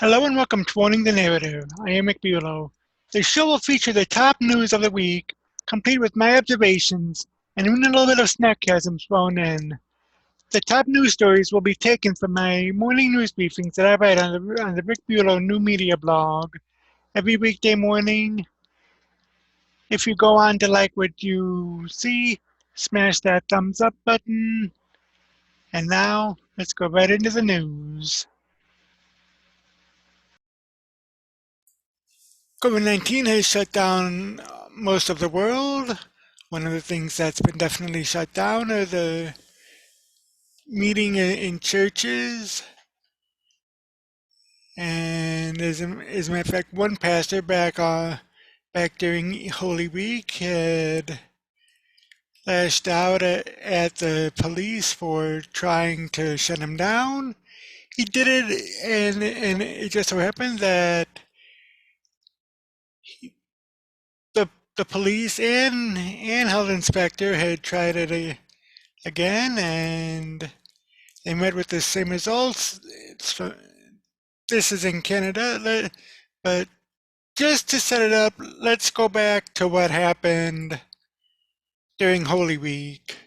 Hello and welcome to Owning the Narrative. I am Bulow. The show will feature the top news of the week, complete with my observations, and even a little bit of sarcasm thrown in. The top news stories will be taken from my morning news briefings that I write on the Rick Bulow New Media blog every weekday morning. If you go on to like what you see, smash that thumbs up button. And now, let's go right into the news. COVID-19 has shut down most of the world. One of the things that's been definitely shut down are the meeting in churches. And as a matter of fact, one pastor back during Holy Week had lashed out at the police for trying to shut him down. He did it, and it just so happened that the police and health inspector had tried it again, and they met with the same results. This is in Canada, but just to set it up, let's go back to what happened during Holy Week.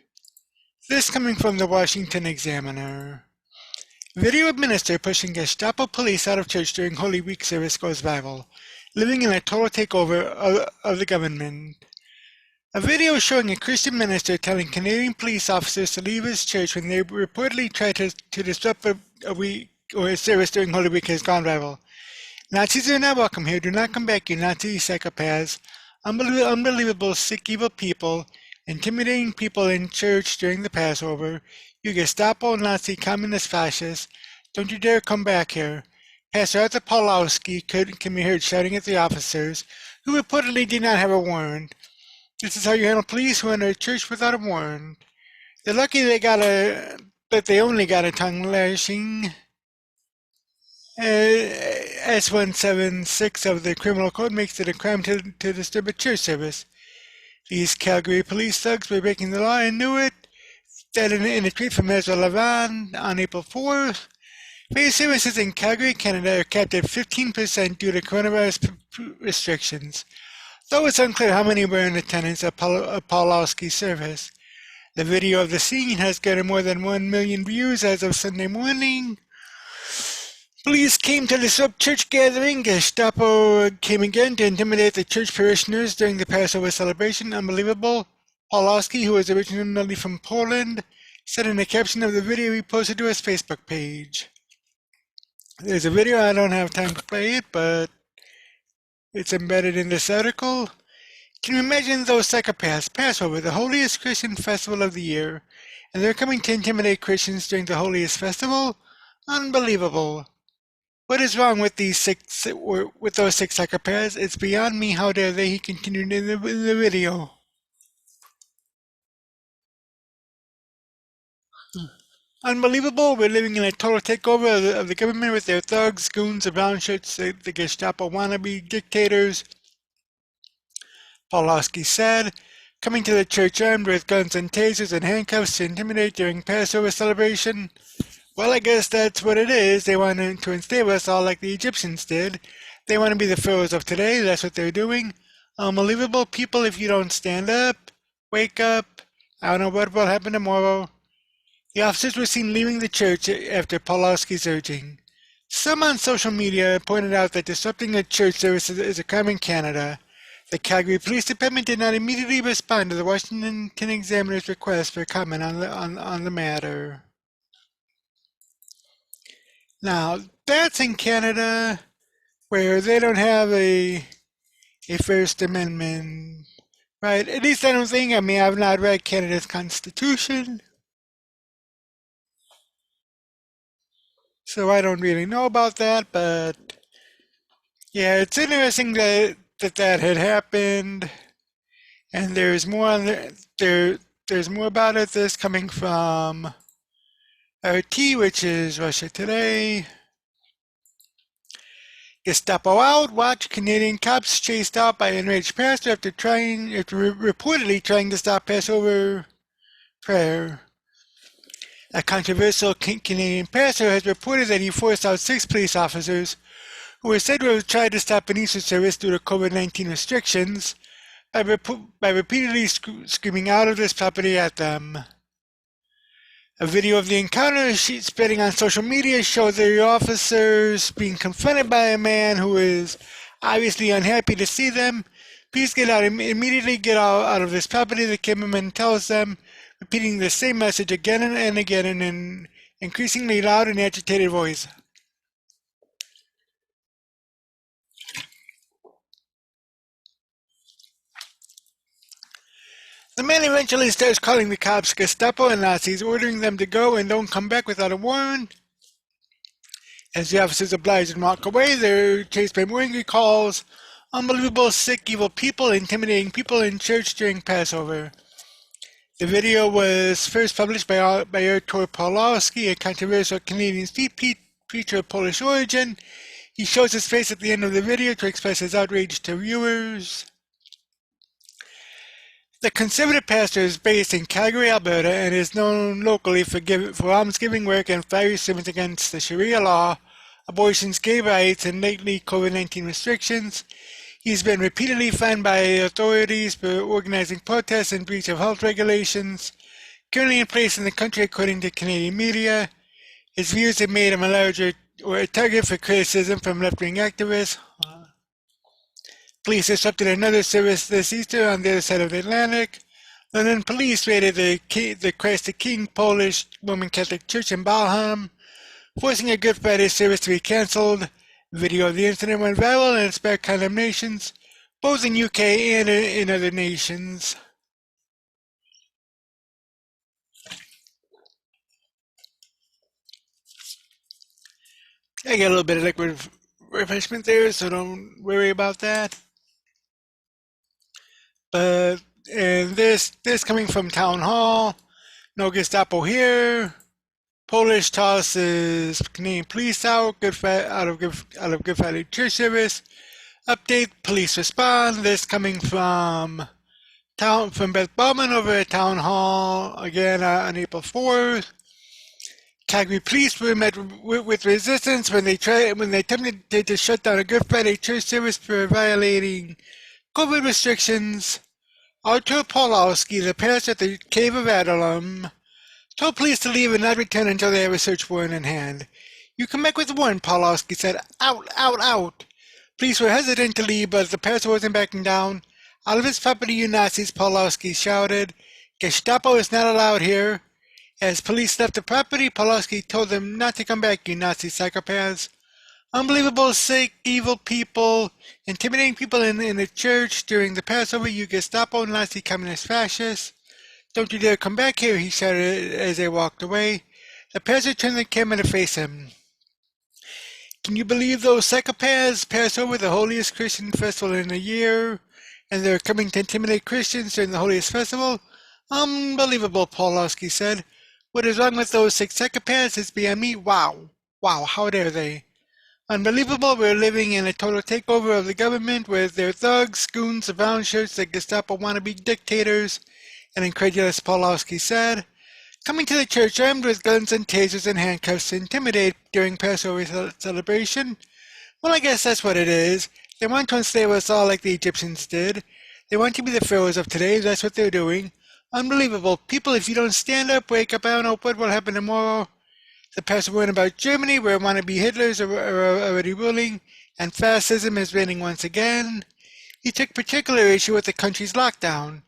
This coming from the Washington Examiner. Video of minister pushing Gestapo police out of church during Holy Week service goes viral, living in a total takeover of the government. A video showing a Christian minister telling Canadian police officers to leave his church when they reportedly tried to disrupt a week or a service during Holy Week has gone viral. Nazis are not welcome here. Do not come back, you Nazi psychopaths. Unbelievable, sick, evil people, intimidating people in church during the Passover. You Gestapo, Nazi, communist fascists. Don't you dare come back here. Pastor Arthur Pawlowski can be heard shouting at the officers, who reportedly did not have a warrant. This is how you handle police who enter a church without a warrant. They're lucky that they only got a tongue lashing. S176 of the Criminal Code makes it a crime to disturb a church service. These Calgary police thugs were breaking the law and knew it. That in a tweet from Ezra Levin on April 4th, faith services in Calgary, Canada are capped at 15% due to coronavirus restrictions, though it's unclear how many were in attendance at Pawlowski's service. The video of the scene has garnered more than 1 million views as of Sunday morning. Police came to disrupt church gathering. Gestapo came again to intimidate the church parishioners during the Passover celebration. Unbelievable. Pawlowski, who was originally from Poland, said in the caption of the video he posted to his Facebook page. There's a video, I don't have time to play it, but it's embedded in this article. Can you imagine those psychopaths? Passover, the holiest Christian festival of the year, and they're coming to intimidate Christians during the holiest festival? Unbelievable. What is wrong with those six psychopaths? It's beyond me. How dare they? He continued in the video. Unbelievable. We're living in a total takeover of the government with their thugs, goons, and brown shirts, the Gestapo wannabe dictators. Pawlowski said, coming to the church armed with guns and tasers and handcuffs to intimidate during Passover celebration. Well, I guess that's what it is. They want to enslave us all like the Egyptians did. They want to be the pharaohs of today. That's what they're doing. Unbelievable people, if you don't stand up, wake up. I don't know what will happen tomorrow. The officers were seen leaving the church after Pawlowski's urging. Some on social media pointed out that disrupting a church service is a crime in Canada. The Calgary Police Department did not immediately respond to the Washington Examiner's request for comment on the matter. Now, that's in Canada, where they don't have a First Amendment, right? At least I don't think. I mean, I've not read Canada's Constitution, so I don't really know about that, but yeah, it's interesting that had happened, and there's more on there's more about it. This coming from RT, which is Russia Today. Gestapo out. Watch Canadian cops chased out by enraged pastor after reportedly trying to stop Passover prayer. A controversial Canadian pastor has reported that he forced out 6 police officers who were said to have tried to stop an Easter service due to COVID-19 restrictions by repeatedly screaming out of this property at them. A video of the encounter spreading on social media showed the officers being confronted by a man who is obviously unhappy to see them. Please get out, immediately get out of this property, the cameraman tells them, repeating the same message again and again in an increasingly loud and agitated voice. The man eventually starts calling the cops Gestapo and Nazis, ordering them to go and don't come back without a warrant. As the officers oblige and walk away, they're chased by more angry calls, unbelievable, sick, evil people, intimidating people in church during Passover. The video was first published by Artur Pawlowski, a controversial Canadian street preacher of Polish origin. He shows his face at the end of the video to express his outrage to viewers. The Conservative pastor is based in Calgary, Alberta, and is known locally for almsgiving work and fiery sermons against the Sharia law, abortions, gay rights, and lately COVID-19 restrictions. He's been repeatedly fined by authorities for organizing protests and breach of health regulations currently in place in the country, according to Canadian media. His views have made him a target for criticism from left-wing activists. Police disrupted another service this Easter on the other side of the Atlantic. London police raided the Christ the King Polish Roman Catholic Church in Balham, forcing a Good Friday service to be cancelled. Video of the incident went viral and sparked condemnations, both in UK and in other nations. I got a little bit of liquid refreshment there, so don't worry about that. And this coming from Town Hall. No Gestapo here. Polish tosses Canadian police out of Good Friday church service. Update: police respond. This coming from Beth Bowman over at Town Hall again on April 4th. Calgary police were met with resistance when they attempted to shut down a Good Friday church service for violating COVID restrictions. Artur Pawlowski, the pastor at the Cave of Adullam, told police to leave and not return until they have a search warrant in hand. You come back with a warrant, Pawlowski said. Out, out, out. Police were hesitant to leave, but the pastor wasn't backing down. Out of his property, you Nazis, Pawlowski shouted. Gestapo is not allowed here. As police left the property, Pawlowski told them not to come back, you Nazi psychopaths. Unbelievable, sick, evil people, intimidating people in the church during the Passover, you Gestapo, Nazi, communist fascists. Don't you dare come back here, he shouted as they walked away. The pastor turned the camera to face him. Can you believe those psychopaths? Passover, the holiest Christian festival in a year, and they're coming to intimidate Christians during the holiest festival? Unbelievable, Pawlowski said. What is wrong with those 6 psychopaths? It's beyond me. Wow, how dare they? Unbelievable, we're living in a total takeover of the government with their thugs, goons, the brown shirts, the Gestapo wannabe dictators, an incredulous Pawlowski said. Coming to the church armed with guns and tasers and handcuffs to intimidate during Passover celebration? Well, I guess that's what it is. They want to enslave us all like the Egyptians did. They want to be the pharaohs of today, that's what they're doing. Unbelievable. People, if you don't stand up, wake up, I don't know what will happen tomorrow. The pastor warned about Germany, where wannabe Hitlers are already ruling, and fascism is reigning once again. He took particular issue with the country's lockdown.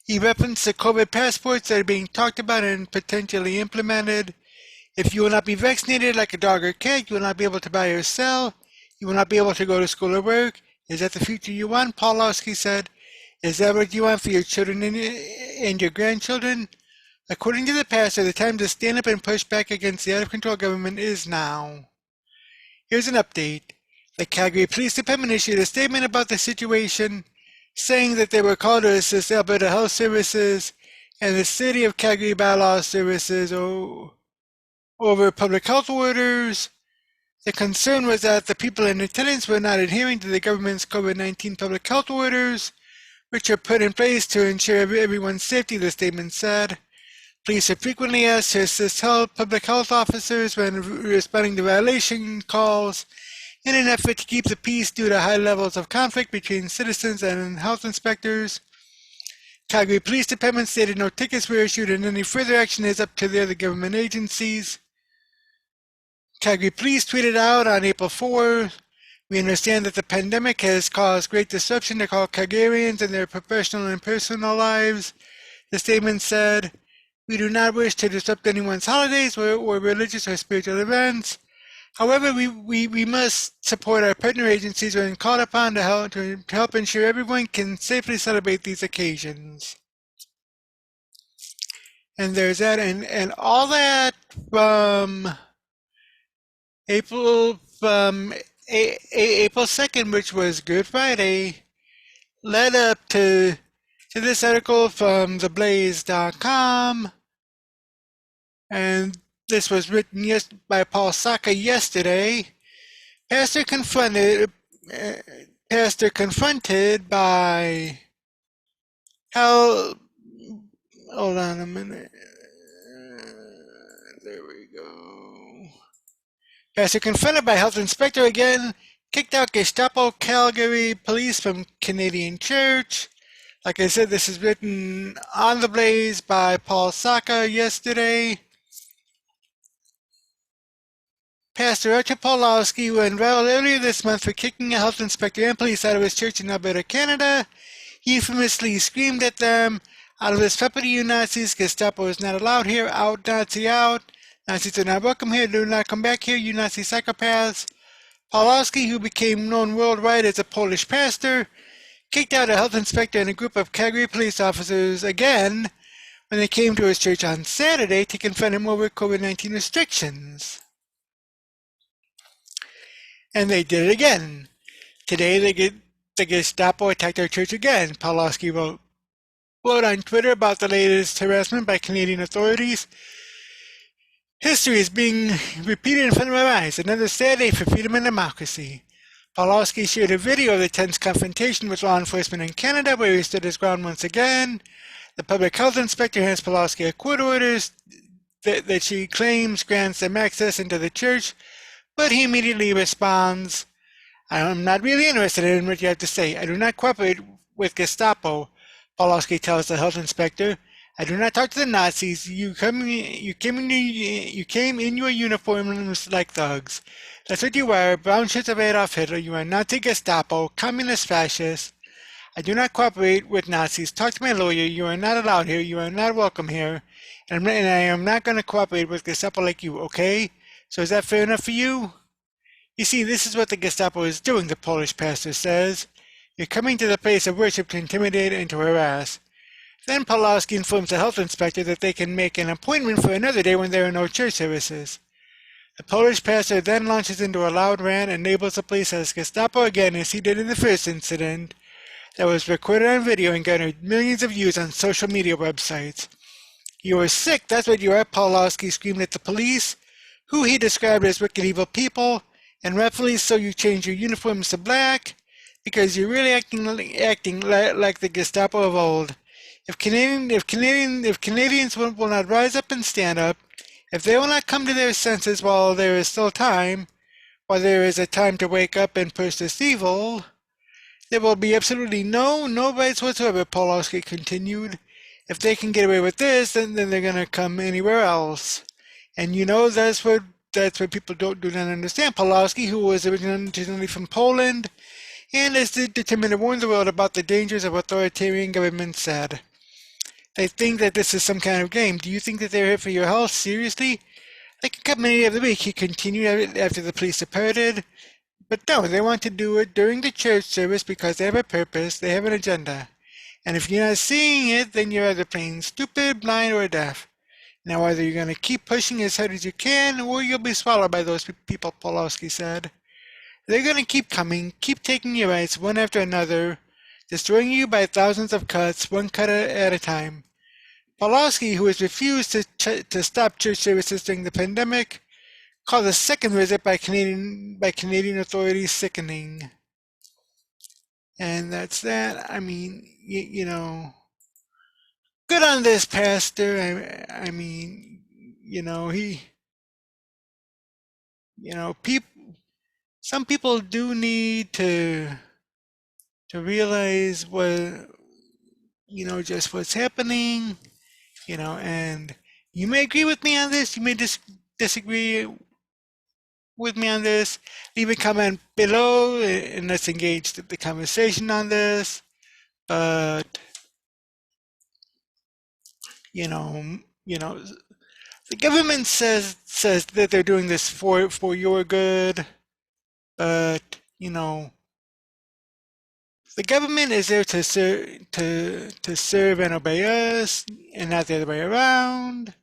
He referenced the COVID passports that are being talked about and potentially implemented. If you will not be vaccinated like a dog or cat, you will not be able to buy or sell. You will not be able to go to school or work. Is that the future you want? Pawlowski said. Is that what you want for your children and your grandchildren? According to the pastor, the time to stand up and push back against the out-of-control government is now. Here's an update. The Calgary Police Department issued a statement about the situation, saying that they were called to assist Alberta Health Services and the City of Calgary Bylaw Services over public health orders. The concern was that the people in attendance were not adhering to the government's COVID-19 public health orders, which are put in place to ensure everyone's safety, the statement said. Police are frequently asked to assist public health officers when responding to violation calls in an effort to keep the peace due to high levels of conflict between citizens and health inspectors. Calgary Police Department stated no tickets were issued and any further action is up to the other government agencies. Calgary Police tweeted out on April 4, "We understand that the pandemic has caused great disruption to all Calgarians in their professional and personal lives." The statement said, "We do not wish to disrupt anyone's holidays or religious or spiritual events. However, we must support our partner agencies when called upon to help ensure everyone can safely celebrate these occasions." And there's that, and all that from April April 2nd, which was Good Friday, led up to this article from theblaze.com, and this was written by Paul Saka yesterday. Pastor confronted by how, hold on a minute. There we go. Pastor confronted by health inspector again, kicked out Gestapo Calagary police from Canadian church. Like I said, this is written on the Blaze by Paul Saka yesterday. Pastor Rocha who unveiled earlier this month for kicking a health inspector and police out of his church in Alberta, Canada, he infamously screamed at them, "Out of this property, you Nazis! Gestapo is not allowed here! Out, Nazi, out! Nazis are not welcome here! Do not come back here, you Nazi psychopaths!" Pawlowski, who became known worldwide as a Polish pastor, kicked out a health inspector and a group of Calgary police officers again when they came to his church on Saturday to confront him over COVID-19 restrictions. And they did it again. Today, the Gestapo attacked our church again, Pawlowski wrote on Twitter about the latest harassment by Canadian authorities. "History is being repeated in front of our eyes. Another sad day for freedom and democracy." Pawlowski shared a video of the tense confrontation with law enforcement in Canada, where he stood his ground once again. The public health inspector hands Pawlowski a court order that she claims grants them access into the church, but he immediately responds, "I'm not really interested in what you have to say. I do not cooperate with Gestapo," Pawlowski tells the health inspector. "I do not talk to the Nazis. You came in your uniforms like thugs. That's what you are, brown shirts of Adolf Hitler. You are Nazi Gestapo, communist fascist. I do not cooperate with Nazis. Talk to my lawyer. You are not allowed here. You are not welcome here. And I am not going to cooperate with Gestapo like you, okay? So is that fair enough for you?" You see, this is what the Gestapo is doing, the Polish pastor says. "You're coming to the place of worship to intimidate and to harass." Then Pawlowski informs the health inspector that they can make an appointment for another day when there are no church services. The Polish pastor then launches into a loud rant and labels the police as Gestapo again, as he did in the first incident that was recorded on video and garnered millions of views on social media websites. "You are sick, that's what you are," Pawlowski screamed at the police, who he described as wicked evil people, "and rightfully so. You changed your uniforms to black because you're really acting like the Gestapo of old. If Canadians will not rise up and stand up, if they will not come to their senses while there is still time, while there is a time to wake up and push this evil, there will be absolutely no rights whatsoever," Pawlowski continued. "If they can get away with this, then they're going to come anywhere else. And you know, that's what people do not understand." Pawlowski, who was originally from Poland and is determined to warn the world about the dangers of authoritarian government, said. "They think that this is some kind of game. Do you think that they're here for your health? Seriously? They can come any other week," he continued after the police departed. "But no, they want to do it during the church service because they have a purpose, they have an agenda. And if you're not seeing it, then you're either plain stupid, blind, or deaf. Now either you're going to keep pushing as hard as you can, or you'll be swallowed by those people," Pawlowski said. "They're going to keep coming, keep taking your rights one after another, destroying you by thousands of cuts, one cut at a time." Pawlowski, who has refused to stop church services during the pandemic, called the second visit by Canadian authorities sickening. And that's that. I mean, you know, good on this pastor. I mean, you know, some people do need to realize just what's happening, and you may agree with me on this, you may disagree with me on this. Leave a comment below and let's engage the conversation on this. But you know, you know, the government says that they're doing this for your good, but the government is there to serve and obey us, and not the other way around.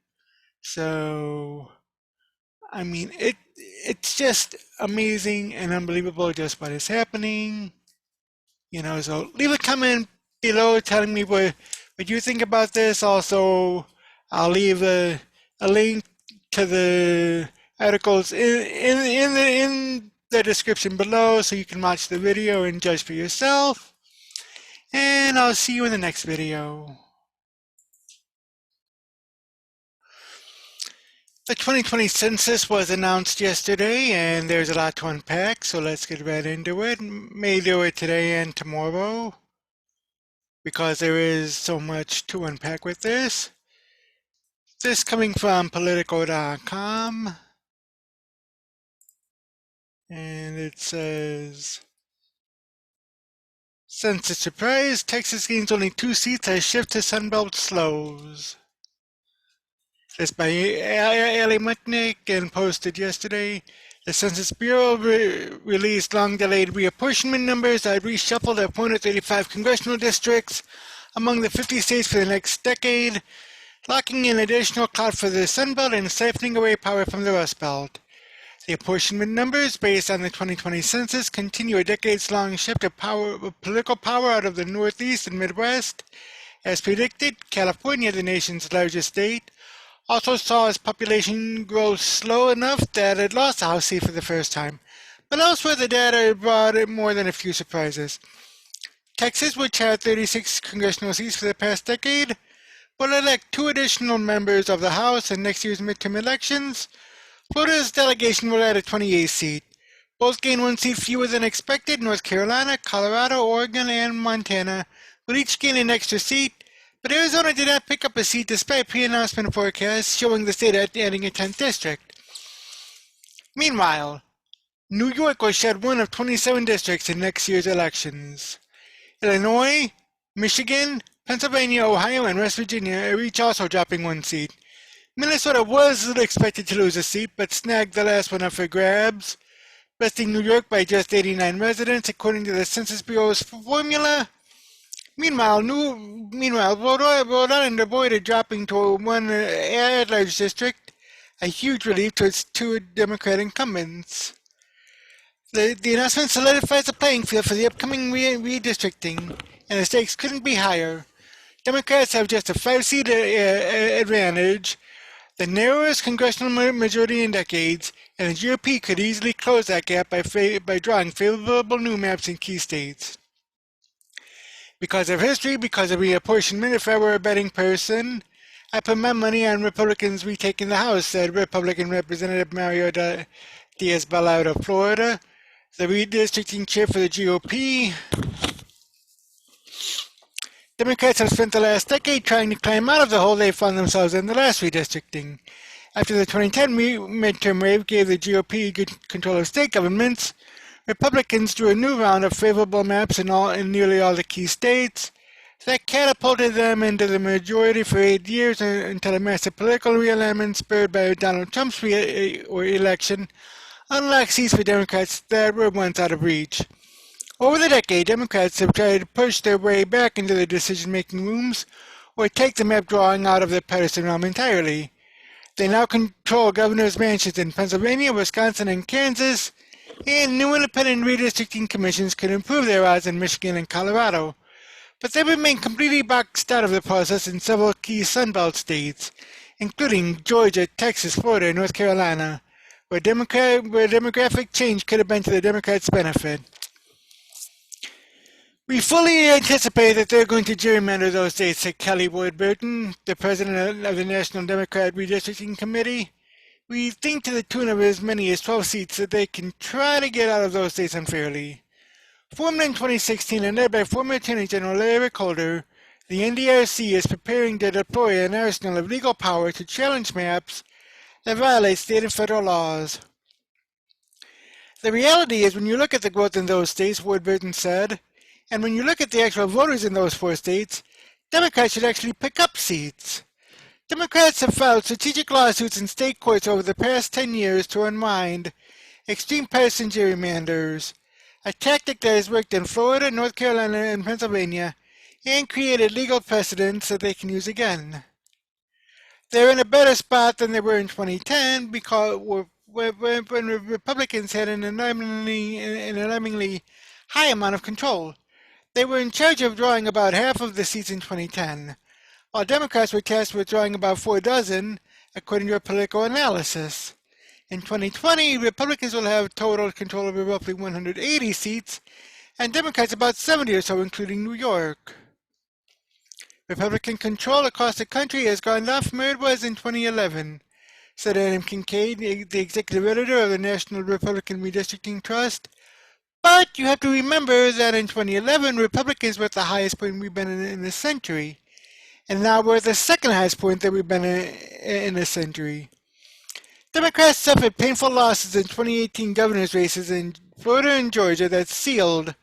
So, I mean, it's just amazing and unbelievable just what is happening. So leave a comment below telling me what you think about this. Also, I'll leave a link to the articles in the description below so you can watch the video and judge for yourself. And I'll see you in the next video. The 2020 census was announced yesterday, and there's a lot to unpack, so let's get right into it. May do it today and tomorrow, because there is so much to unpack with this. This coming from Politico.com, and it says, Census surprise, Texas gains only 2 seats as shift to Sunbelt slows. This by Ali Mutnick and posted yesterday. The Census Bureau released long-delayed reapportionment numbers that reshuffled the 435 congressional districts among the 50 states for the next decade, locking in additional clout for the Sun Belt and siphoning away power from the Rust Belt. The apportionment numbers, based on the 2020 census, continue a decades-long shift of political power out of the Northeast and Midwest. As predicted, California, the nation's largest state, also saw its population grow slow enough that it lost a House seat for the first time. But elsewhere, the data brought it more than a few surprises. Texas, which had 36 congressional seats for the past decade, will elect 2 additional members of the House in next year's midterm elections. Florida's delegation will add a 28th seat. Both gain 1 seat fewer than expected. North Carolina, Colorado, Oregon, and Montana will each gain an extra seat. But Arizona did not pick up a seat despite pre-announcement forecasts showing the state adding a 10th district. Meanwhile, New York will shed 1 of 27 districts in next year's elections. Illinois, Michigan, Pennsylvania, Ohio, and West Virginia are each also dropping 1 seat. Minnesota was expected to lose a seat, but snagged the last one up for grabs, besting New York by just 89 residents, according to the Census Bureau's formula. Meanwhile, Rhode Island avoided dropping to 1 at-large district, a huge relief to its 2 Democrat incumbents. The announcement solidifies the playing field for the upcoming redistricting, and the stakes couldn't be higher. Democrats have just a 5-seat advantage, the narrowest congressional majority in decades, and the GOP could easily close that gap by drawing favorable new maps in key states. Because of history, because of reapportionment, if I were a betting person, I put my money on Republicans retaking the House, said Republican Representative Mario Diaz-Balart of Florida, the redistricting chair for the GOP. Democrats have spent the last decade trying to climb out of the hole they found themselves in the last redistricting. After the 2010 midterm wave gave the GOP good control of state governments, Republicans drew a new round of favorable maps in nearly all the key states that catapulted them into the majority for 8 years until a massive political realignment spurred by Donald Trump's election unlocked seats for Democrats that were once out of reach. Over the decade, Democrats have tried to push their way back into the decision-making rooms or take the map drawing out of the partisan realm entirely. They now control governors' mansions in Pennsylvania, Wisconsin, and Kansas, and new independent redistricting commissions could improve their odds in Michigan and Colorado. But they remain completely boxed out of the process in several key Sunbelt states, including Georgia, Texas, Florida, and North Carolina, where demographic change could have been to the Democrats' benefit. We fully anticipate that they're going to gerrymander those states, said Kelly Ward Burton, the president of the National Democrat Redistricting Committee. We think to the tune of as many as 12 seats that they can try to get out of those states unfairly. Formed in 2016 and led by former Attorney General Eric Holder, the NDRC is preparing to deploy an arsenal of legal power to challenge maps that violate state and federal laws. The reality is, when you look at the growth in those states, Ward Burton said, and when you look at the actual voters in those 4 states, Democrats should actually pick up seats. Democrats have filed strategic lawsuits in state courts over the past 10 years to unwind extreme partisan gerrymanders, a tactic that has worked in Florida, North Carolina, and Pennsylvania, and created legal precedents that they can use again. They're in a better spot than they were in 2010 because when Republicans had an alarmingly high amount of control. They were in charge of drawing about half of the seats in 2010, while Democrats were tasked with drawing about 4 dozen, according to a political analysis. In 2020, Republicans will have total control over roughly 180 seats, and Democrats about 70 or so, including New York. Republican control across the country has gone down from where it was in 2011, said Adam Kincaid, the executive editor of the National Republican Redistricting Trust. But you have to remember that in 2011, Republicans were at the highest point we've been in a century, and now we're at the second highest point that we've been in a century. Democrats suffered painful losses in 2018 governor's races in Florida and Georgia that sealed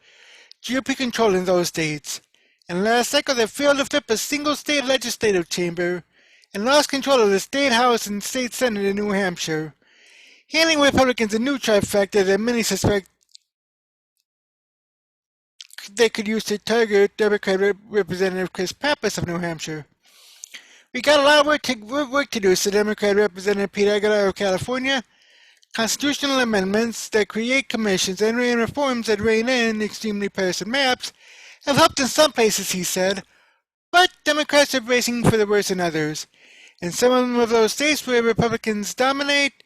GOP control in those states. And last cycle, they failed to flip a single state legislative chamber and lost control of the state house and state senate in New Hampshire, handing Republicans a new trifecta that many suspect they could use to target Democratic Representative Chris Pappas of New Hampshire. We got a lot of work to do, said Democrat Representative Pete Aguilar of California. Constitutional amendments that create commissions and reforms that rein in extremely partisan maps have helped in some places, he said, but Democrats are bracing for the worst in others. In some of those states where Republicans dominate,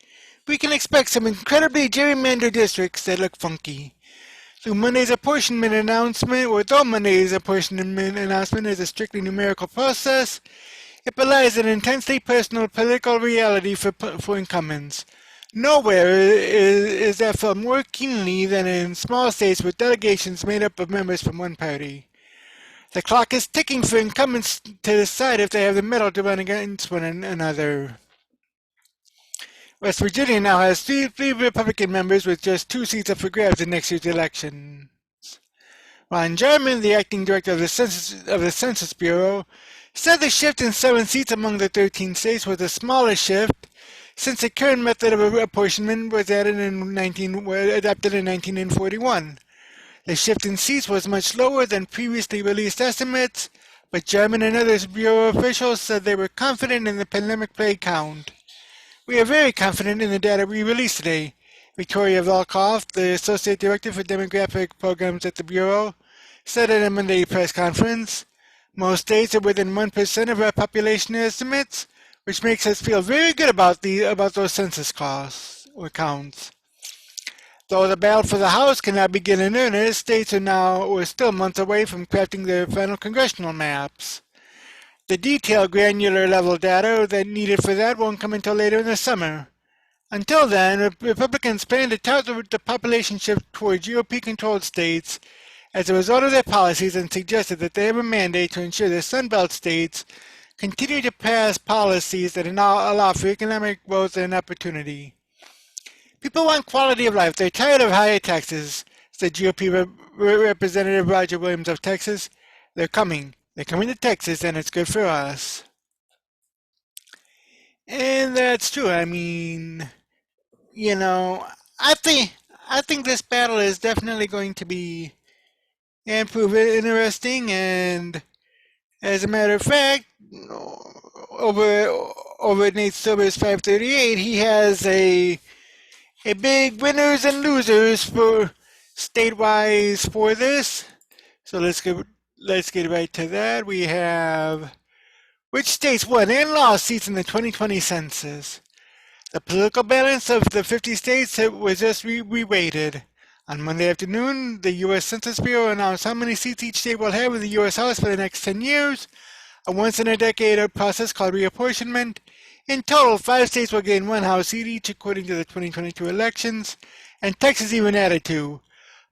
we can expect some incredibly gerrymandered districts that look funky. Though Monday's apportionment announcement is a strictly numerical process, it belies an intensely personal political reality for incumbents. Nowhere is that felt more keenly than in small states with delegations made up of members from one party. The clock is ticking for incumbents to decide if they have the mettle to run against one another. West Virginia now has three Republican members with just 2 seats up for grabs in next year's election. Ron Jarman, the acting director of the Census Bureau, said the shift in 7 seats among the 13 states was the smallest shift since the current method of apportionment was adopted in 1941. The shift in seats was much lower than previously released estimates, but Jarman and other Bureau officials said they were confident in the pandemic plague count. We are very confident in the data we released today, Victoria Volkoff, the Associate Director for Demographic Programs at the Bureau, said at a Monday press conference. Most states are within 1% of our population estimates, which makes us feel very good about those census costs or counts. Though the battle for the House cannot begin in earnest, states are still months away from crafting their final congressional maps. The detailed granular level data that needed for that won't come until later in the summer. Until then, Republicans plan to tout the population shift toward GOP-controlled states as a result of their policies and suggested that they have a mandate to ensure the Sun Belt states continue to pass policies that allow for economic growth and opportunity. People want quality of life. They're tired of higher taxes, said GOP Representative Roger Williams of Texas. They're coming. They're coming to Texas, and it's good for us. And that's true. I mean, I think this battle is definitely going to be and prove it interesting, and as a matter of fact, over at Nate Silver's 538, he has a big winners and losers for state-wise for this. So let's get right to that. We have which states won and lost seats in the 2020 census. The political balance of the 50 states was just reweighted. On Monday afternoon, the U.S. Census Bureau announced how many seats each state will have in the U.S. House for the next 10 years, a once-in-a-decade process called Re-Apportionment. In total, 5 states will gain 1 House seat each according to the 2022 elections, and Texas even added 2.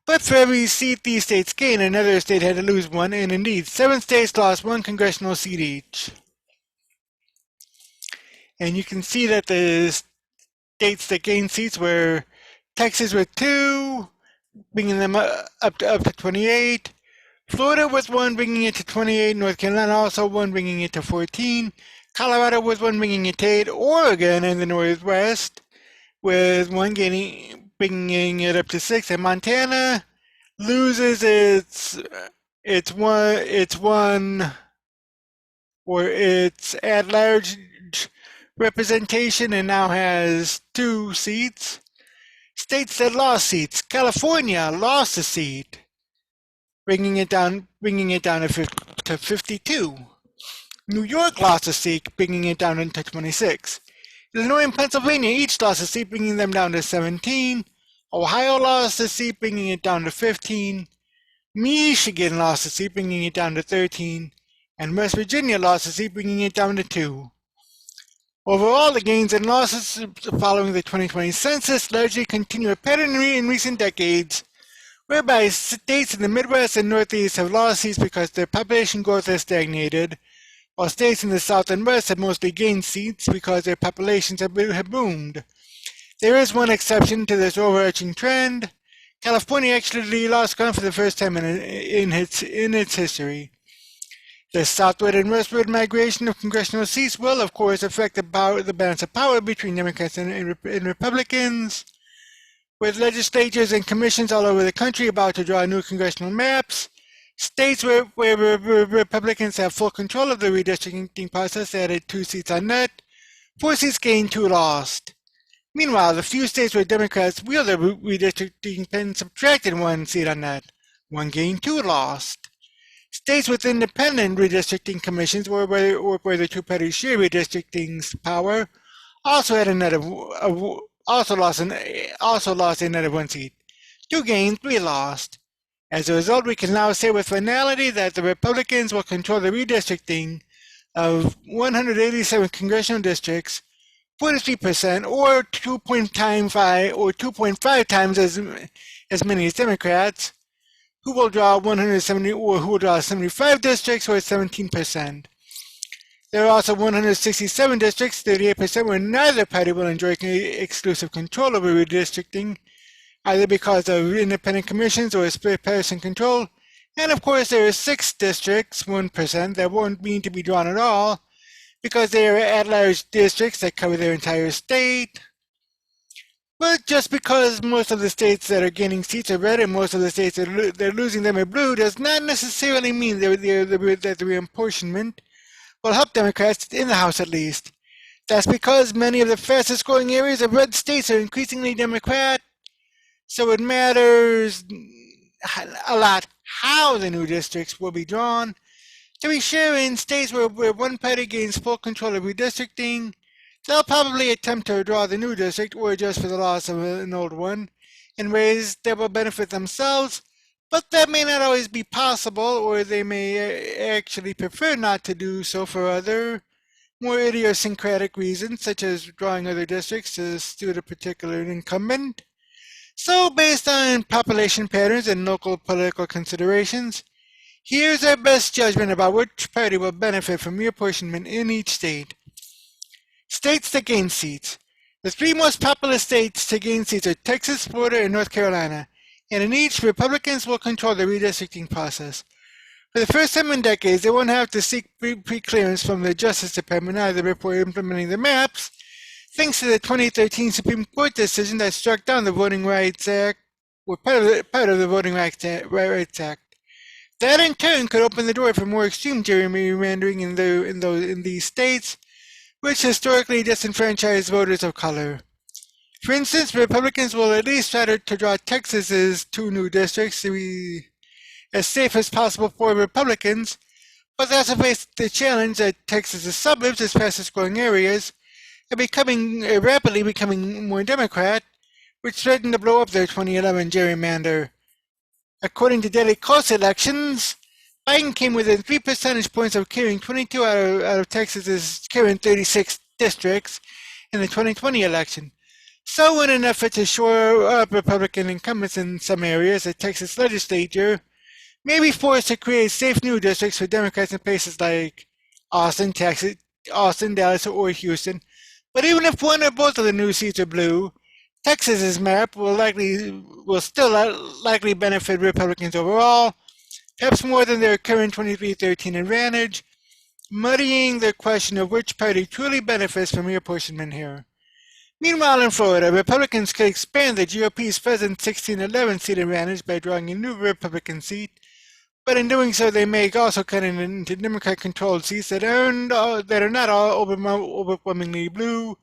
But for every seat these states gained, another state had to lose 1, and indeed, 7 states lost 1 congressional seat each. And you can see that the states that gained seats were Texas with 2, bringing them up to 28. Florida with 1, bringing it to 28. North Carolina also 1, bringing it to 14. Colorado with 1, bringing it to 8. Oregon in the Northwest with 1 bringing it up to 6. And Montana loses its at-large representation and now has 2 seats. States that lost seats: California lost a seat, bringing it down to 52. New York lost a seat, bringing it down to 26. Illinois and Pennsylvania each lost a seat, bringing them down to 17. Ohio lost a seat, bringing it down to 15. Michigan lost a seat, bringing it down to 13. And West Virginia lost a seat, bringing it down to 2. Overall, the gains and losses following the 2020 census largely continue a pattern in recent decades, whereby states in the Midwest and Northeast have lost seats because their population growth has stagnated, while states in the South and West have mostly gained seats because their populations have boomed. There is one exception to this overarching trend. California actually lost ground for the first time in its history. The southward and westward migration of congressional seats will, of course, affect the balance of power between Democrats and Republicans. With legislatures and commissions all over the country about to draw new congressional maps, states where Republicans have full control of the redistricting process added 2 seats on net, 4 seats gained, 2 lost. Meanwhile, the few states where Democrats wield the redistricting pen subtracted 1 seat on net, 1 gained, 2 lost. States with independent redistricting commissions or where the 2 parties share redistricting power also had a net of lost a net of 1 seat. 2 gained, 3 lost. As a result, we can now say with finality that the Republicans will control the redistricting of 187 congressional districts, 43%, or 2.5 times as many as Democrats, who will draw 75 districts, or 17%. There are also 167 districts, 38%, where neither party will enjoy exclusive control over redistricting, either because of independent commissions or split partisan control. And of course, there are 6 districts, 1%, that won't need to be drawn at all, because they are at-large districts that cover their entire state. But just because most of the states that are gaining seats are red and most of the states that are losing them are blue does not necessarily mean that the reapportionment will help Democrats in the House at least. That's because many of the fastest growing areas of red states are increasingly Democrat, so it matters a lot how the new districts will be drawn. To be sure, in states where one party gains full control of redistricting, they'll probably attempt to draw the new district or adjust for the loss of an old one in ways that will benefit themselves, but that may not always be possible, or they may actually prefer not to do so for other, more idiosyncratic reasons, such as drawing other districts to suit a particular incumbent. So, based on population patterns and local political considerations, here's our best judgment about which party will benefit from reapportionment in each state. States that gain seats. The 3 most populous states to gain seats are Texas, Florida, and North Carolina, and in each, Republicans will control the redistricting process. For the first time in decades, they won't have to seek pre-clearance from the Justice Department either before implementing the maps, thanks to the 2013 Supreme Court decision that struck down the Voting Rights Act, or part of the Voting Rights Act. That in turn could open the door for more extreme gerrymandering in these states, which historically disenfranchised voters of color. For instance, Republicans will at least try to draw Texas's 2 new districts to be as safe as possible for Republicans, but they also face the challenge that Texas's suburbs, its fastest growing areas, are rapidly becoming more Democrat, which threatened to blow up their 2011 gerrymander. According to Daily Kos elections, Biden came within 3 percentage points of clearing 22 out of Texas's current 36 districts in the 2020 election. So in an effort to shore up Republican incumbents in some areas, the Texas legislature may be forced to create safe new districts for Democrats in places like Austin, Texas, Austin, Dallas, or Houston. But even if one or both of the new seats are blue, Texas's map will still likely benefit Republicans overall, perhaps more than their current 23-13 advantage, muddying the question of which party truly benefits from reapportionment here. Meanwhile, in Florida, Republicans could expand the GOP's present 16-11 seat advantage by drawing a new Republican seat, but in doing so, they may also cut into Democrat-controlled seats that are not all overwhelmingly blue,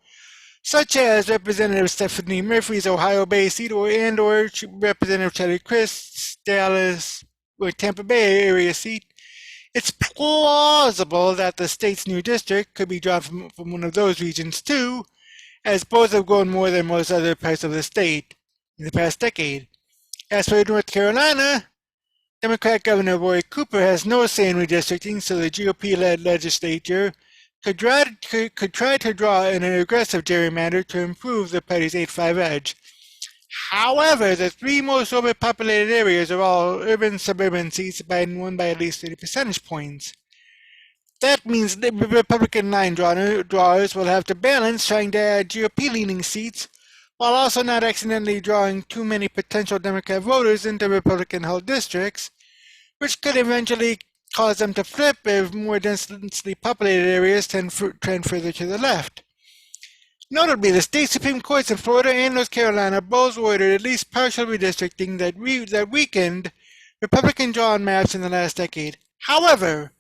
such as Representative Stephanie Murphy's Ohio-based seat or Representative Charlie Crist's Dallas or Tampa Bay area seat. It's plausible that the state's new district could be drawn from one of those regions too, as both have grown more than most other parts of the state in the past decade. As for North Carolina, Democrat Governor Roy Cooper has no say in redistricting, so the GOP-led legislature could try to draw an aggressive gerrymander to improve the party's 8-5 edge. However, the three most overpopulated areas are all urban-suburban seats won by at least 30 percentage points. That means the Republican line drawers will have to balance trying to add GOP-leaning seats while also not accidentally drawing too many potential Democrat voters into Republican-held districts, which could eventually cause them to flip if more densely populated areas trend further to the left. Notably, the state Supreme Courts in Florida and North Carolina both ordered at least partial redistricting that weakened Republican-drawn maps in the last decade. However,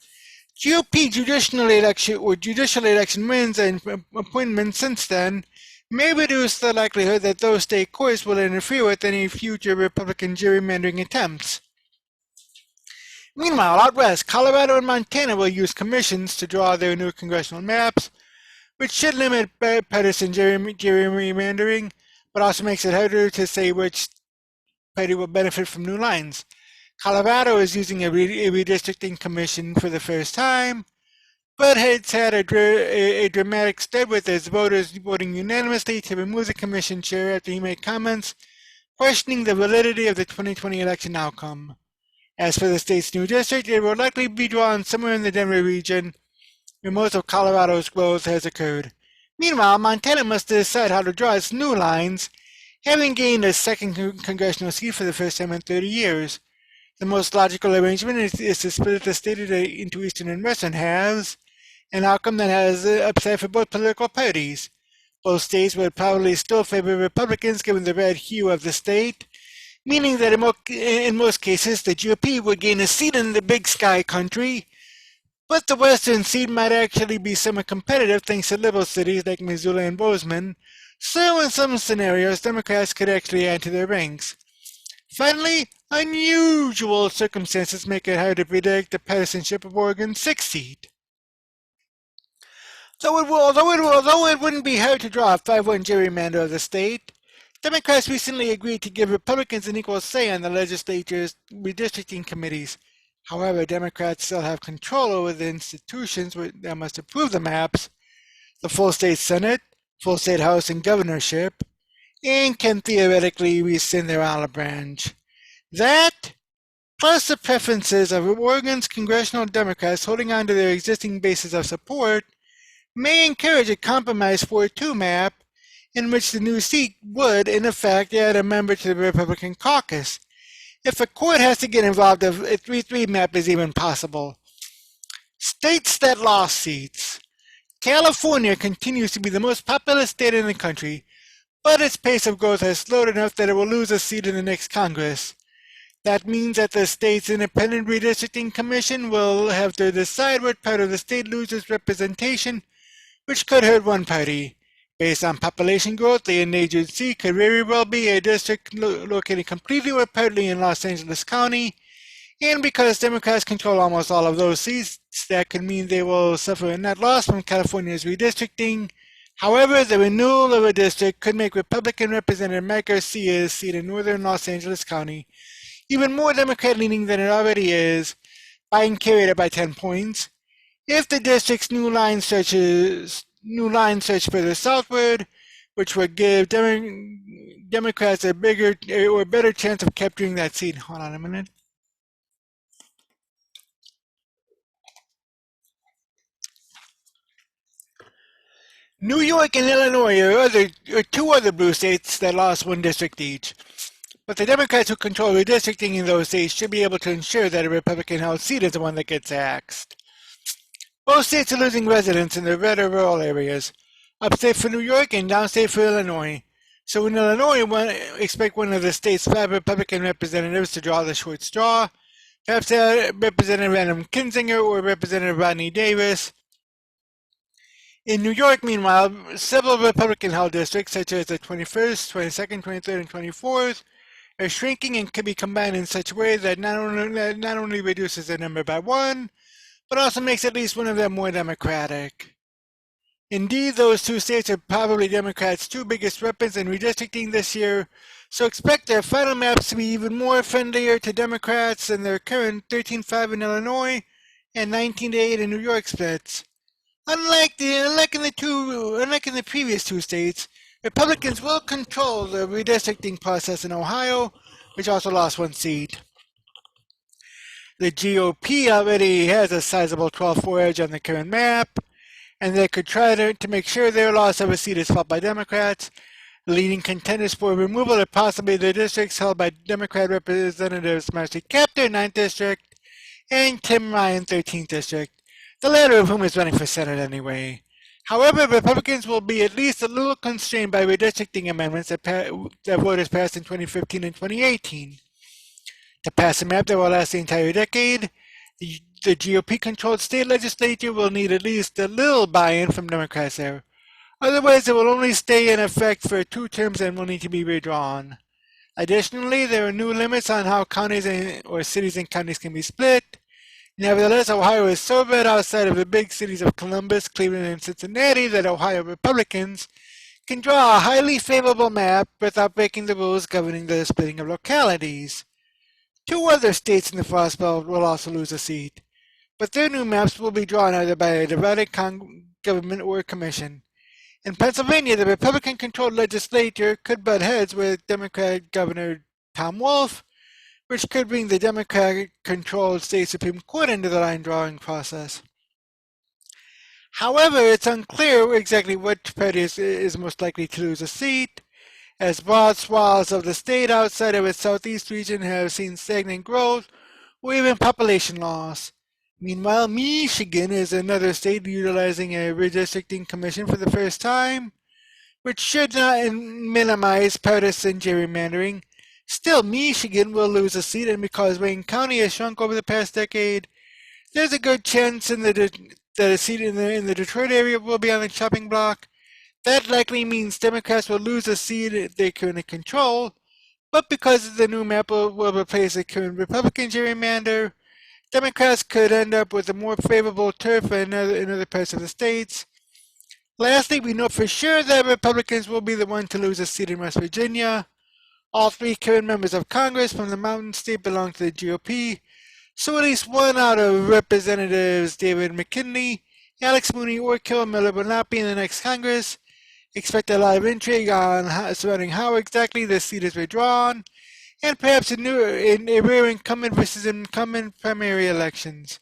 GOP judicial election wins and appointments since then may reduce the likelihood that those state courts will interfere with any future Republican gerrymandering attempts. Meanwhile, out west, Colorado and Montana will use commissions to draw their new congressional maps, which should limit partisan gerrymandering, but also makes it harder to say which party will benefit from new lines. Colorado is using a redistricting commission for the first time, but it's had a dramatic step with its voters voting unanimously to remove the commission chair after he made comments questioning the validity of the 2020 election outcome. As for the state's new district, it will likely be drawn somewhere in the Denver region, where most of Colorado's growth has occurred. Meanwhile, Montana must decide how to draw its new lines, having gained a second congressional seat for the first time in 30 years. The most logical arrangement is to split the state into eastern and western halves, an outcome that has upside for both political parties. Both states would probably still favor Republicans given the red hue of the state, meaning that in most cases the GOP would gain a seat in the Big Sky country, but the western seat might actually be somewhat competitive thanks to liberal cities like Missoula and Bozeman, so in some scenarios Democrats could actually add to their ranks. Finally, unusual circumstances make it hard to predict the partisanship of Oregon's 6th seat. Although it wouldn't be hard to draw a 5-1 gerrymander of the state, Democrats recently agreed to give Republicans an equal say on the legislature's redistricting committees. However, Democrats still have control over the institutions that must approve the maps, the full state Senate, full state House, and governorship, and can theoretically rescind their olive branch. That, plus the preferences of Oregon's congressional Democrats holding on to their existing bases of support, may encourage a compromise 4-2 map in which the new seat would, in effect, add a member to the Republican caucus. If a court has to get involved, a 3-3 map is even possible. States that lost seats. California continues to be the most populous state in the country, but its pace of growth has slowed enough that it will lose a seat in the next Congress. That means that the state's independent redistricting commission will have to decide what part of the state loses representation, which could hurt one party. Based on population growth, the endangered seat could very well be a district located completely or partly in Los Angeles County, and because Democrats control almost all of those seats, that could mean they will suffer a net loss from California's redistricting, However, the renewal of a district could make Republican Representative Mike Garcia's seat in northern Los Angeles County even more Democrat-leaning than it already is. Biden carried it by 10 points. If the district's new line search further southward, which would give Democrats a bigger or better chance of capturing that seat. Hold on a minute. New York and Illinois are two other blue states that lost one district each. But the Democrats who control redistricting in those states should be able to ensure that a Republican-held seat is the one that gets axed. Both states are losing residents in the red or rural areas, upstate for New York and downstate for Illinois. So in Illinois, expect one of the state's 5 Republican representatives to draw the short straw, perhaps Representative Adam Kinzinger or Representative Rodney Davis. In New York, meanwhile, several Republican-held districts, such as the 21st, 22nd, 23rd, and 24th, are shrinking and can be combined in such a way that not only reduces their number by 1, but also makes at least one of them more Democratic. Indeed, those two states are probably Democrats' 2 biggest weapons in redistricting this year, so expect their final maps to be even more friendlier to Democrats than their current 13-5 in Illinois and 19-8 in New York splits. Unlike in the previous 2 states, Republicans will control the redistricting process in Ohio, which also lost 1 seat. The GOP already has a sizable 12-4 edge on the current map, and they could try to make sure their loss of a seat is fought by Democrats. Leading contenders for removal are possibly the districts held by Democrat Representatives Marcy Kaptur, 9th District, and Tim Ryan, 13th District, the latter of whom is running for Senate anyway. However, Republicans will be at least a little constrained by redistricting amendments that voters passed in 2015 and 2018. To pass a map that will last the entire decade, the GOP-controlled state legislature will need at least a little buy-in from Democrats there. Otherwise, it will only stay in effect for 2 terms and will need to be redrawn. Additionally, there are new limits on how counties or cities and counties can be split. Nevertheless, Ohio is so red outside of the big cities of Columbus, Cleveland, and Cincinnati that Ohio Republicans can draw a highly favorable map without breaking the rules governing the splitting of localities. 2 other states in the Frost Belt will also lose a seat, but their new maps will be drawn either by a divided government or a commission. In Pennsylvania, the Republican-controlled legislature could butt heads with Democratic Governor Tom Wolf, which could bring the Democratic-controlled state Supreme Court into the line-drawing process. However, it's unclear exactly which party is most likely to lose a seat, as broad swaths of the state outside of its southeast region have seen stagnant growth or even population loss. Meanwhile, Michigan is another state utilizing a redistricting commission for the first time, which should not minimize partisan gerrymandering. Still, Michigan will lose a seat, and because Wayne County has shrunk over the past decade, there's a good chance that a seat in the Detroit area will be on the chopping block. That likely means Democrats will lose a seat they currently control, but because the new map will replace the current Republican gerrymander, Democrats could end up with a more favorable turf in other parts of the states. Lastly, we know for sure that Republicans will be the one to lose a seat in West Virginia. All 3 current members of Congress from the Mountain State belong to the GOP, so at least one out of Representatives David McKinley, Alex Mooney, or Carol Miller will not be in the next Congress. Expect a lot of intrigue surrounding how exactly this seat is redrawn, and perhaps a rare incumbent versus incumbent primary elections.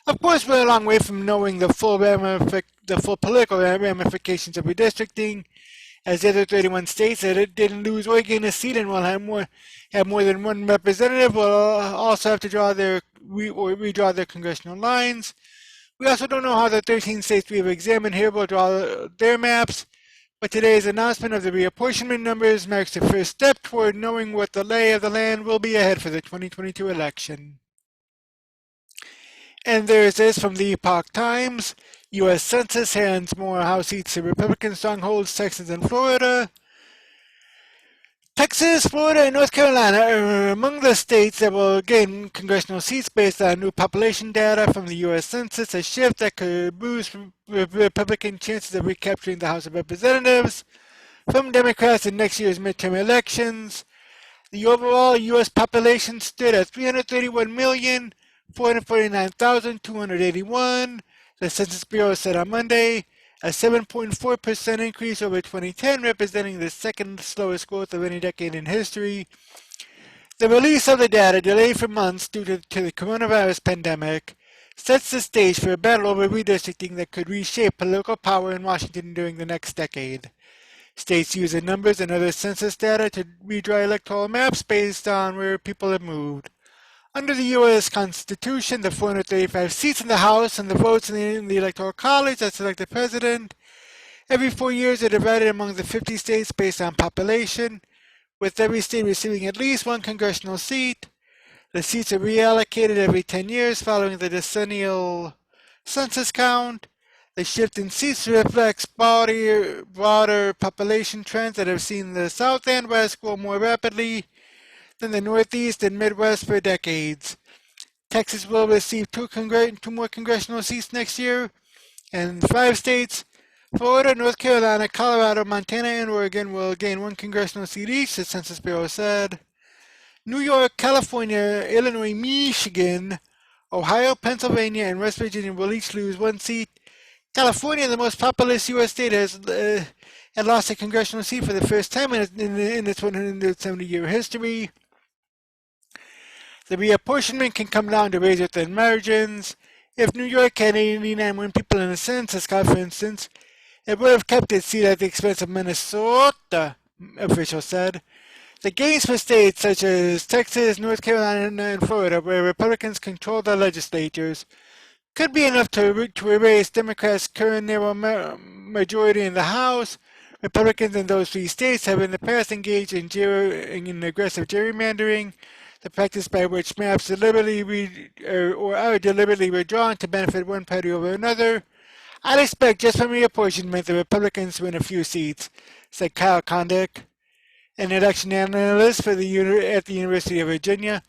Of course, we're a long way from knowing the full political ramifications of redistricting, as the other 31 states that didn't lose or gain a seat and will have more than one representative will also have to redraw their congressional lines. We also don't know how the 13 states we have examined here will draw their maps, but today's announcement of the reapportionment numbers marks the first step toward knowing what the lay of the land will be ahead for the 2022 election. And there's this from the Epoch Times. U.S. Census hands more House seats to Republican strongholds, Texas and Florida. Texas, Florida, and North Carolina are among the states that will gain congressional seats based on new population data from the U.S. Census, a shift that could boost Republican chances of recapturing the House of Representatives from Democrats in next year's midterm elections. The overall U.S. population stood at 331,449,281, the Census Bureau said on Monday, a 7.4% increase over 2010, representing the second slowest growth of any decade in history. The release of the data, delayed for months due to the coronavirus pandemic, sets the stage for a battle over redistricting that could reshape political power in Washington during the next decade. States use the numbers and other census data to redraw electoral maps based on where people have moved. Under the U.S. Constitution, the 435 seats in the House and the votes in the Electoral College that select the president every 4 years are divided among the 50 states based on population, with every state receiving at least one congressional seat. The seats are reallocated every 10 years following the decennial census count. The shift in seats reflects broader population trends that have seen the South and West grow more rapidly than the Northeast and Midwest for decades. Texas will receive two more congressional seats next year, and 5 states, Florida, North Carolina, Colorado, Montana, and Oregon, will gain one congressional seat each, the Census Bureau said. New York, California, Illinois, Michigan, Ohio, Pennsylvania, and West Virginia will each lose one seat. California, the most populous U.S. state, has lost a congressional seat for the first time in its 170-year history. The reapportionment can come down to razor-thin margins. If New York had 89 people in the census count, for instance, it would have kept its seat at the expense of Minnesota, officials said. The gains for states such as Texas, North Carolina, and Florida, where Republicans control their legislatures, could be enough to erase Democrats' current narrow majority in the House. Republicans in those 3 states have in the past engaged in aggressive gerrymandering, the practice by which maps deliberately are deliberately withdrawn to benefit one party over another. I'd expect just from reapportionment the Republicans win a few seats, said Kyle Kondik, an election analyst at the University of Virginia.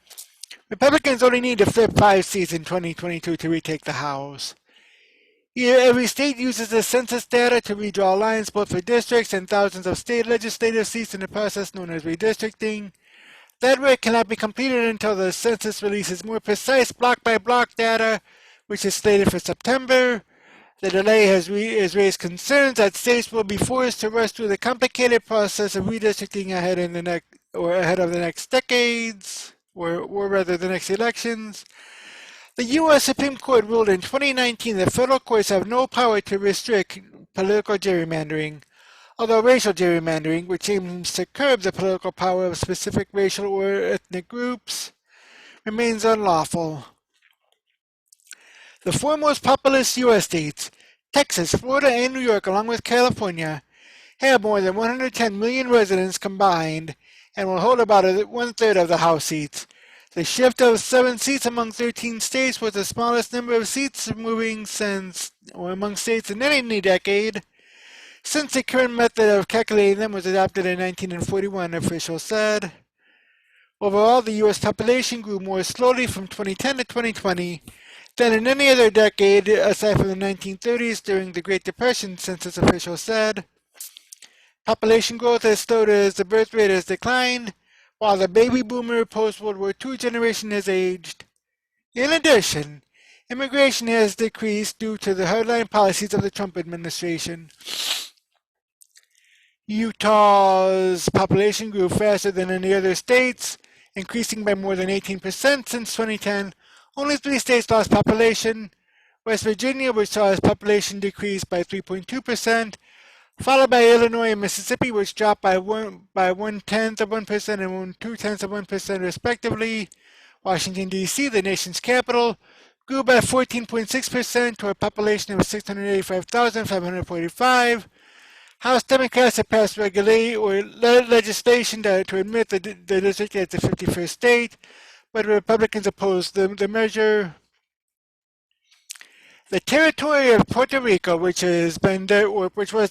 Republicans only need to flip 5 seats in 2022 to retake the House. Every state uses the census data to redraw lines both for districts and thousands of state legislative seats in the process known as redistricting. That work cannot be completed until the census releases more precise block-by-block data, which is slated for September. The delay has raised concerns that states will be forced to rush through the complicated process of redistricting ahead of the next decades, or rather the next elections. The U.S. Supreme Court ruled in 2019 that federal courts have no power to restrict political gerrymandering, although racial gerrymandering, which aims to curb the political power of specific racial or ethnic groups, remains unlawful. The 4 most populous U.S. states, Texas, Florida, and New York, along with California, have more than 110 million residents combined and will hold about 1/3 of the House seats. The shift of 7 seats among 13 states was the smallest number of seats moving among states in any decade, since the current method of calculating them was adopted in 1941, officials said. Overall, the U.S. population grew more slowly from 2010 to 2020 than in any other decade aside from the 1930s during the Great Depression, census officials said. Population growth has slowed as the birth rate has declined, while the baby boomer post-World War II generation has aged. In addition, immigration has decreased due to the hardline policies of the Trump administration. Utah's population grew faster than any other states, increasing by more than 18% since 2010. Only 3 states lost population. West Virginia, which saw its population decrease by 3.2%, followed by Illinois and Mississippi, which dropped by 1/10 of 1% and 2/10 of 1% respectively. Washington, D.C., the nation's capital, grew by 14.6% to a population of 685,545. House Democrats have passed legislation to admit the district as the 51st state, but Republicans opposed the measure. The territory of Puerto Rico, which was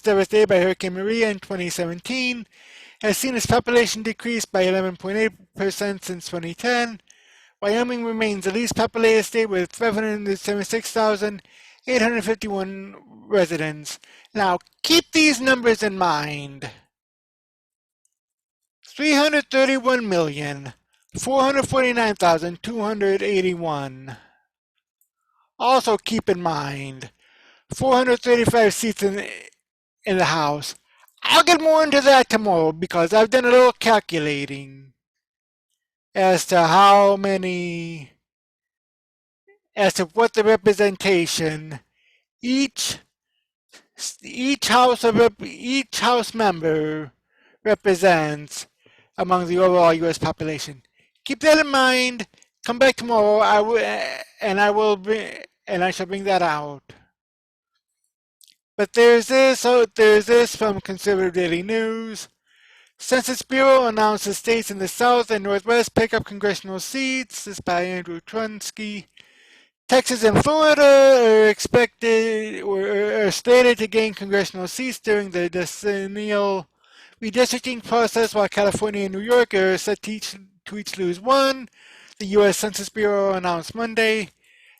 devastated by Hurricane Maria in 2017, has seen its population decrease by 11.8% since 2010. Wyoming remains the least populated state with 576,851 residents. Now, keep these numbers in mind. 331,449,281. Also keep in mind, 435 seats in the House. I'll get more into that tomorrow because I've done a little calculating as to how many, as to what the representation each house member represents among the overall U.S. population. Keep that in mind. Come back tomorrow. I shall bring that out. But there's this from Conservative Daily News. Census Bureau announces states in the South and Northwest pick up congressional seats. This is by Andrew Trunsky. Texas and Florida are slated to gain congressional seats during the decennial redistricting process, while California and New York are set to each lose one. The U.S. Census Bureau announced Monday.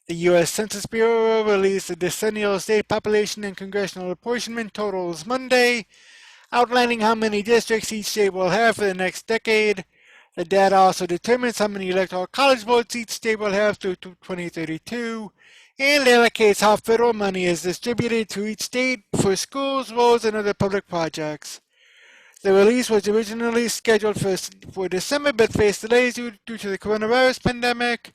The U.S. Census Bureau released the decennial state population and congressional apportionment totals Monday, outlining how many districts each state will have for the next decade. The data also determines how many electoral college votes each state will have through 2032, and allocates how federal money is distributed to each state for schools, roads, and other public projects. The release was originally scheduled for December, but faced delays due to the coronavirus pandemic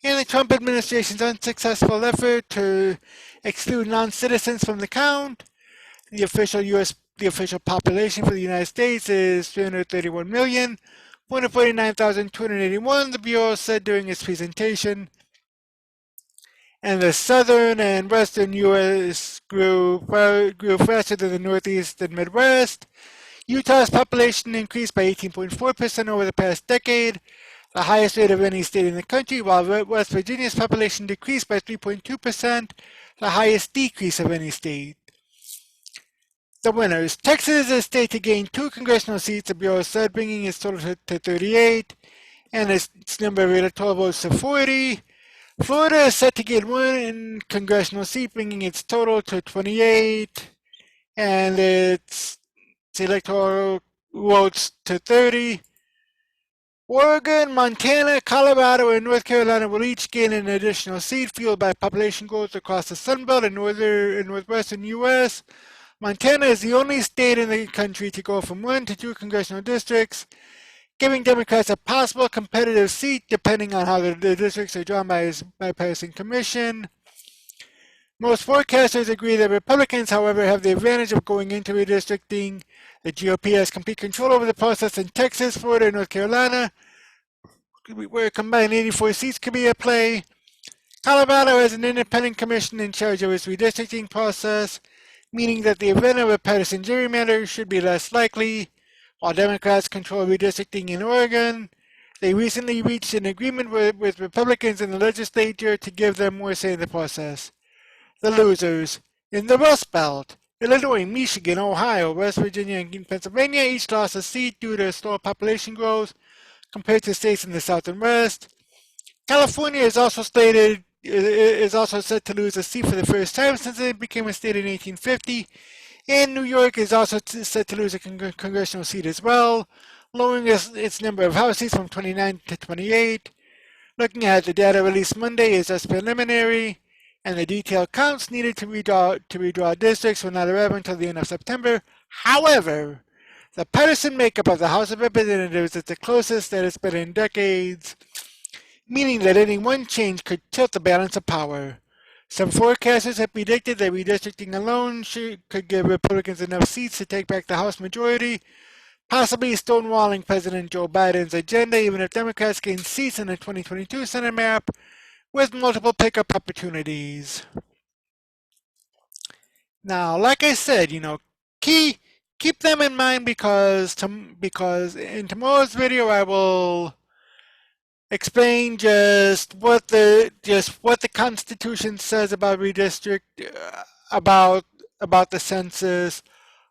and the Trump administration's unsuccessful effort to exclude non-citizens from the count. The official population for the United States is 331,449,281, the Bureau said during its presentation. And the southern and western U.S. grew faster than the Northeast and Midwest. Utah's population increased by 18.4% over the past decade, the highest rate of any state in the country, while West Virginia's population decreased by 3.2%, the highest decrease of any state. The winners. Texas is a state to gain 2 congressional seats, the Bureau said, bringing its total to 38, and its number of electoral votes to 40. Florida is set to gain 1 congressional seat, bringing its total to 28, and its electoral votes to 30. Oregon, Montana, Colorado, and North Carolina will each gain an additional seat, fueled by population growth across the Sunbelt and northwestern U.S. Montana is the only state in the country to go from 1 to 2 congressional districts, giving Democrats a possible competitive seat depending on how the districts are drawn by a bipartisan commission. Most forecasters agree that Republicans, however, have the advantage of going into redistricting. The GOP has complete control over the process in Texas, Florida, and North Carolina, where combined 84 seats could be at play. Colorado has an independent commission in charge of its redistricting process, meaning that the event of a partisan gerrymander should be less likely. While Democrats control redistricting in Oregon, they recently reached an agreement with Republicans in the legislature to give them more say in the process. The losers. In the Rust Belt, Illinois, Michigan, Ohio, West Virginia, and Pennsylvania each lost a seat due to slower population growth compared to states in the South and West. California is also set to lose a seat for the first time since it became a state in 1850, and New York is also set to lose a congressional seat as well, lowering its number of House seats from 29 to 28. Looking at the data released Monday is just preliminary, and the detailed counts needed to redraw districts will not arrive until the end of September. However, the partisan makeup of the House of Representatives is the closest that it's been in decades, meaning that any one change could tilt the balance of power. Some forecasters have predicted that redistricting alone could give Republicans enough seats to take back the House majority, possibly stonewalling President Joe Biden's agenda even if Democrats gain seats in the 2022 Senate map with multiple pickup opportunities. Now, like I said, keep them in mind because in tomorrow's video I will explain just what the Constitution says about about the census.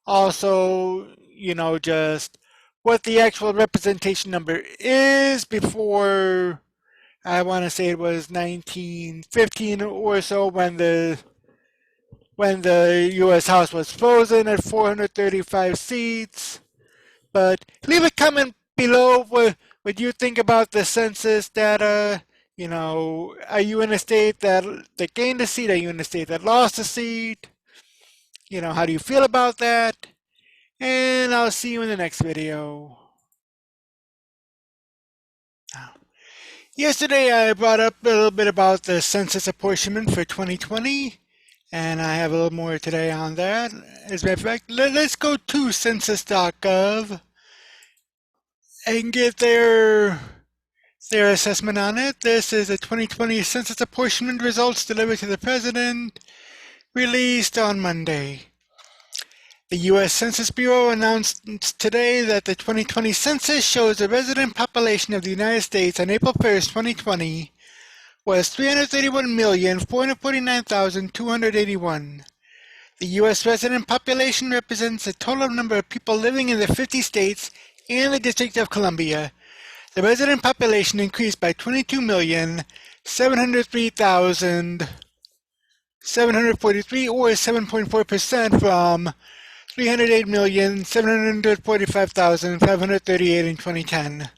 Also, just what the actual representation number is before, I want to say it was 1915 or so, when the U.S. House was frozen at 435 seats. But leave a comment below what you think about the census data. You know, are you in a state that gained a seat? Are you in a state that lost a seat? You know, how do you feel about that? And I'll see you in the next video. Yesterday I brought up a little bit about the census apportionment for 2020, and I have a little more today on that. As a matter of fact, let's go to census.gov and get their assessment on it. This is the 2020 Census Apportionment Results Delivered to the President, released on Monday. The U.S. Census Bureau announced today that the 2020 census shows the resident population of the United States on April 1st, 2020 was 331,449,281. The U.S. resident population represents the total number of people living in the 50 states and the District of Columbia. The resident population increased by 22,703,743, or 7.4%, from 308,745,538 in 2010.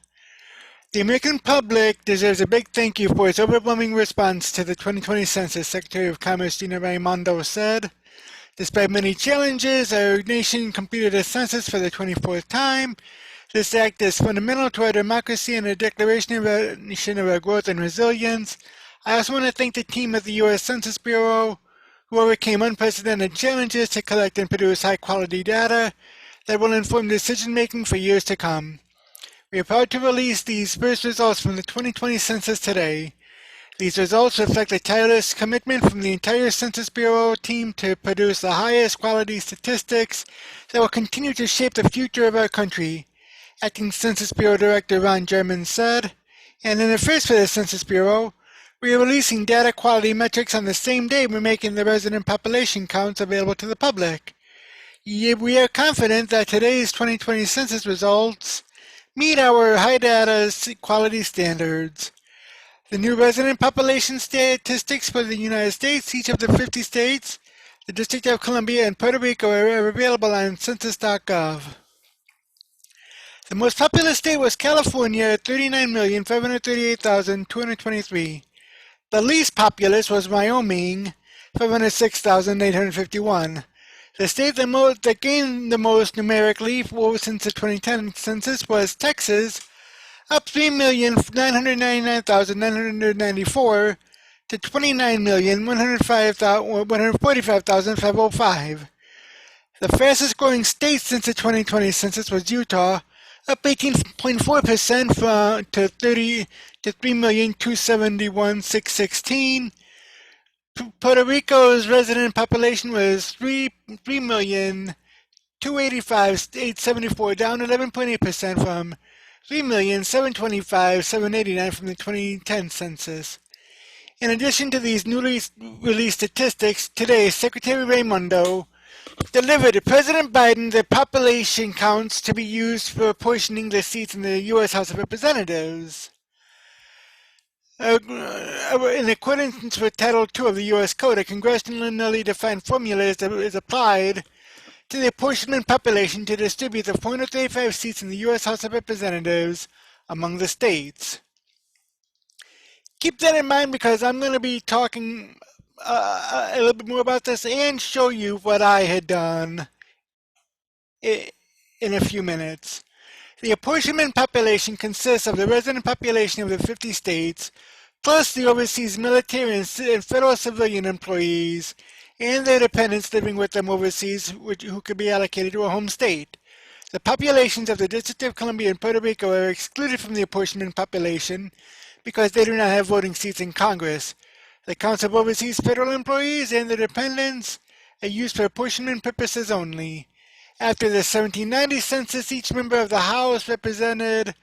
The American public deserves a big thank you for its overwhelming response to the 2020 census, Secretary of Commerce Gina Raimondo said. Despite many challenges, our nation completed a census for the 24th time. This act is fundamental to our democracy and a declaration of our growth and resilience. I also want to thank the team at the U.S. Census Bureau, who overcame unprecedented challenges to collect and produce high-quality data that will inform decision-making for years to come. We are proud to release these first results from the 2020 census today. These results reflect a tireless commitment from the entire Census Bureau team to produce the highest quality statistics that will continue to shape the future of our country, Acting Census Bureau Director Ron German said. And in a first for the Census Bureau, we are releasing data quality metrics on the same day we're making the resident population counts available to the public. We are confident that today's 2020 census results meet our high data quality standards. The new resident population statistics for the United States, each of the 50 states, the District of Columbia, and Puerto Rico are available on census.gov. The most populous state was California at 39,538,223. The least populous was Wyoming, 506,851. The state that gained the most numerically since the 2010 census was Texas, up 3,999,994 to 29,145,505. The fastest growing state since the 2020 census was Utah, up 18.4% to 3,271,616. Puerto Rico's resident population was 3,285,874, down 11.8% from 3,725,789 from the 2010 census. In addition to these newly released statistics, today Secretary Raimondo delivered to President Biden the population counts to be used for apportioning the seats in the U.S. House of Representatives. In accordance with Title II of the U.S. Code, a congressionally defined formula is applied to the apportionment population to distribute the 435 seats in the U.S. House of Representatives among the states. Keep that in mind, because I'm going to be talking a little bit more about this and show you what I had done in a few minutes. The apportionment population consists of the resident population of the 50 states, plus the overseas military and federal civilian employees and their dependents living with them overseas, who could be allocated to a home state. The populations of the District of Columbia and Puerto Rico are excluded from the apportionment population because they do not have voting seats in Congress. The counts of overseas federal employees and their dependents are used for apportionment purposes only. After the 1790 census, each member of the House represented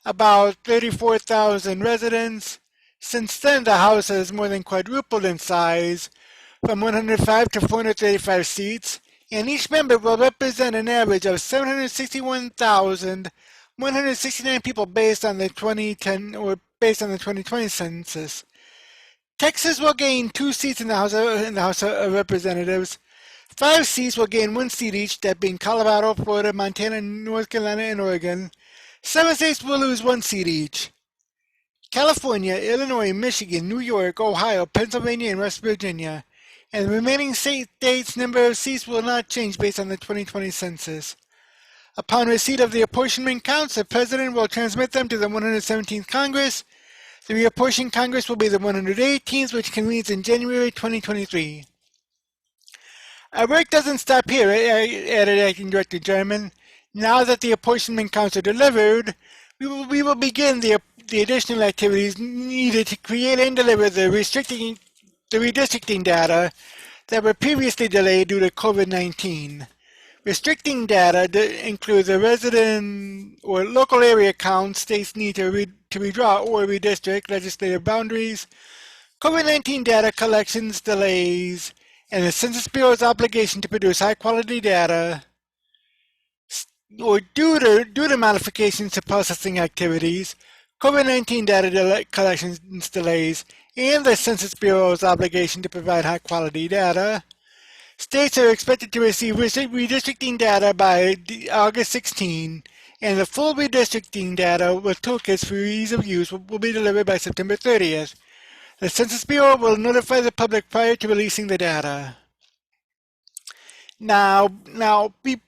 about 34,000 residents. Since then, the House has more than quadrupled in size, from 105 to 435 seats, and each member will represent an average of 761,169 people based on the 2020 census. Texas will gain 2 seats in the House of Representatives. 5 seats will gain 1 seat each, that being Colorado, Florida, Montana, North Carolina, and Oregon. 7 states will lose 1 seat each. California, Illinois, Michigan, New York, Ohio, Pennsylvania, and West Virginia. And the remaining states' number of seats will not change based on the 2020 census. Upon receipt of the apportionment counts, the President will transmit them to the 117th Congress. The reapportioned Congress will be the 118th, which convenes in January 2023. Our work doesn't stop here, added Acting Director Jarman. Now that the apportionment counts are delivered, we will begin the additional activities needed to create and deliver the redistricting data that were previously delayed due to COVID-19. Restricting data includes the resident or local area counts states need to redraw or redistrict legislative boundaries, COVID-19 data collections delays, and the Census Bureau's obligation to produce high-quality data, or due to modifications to processing activities, COVID-19 data collections delays, and the Census Bureau's obligation to provide high-quality data. States are expected to receive redistricting data by August 16, and the full redistricting data with toolkits for ease of use will be delivered by September 30th. The Census Bureau will notify the public prior to releasing the data. Now,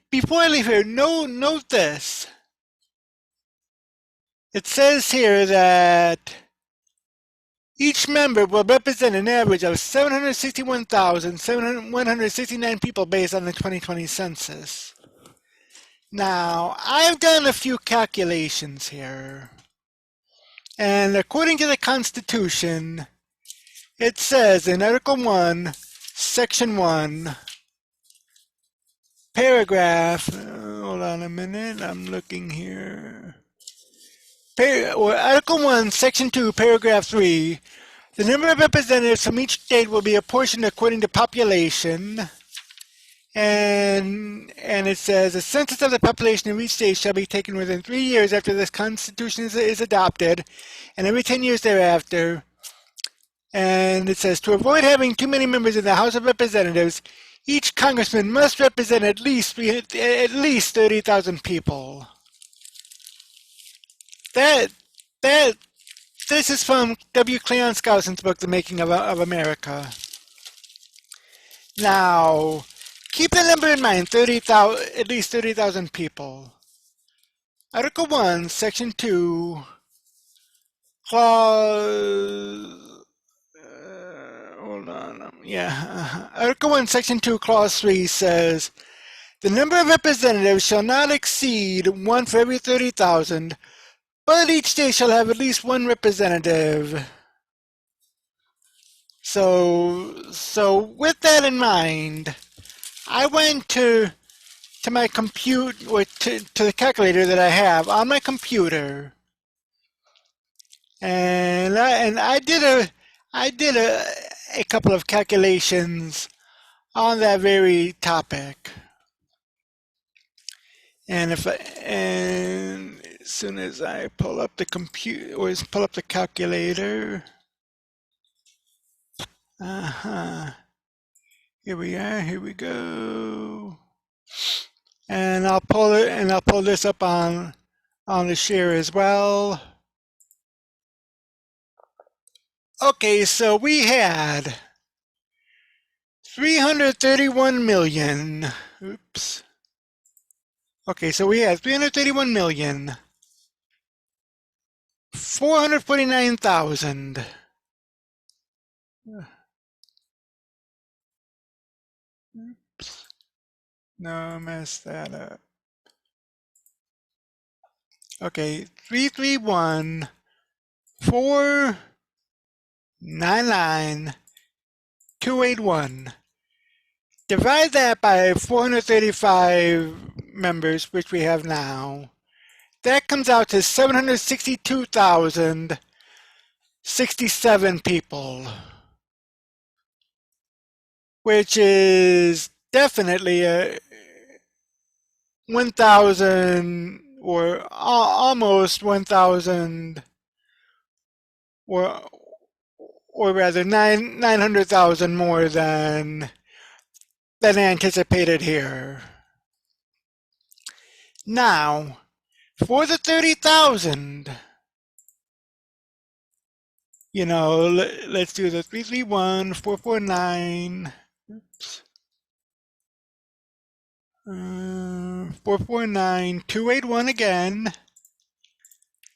before I leave here, note this. It says here that each member will represent an average of 761,169 people based on the 2020 census. Now, I've done a few calculations here. And according to the Constitution, it says in Article 1, Section 1, paragraph, hold on a minute, I'm looking here. Article 1, Section 2, paragraph 3, the number of representatives from each state will be apportioned according to population. And it says, a census of the population of each state shall be taken within 3 years after this Constitution is adopted, and every 10 years thereafter. And it says, to avoid having too many members in the House of Representatives, each congressman must represent at least 30,000 people. This is from W. Cleon Skouson's book, The Making of America. Now, keep the number in mind, at least 30,000 people. Article 1, Section 2, Clause, Article 1, Section 2, Clause 3 says, the number of representatives shall not exceed 1 for every 30,000, but each state shall have at least 1 representative. So with that in mind, I went to my computer, or to the calculator that I have on my computer, and I did a couple of calculations on that very topic. And as soon as I pull up the computer, or pull up the calculator, here we are. Here we go. And I'll pull this up on the share as well. Okay, so we had 331 million. Oops. Okay, so we had 331 million 449,000. Oops. No, I messed that up. Okay, 331 499 281. Divide that by 435 members, which we have now. That comes out to 762,067 people, which is definitely 1,000 or almost 1,000 or rather 900,000 more than anticipated here. Now, for the 30,000, let's do the 331, 449, 449, 281 again.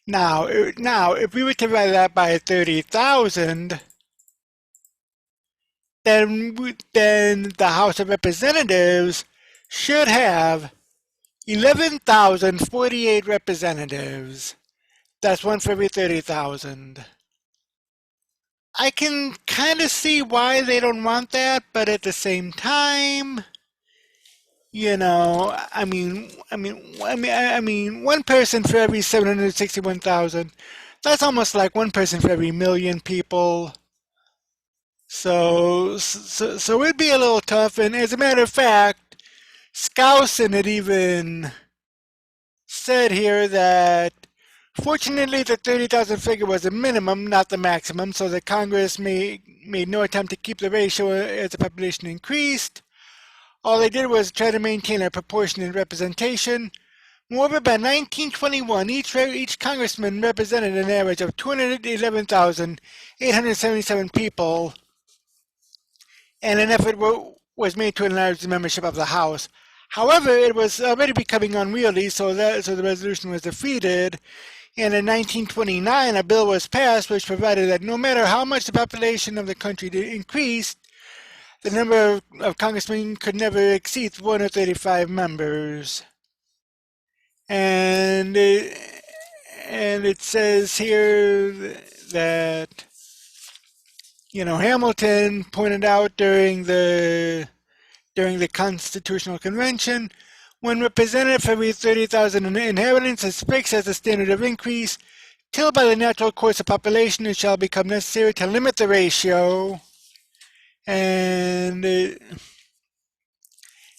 Now, if we were to divide that by 30,000, then the House of Representatives should have 11,048 representatives. That's one for every 30,000. I can kind of see why they don't want that, but at the same time, one person for every 761,000. That's almost like one person for every million people. So it'd be a little tough. And as a matter of fact, Skousen had even said here that fortunately the 30,000 figure was a minimum, not the maximum, so that Congress made no attempt to keep the ratio as the population increased. All they did was try to maintain a proportionate representation. Moreover, by 1921, each congressman represented an average of 211,877 people, and an effort was made to enlarge the membership of the House. However, it was already becoming unwieldy, so the resolution was defeated. And in 1929, a bill was passed which provided that no matter how much the population of the country increased, the number of congressmen could never exceed 135 members. And it says here that Hamilton pointed out during the Constitutional Convention, when representative for every 30,000 inhabitants is fixed as the standard of increase, till by the natural course of population it shall become necessary to limit the ratio. And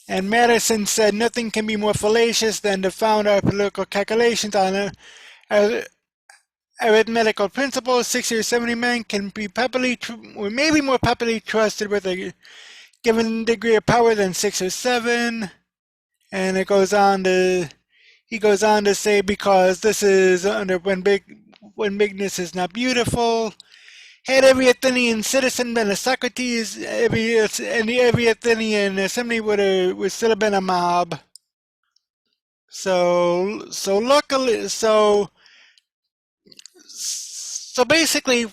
Madison said nothing can be more fallacious than to found our political calculations on arithmetical principles. 60 or 70 men can be or maybe more popularly trusted with a given degree of power than 6 or 7. And he goes on to say, because this is under when bigness is not beautiful. Had every Athenian citizen been a Socrates, every Athenian assembly would still have been a mob. So luckily, so basically,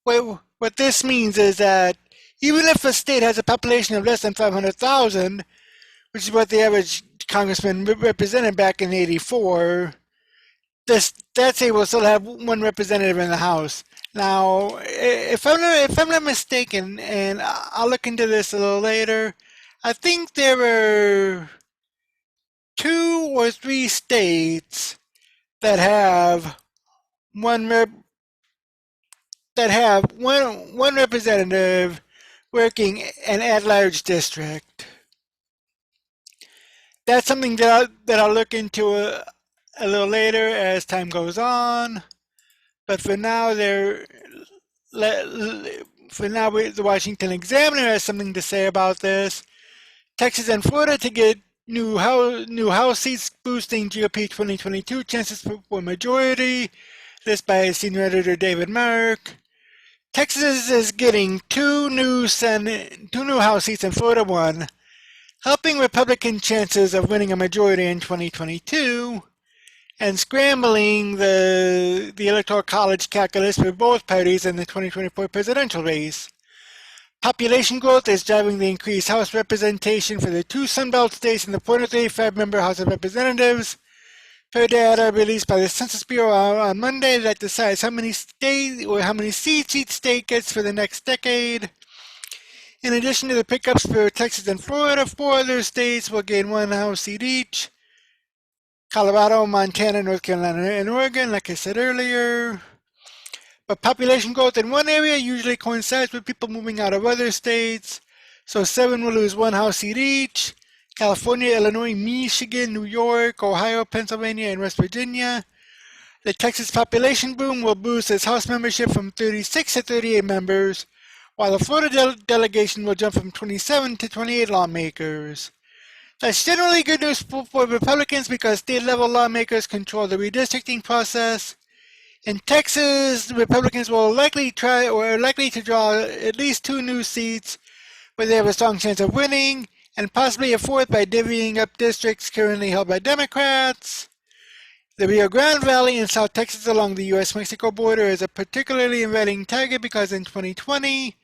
what this means is that even if a state has a population of less than 500,000, which is what the average congressman represented back in '84, that state will still have one representative in the House. Now, if I'm not mistaken, and I'll look into this a little later, I think there are 2 or 3 states that have one representative working an at-large district. That's something that I'll look into a little later as time goes on. But for now, the Washington Examiner has something to say about this. Texas and Florida to get new House seats, boosting GOP 2022 chances for majority. This by senior editor David Mark. Texas is getting 2 new House seats and Florida 1, helping Republican chances of winning a majority in 2022. And scrambling the Electoral College calculus for both parties in the 2024 presidential race. Population growth is driving the increased House representation for the 2 Sunbelt states in the 435-member House of Representatives, per data released by the Census Bureau on Monday that decides how many seats each state gets for the next decade. In addition to the pickups for Texas and Florida, 4 other states will gain 1 House seat each. Colorado, Montana, North Carolina, and Oregon, like I said earlier. But population growth in one area usually coincides with people moving out of other states. So 7 will lose 1 House seat each. California, Illinois, Michigan, New York, Ohio, Pennsylvania, and West Virginia. The Texas population boom will boost its House membership from 36 to 38 members, while the Florida delegation will jump from 27 to 28 lawmakers. That's generally good news for Republicans because state-level lawmakers control the redistricting process. In Texas, Republicans will likely to draw at least 2 new seats where they have a strong chance of winning, and possibly a 4th by divvying up districts currently held by Democrats. The Rio Grande Valley in South Texas along the U.S.-Mexico border is a particularly inviting target because in 2020,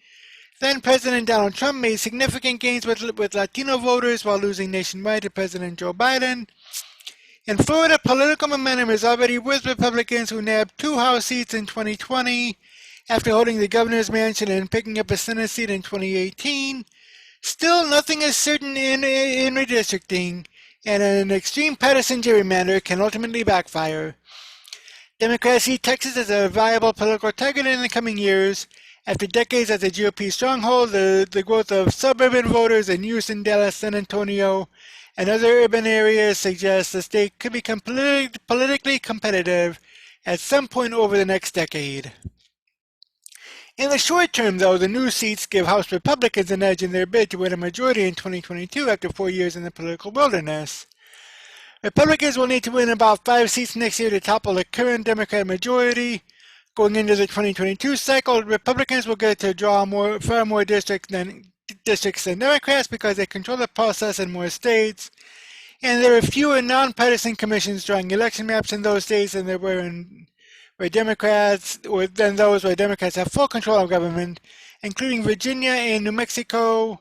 then-President Donald Trump made significant gains with Latino voters while losing nationwide to President Joe Biden. In Florida, political momentum is already with Republicans who nabbed 2 House seats in 2020 after holding the governor's mansion and picking up a Senate seat in 2018. Still, nothing is certain in redistricting, and an extreme partisan gerrymander can ultimately backfire. Democrats see Texas as a viable political target in the coming years. After decades as a GOP stronghold, the growth of suburban voters in Houston, Dallas, San Antonio, and other urban areas suggests the state could become politically competitive at some point over the next decade. In the short term, though, the new seats give House Republicans an edge in their bid to win a majority in 2022 after 4 years in the political wilderness. Republicans will need to win about 5 seats next year to topple the current Democrat majority. Going into the 2022 cycle, Republicans will get to draw far more districts than Democrats because they control the process in more states, and there are fewer nonpartisan commissions drawing election maps in those states than there were than those where Democrats have full control of government, including Virginia and New Mexico.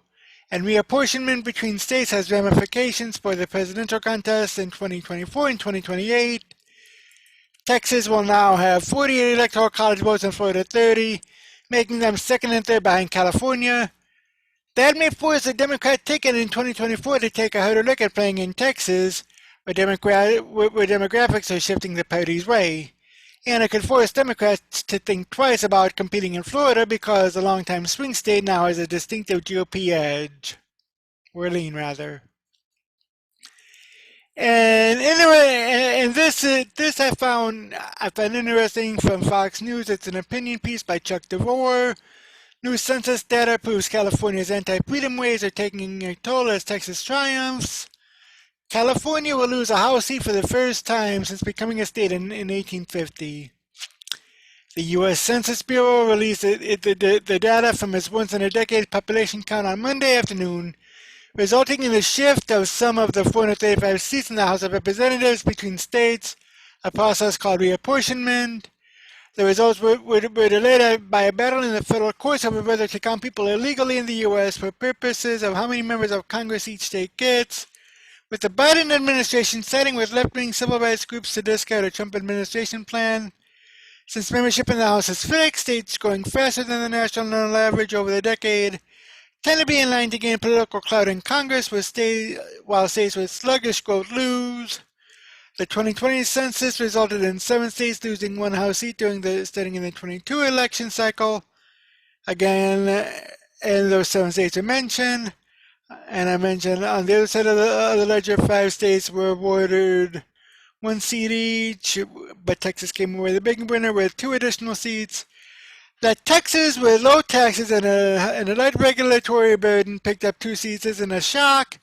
And reapportionment between states has ramifications for the presidential contest in 2024 and 2028. Texas will now have 48 electoral college votes and Florida 30, making them second and third behind California. That may force the Democrat ticket in 2024 to take a harder look at playing in Texas, where demographics are shifting the party's way. And it could force Democrats to think twice about competing in Florida because the longtime swing state now has a distinctive GOP edge. Or lean, rather. And anyway, and this I found interesting from Fox News. It's an opinion piece by Chuck DeVore. New census data proves California's anti-freedom ways are taking a toll as Texas triumphs. California will lose a House seat for the first time since becoming a state in 1850. The U.S. Census Bureau released the data from its once-in-a-decade population count on Monday afternoon, resulting in the shift of some of the 435 seats in the House of Representatives between states, a process called Re-Apportionment. The results were delayed by a battle in the federal courts over whether to count people illegally in the U.S. for purposes of how many members of Congress each state gets, with the Biden administration siding with left-wing civil rights groups to discard a Trump administration plan. Since membership in the House is fixed, states growing faster than the national average over the decade tend to be in line to gain political clout in Congress, while states with sluggish growth lose. The 2020 census resulted in 7 states losing 1 House seat starting in the 22 election cycle. Again, and those 7 states are mentioned. And I mentioned on the other side of the ledger, 5 states were awarded 1 seat each, but Texas came away the big winner with 2 additional seats. That Texas, with low taxes and a light regulatory burden, picked up 2 seats isn't a shock.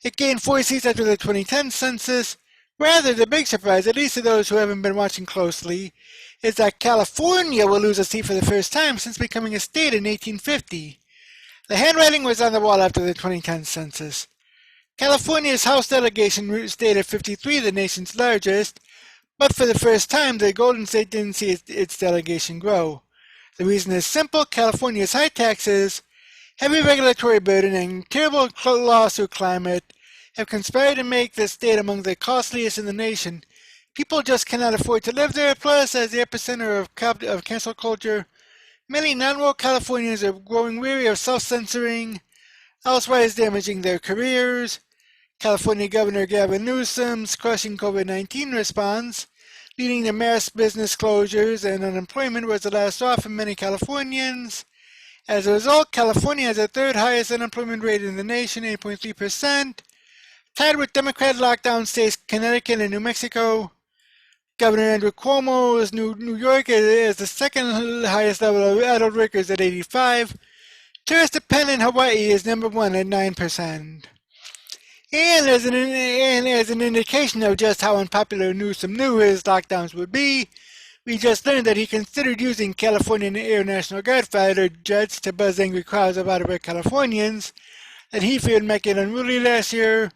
It gained 4 seats after the 2010 census. Rather, the big surprise, at least to those who haven't been watching closely, is that California will lose a seat for the first time since becoming a state in 1850. The handwriting was on the wall after the 2010 census. California's House delegation stayed at 53, the nation's largest, but for the first time, the Golden State didn't see its delegation grow. The reason is simple: California's high taxes, heavy regulatory burden, and terrible lawsuit climate have conspired to make the state among the costliest in the nation. People just cannot afford to live there. Plus, as the epicenter of cancel culture, many non-woke Californians are growing weary of self-censoring, elsewise damaging their careers. California Governor Gavin Newsom's crushing COVID-19 response, leading to mass business closures and unemployment, was the last straw for many Californians. As a result, California has the third highest unemployment rate in the nation, 8.3%, tied with Democrat lockdown states Connecticut and New Mexico. Governor Andrew Cuomo's New York is the second highest level of adult workers at 85. Tourist-dependent Hawaii is number one at 9%. And as an indication of just how unpopular Newsom knew his lockdowns would be, we just learned that he considered using California Air National Guard fighter jets to buzz angry crowds of out-of-work Californians that he feared might get unruly last year.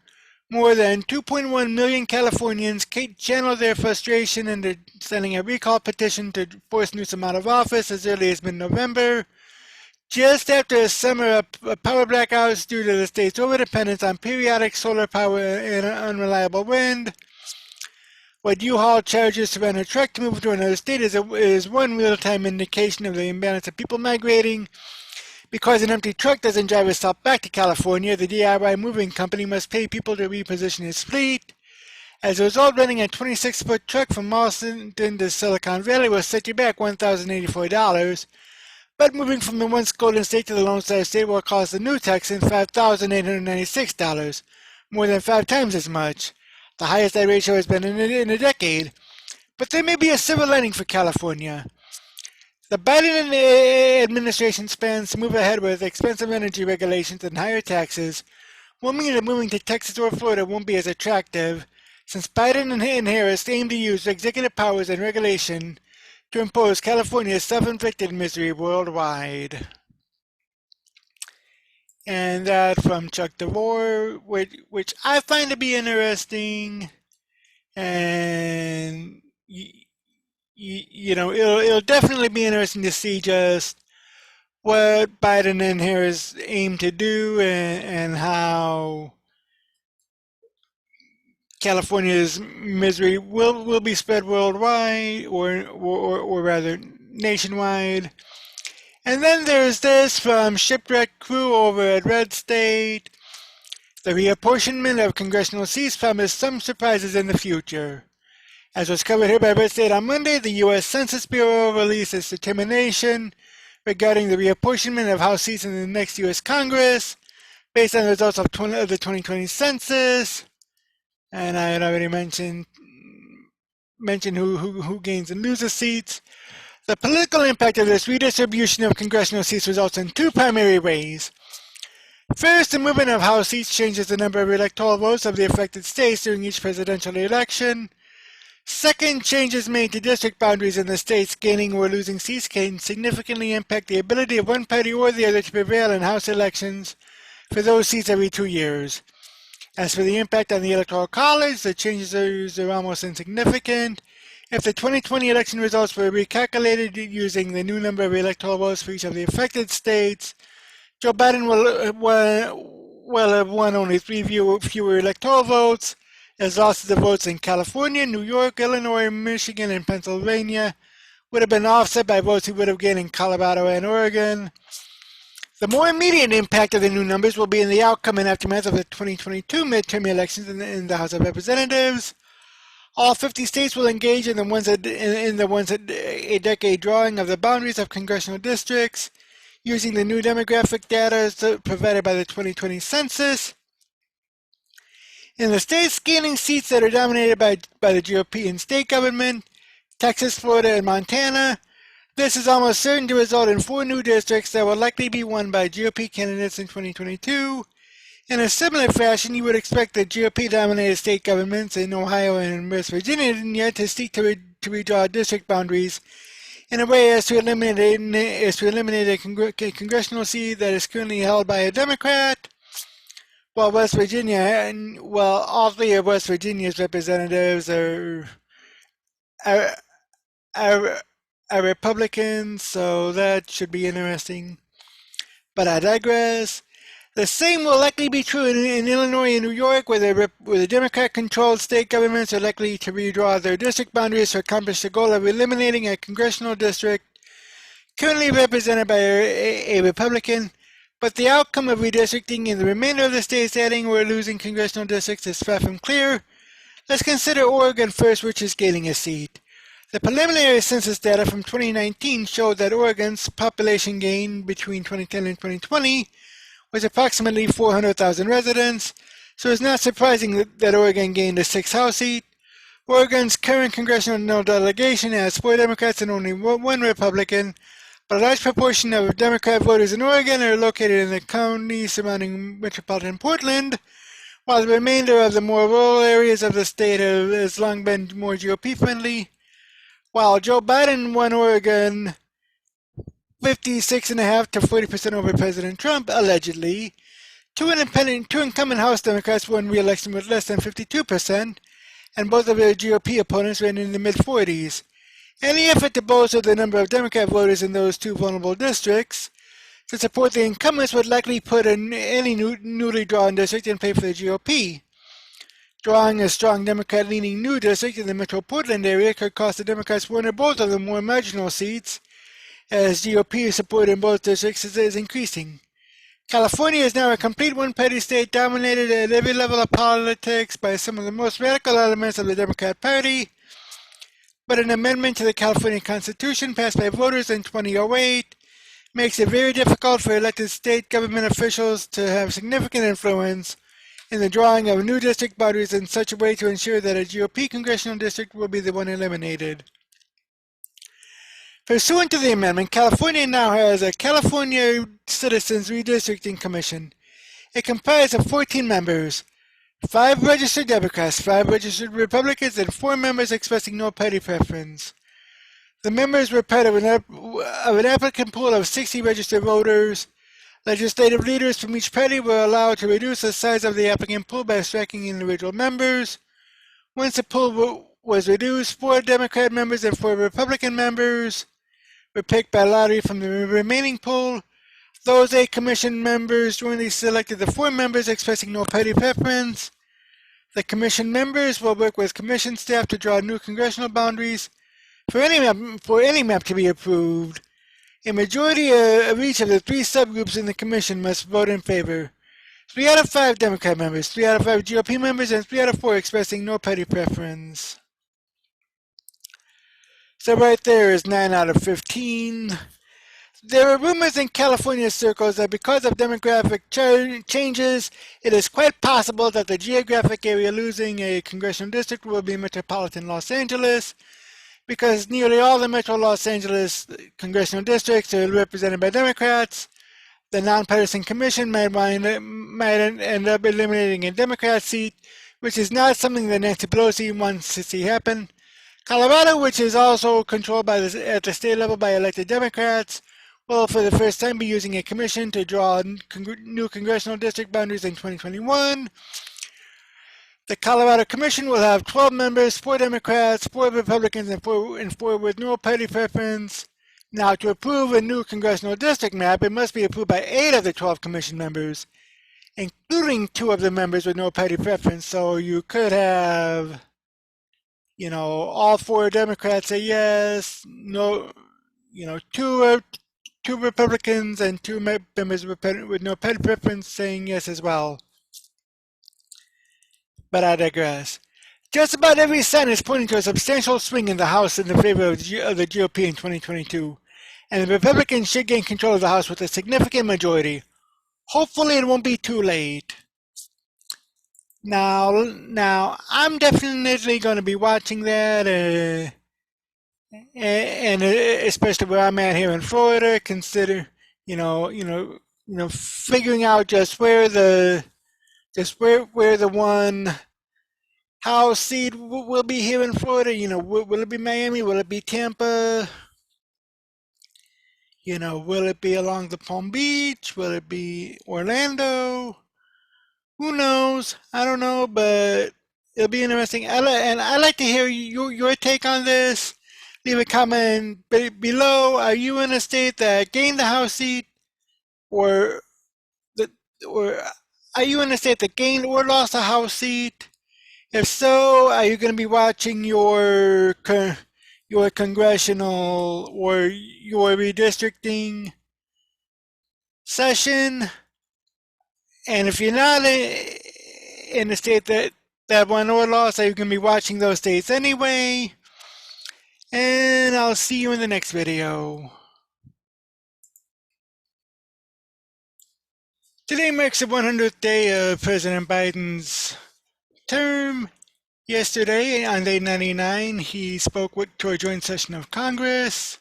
More than 2.1 million Californians channeled their frustration into sending a recall petition to force Newsom out of office as early as mid-November. Just after a summer of power blackouts due to the state's overdependence on periodic solar power and unreliable wind. What U-Haul charges to rent a truck to move to another state is one real-time indication of the imbalance of people migrating. Because an empty truck doesn't drive itself back to California, the DIY moving company must pay people to reposition its fleet. As a result, renting a 26-foot truck from Austin to Silicon Valley will set you back $1,084. But moving from the once Golden State to the Lone Star State will cost the new Texan $5,896, more than 5 times as much. The highest that ratio has been in a decade. But there may be a silver lining for California. The Biden administration's plans to move ahead with expensive energy regulations and higher taxes will mean that moving to Texas or Florida won't be as attractive, since Biden and Harris aim to use executive powers and regulation to impose California's self-inflicted misery worldwide. And that from Chuck DeVore, which I find to be interesting, and it'll definitely be interesting to see just what Biden and Harris aim to do and how California's misery will be spread worldwide or rather nationwide. And then there's this from Shipwreck Crew over at Red State. The reapportionment of congressional seats promised some surprises in the future. As was covered here by Red State on Monday, the U.S. Census Bureau released its determination regarding the reapportionment of House seats in the next U.S. Congress based on the results of the 2020 census. And I had already mentioned who gains and loses seats. The political impact of this redistribution of congressional seats results in 2 primary ways. First, the movement of House seats changes the number of electoral votes of the affected states during each presidential election. Second, changes made to district boundaries in the states gaining or losing seats can significantly impact the ability of one party or the other to prevail in House elections for those seats every 2 years. As for the impact on the Electoral College, the changes are almost insignificant. If the 2020 election results were recalculated using the new number of electoral votes for each of the affected states, Joe Biden will have won only 3 fewer electoral votes, as losses of votes in California, New York, Illinois, Michigan, and Pennsylvania would have been offset by votes he would have gained in Colorado and Oregon. The more immediate impact of the new numbers will be in the outcome and aftermath of the 2022 midterm elections in the House of Representatives. All 50 states will engage in the once a decade drawing of the boundaries of congressional districts using the new demographic data provided by the 2020 census. In the states gaining seats that are dominated by the GOP and state government, Texas, Florida, and Montana, this is almost certain to result in 4 new districts that will likely be won by GOP candidates in 2022. In a similar fashion, you would expect the GOP-dominated state governments in Ohio and West Virginia to seek to redraw district boundaries in a way as to eliminate a congressional seat that is currently held by a Democrat, while all 3 of West Virginia's representatives are Republicans, so that should be interesting. But I digress. The same will likely be true in Illinois and New York, where the Democrat-controlled state governments are likely to redraw their district boundaries to accomplish the goal of eliminating a congressional district currently represented by a Republican. But the outcome of redistricting in the remainder of the states adding or losing congressional districts is far from clear. Let's consider Oregon first, which is gaining a seat. The preliminary census data from 2019 showed that Oregon's population gain between 2010 and 2020 was approximately 400,000 residents, so it's not surprising that Oregon gained a 6th House seat. Oregon's current congressional delegation has 4 Democrats and only 1 Republican, but a large proportion of Democrat voters in Oregon are located in the counties surrounding metropolitan Portland, while the remainder of the more rural areas of the state has long been more GOP-friendly. While Joe Biden won Oregon 56.5% to 40% over President Trump, allegedly, two incumbent House Democrats won re-election with less than 52%, and both of their GOP opponents ran in the mid-40s. Any effort to bolster the number of Democrat voters in those 2 vulnerable districts to support the incumbents would likely put any newly drawn district in play for the GOP. Drawing a strong Democrat-leaning new district in the Metro Portland area could cost the Democrats one or both of the more marginal seats, as GOP support in both districts is increasing. California is now a complete one-party state dominated at every level of politics by some of the most radical elements of the Democrat Party, but an amendment to the California Constitution passed by voters in 2008 makes it very difficult for elected state government officials to have significant influence in the drawing of new district boundaries in such a way to ensure that a GOP congressional district will be the one eliminated. Pursuant to the amendment, California now has a California Citizens Redistricting Commission. It comprises of 14 members, 5 registered Democrats, 5 registered Republicans, and 4 members expressing no party preference. The members were part of an applicant pool of 60 registered voters. Legislative leaders from each party were allowed to reduce the size of the applicant pool by striking individual members. Once the pool was reduced, 4 Democrat members and 4 Republican members were picked by lottery from the remaining pool. Those 8 commission members jointly selected the 4 members expressing no party preference. The commission members will work with commission staff to draw new congressional boundaries for any map to be approved. A majority of each of the 3 subgroups in the commission must vote in favor. 3 out of 5 Democrat members, 3 out of 5 GOP members, and 3 out of 4 expressing no party preference. So right there is 9 out of 15. There are rumors in California circles that because of demographic changes, it is quite possible that the geographic area losing a congressional district will be metropolitan Los Angeles, because nearly all the Metro Los Angeles congressional districts are represented by Democrats. The nonpartisan commission might end up eliminating a Democrat seat, which is not something that Nancy Pelosi wants to see happen. Colorado, which is also controlled at the state level by elected Democrats, will for the first time be using a commission to draw new congressional district boundaries in 2021. The Colorado Commission will have 12 members, 4 Democrats, 4 Republicans, and 4 with no party preference. Now, to approve a new congressional district map, it must be approved by 8 of the 12 commission members, including 2 of the members with no party preference. So you could have, all 4 Democrats say yes, no, 2 Republicans and 2 members with no party preference saying yes as well. But I digress. Just about every sign is pointing to a substantial swing in the House in the favor of the GOP in 2022, and the Republicans should gain control of the House with a significant majority. Hopefully it won't be too late. Now I'm definitely going to be watching that, and especially where I'm at here in Florida, consider, figuring out just where the one House seat will be here in Florida. Will it be Miami? Will it be Tampa? Will it be along the Palm Beach? Will it be Orlando? Who knows? I don't know, but it'll be interesting. I'd like to hear your take on this. Leave a comment below. Are you in a state that gained the House seat, or are you in a state that gained or lost a House seat? If so, are you going to be watching your congressional or your redistricting session? And if you're not in a state that won or lost, are you going to be watching those states anyway? and I'll see you in the next video. Today marks the 100th day of President Biden's term. Yesterday, on day 99, he spoke to a joint session of Congress.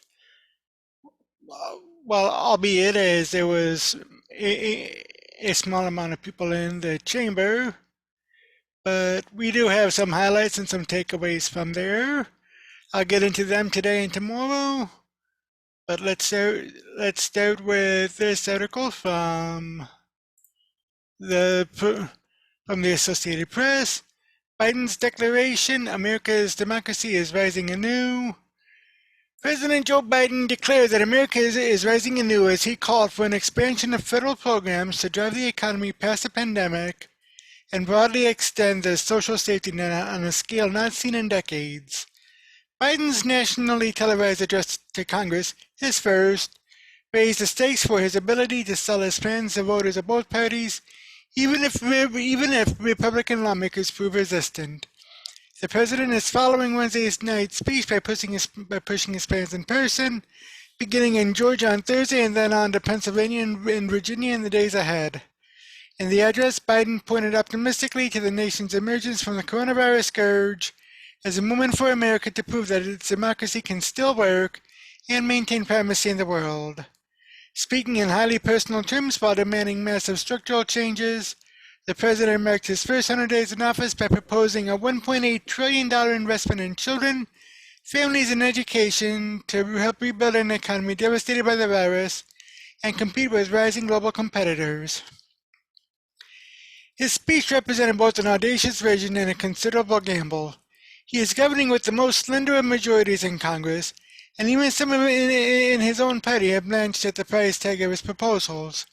Well, albeit as there was a small amount of people in the chamber, but we do have some highlights and some takeaways from there. I'll get into them today and tomorrow, but let's start with this article from the Associated Press. Biden's declaration, America's democracy is rising anew. President Joe Biden declared that America is rising anew as he called for an expansion of federal programs to drive the economy past the pandemic and broadly extend the social safety net on a scale not seen in decades. Biden's nationally televised address to Congress, his first, raised the stakes for his ability to sell his plans to voters of both parties, even if Republican lawmakers prove resistant. The president is following Wednesday night's speech by pushing his plans in person, beginning in Georgia on Thursday and then on to Pennsylvania and Virginia in the days ahead. In the address, Biden pointed optimistically to the nation's emergence from the coronavirus scourge as a moment for America to prove that its democracy can still work and maintain primacy in the world. Speaking in highly personal terms while demanding massive structural changes, the president marked his first 100 days in office by proposing a $1.8 trillion investment in children, families, and education to help rebuild an economy devastated by the virus and compete with rising global competitors. His speech represented both an audacious vision and a considerable gamble. He is governing with the most slender of majorities in Congress, and even some in his own party have blanched at the price tag of his proposals.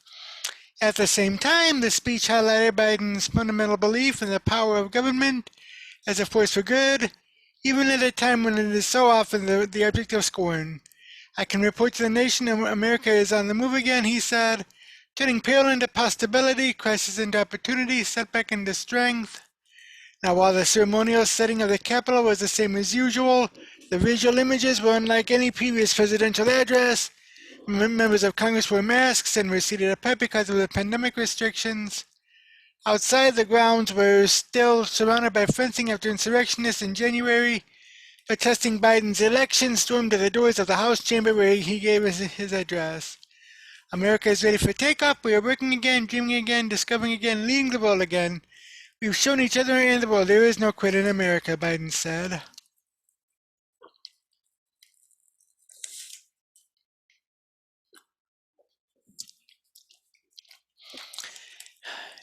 At the same time, the speech highlighted Biden's fundamental belief in the power of government as a force for good, even at a time when it is so often the object of scorn. I can report to the nation America is on the move again, he said, turning peril into possibility, crisis into opportunity, setback into strength. Now, while the ceremonial setting of the Capitol was the same as usual, the visual images were unlike any previous presidential address. Members of Congress wore masks and were seated apart because of the pandemic restrictions. Outside, the grounds were still surrounded by fencing after insurrectionists in January, protesting Biden's election, stormed to the doors of the House chamber where he gave his address. America is ready for takeoff. We are working again, dreaming again, discovering again, leading the world again. We've shown each other and the world there is no quit in America, Biden said.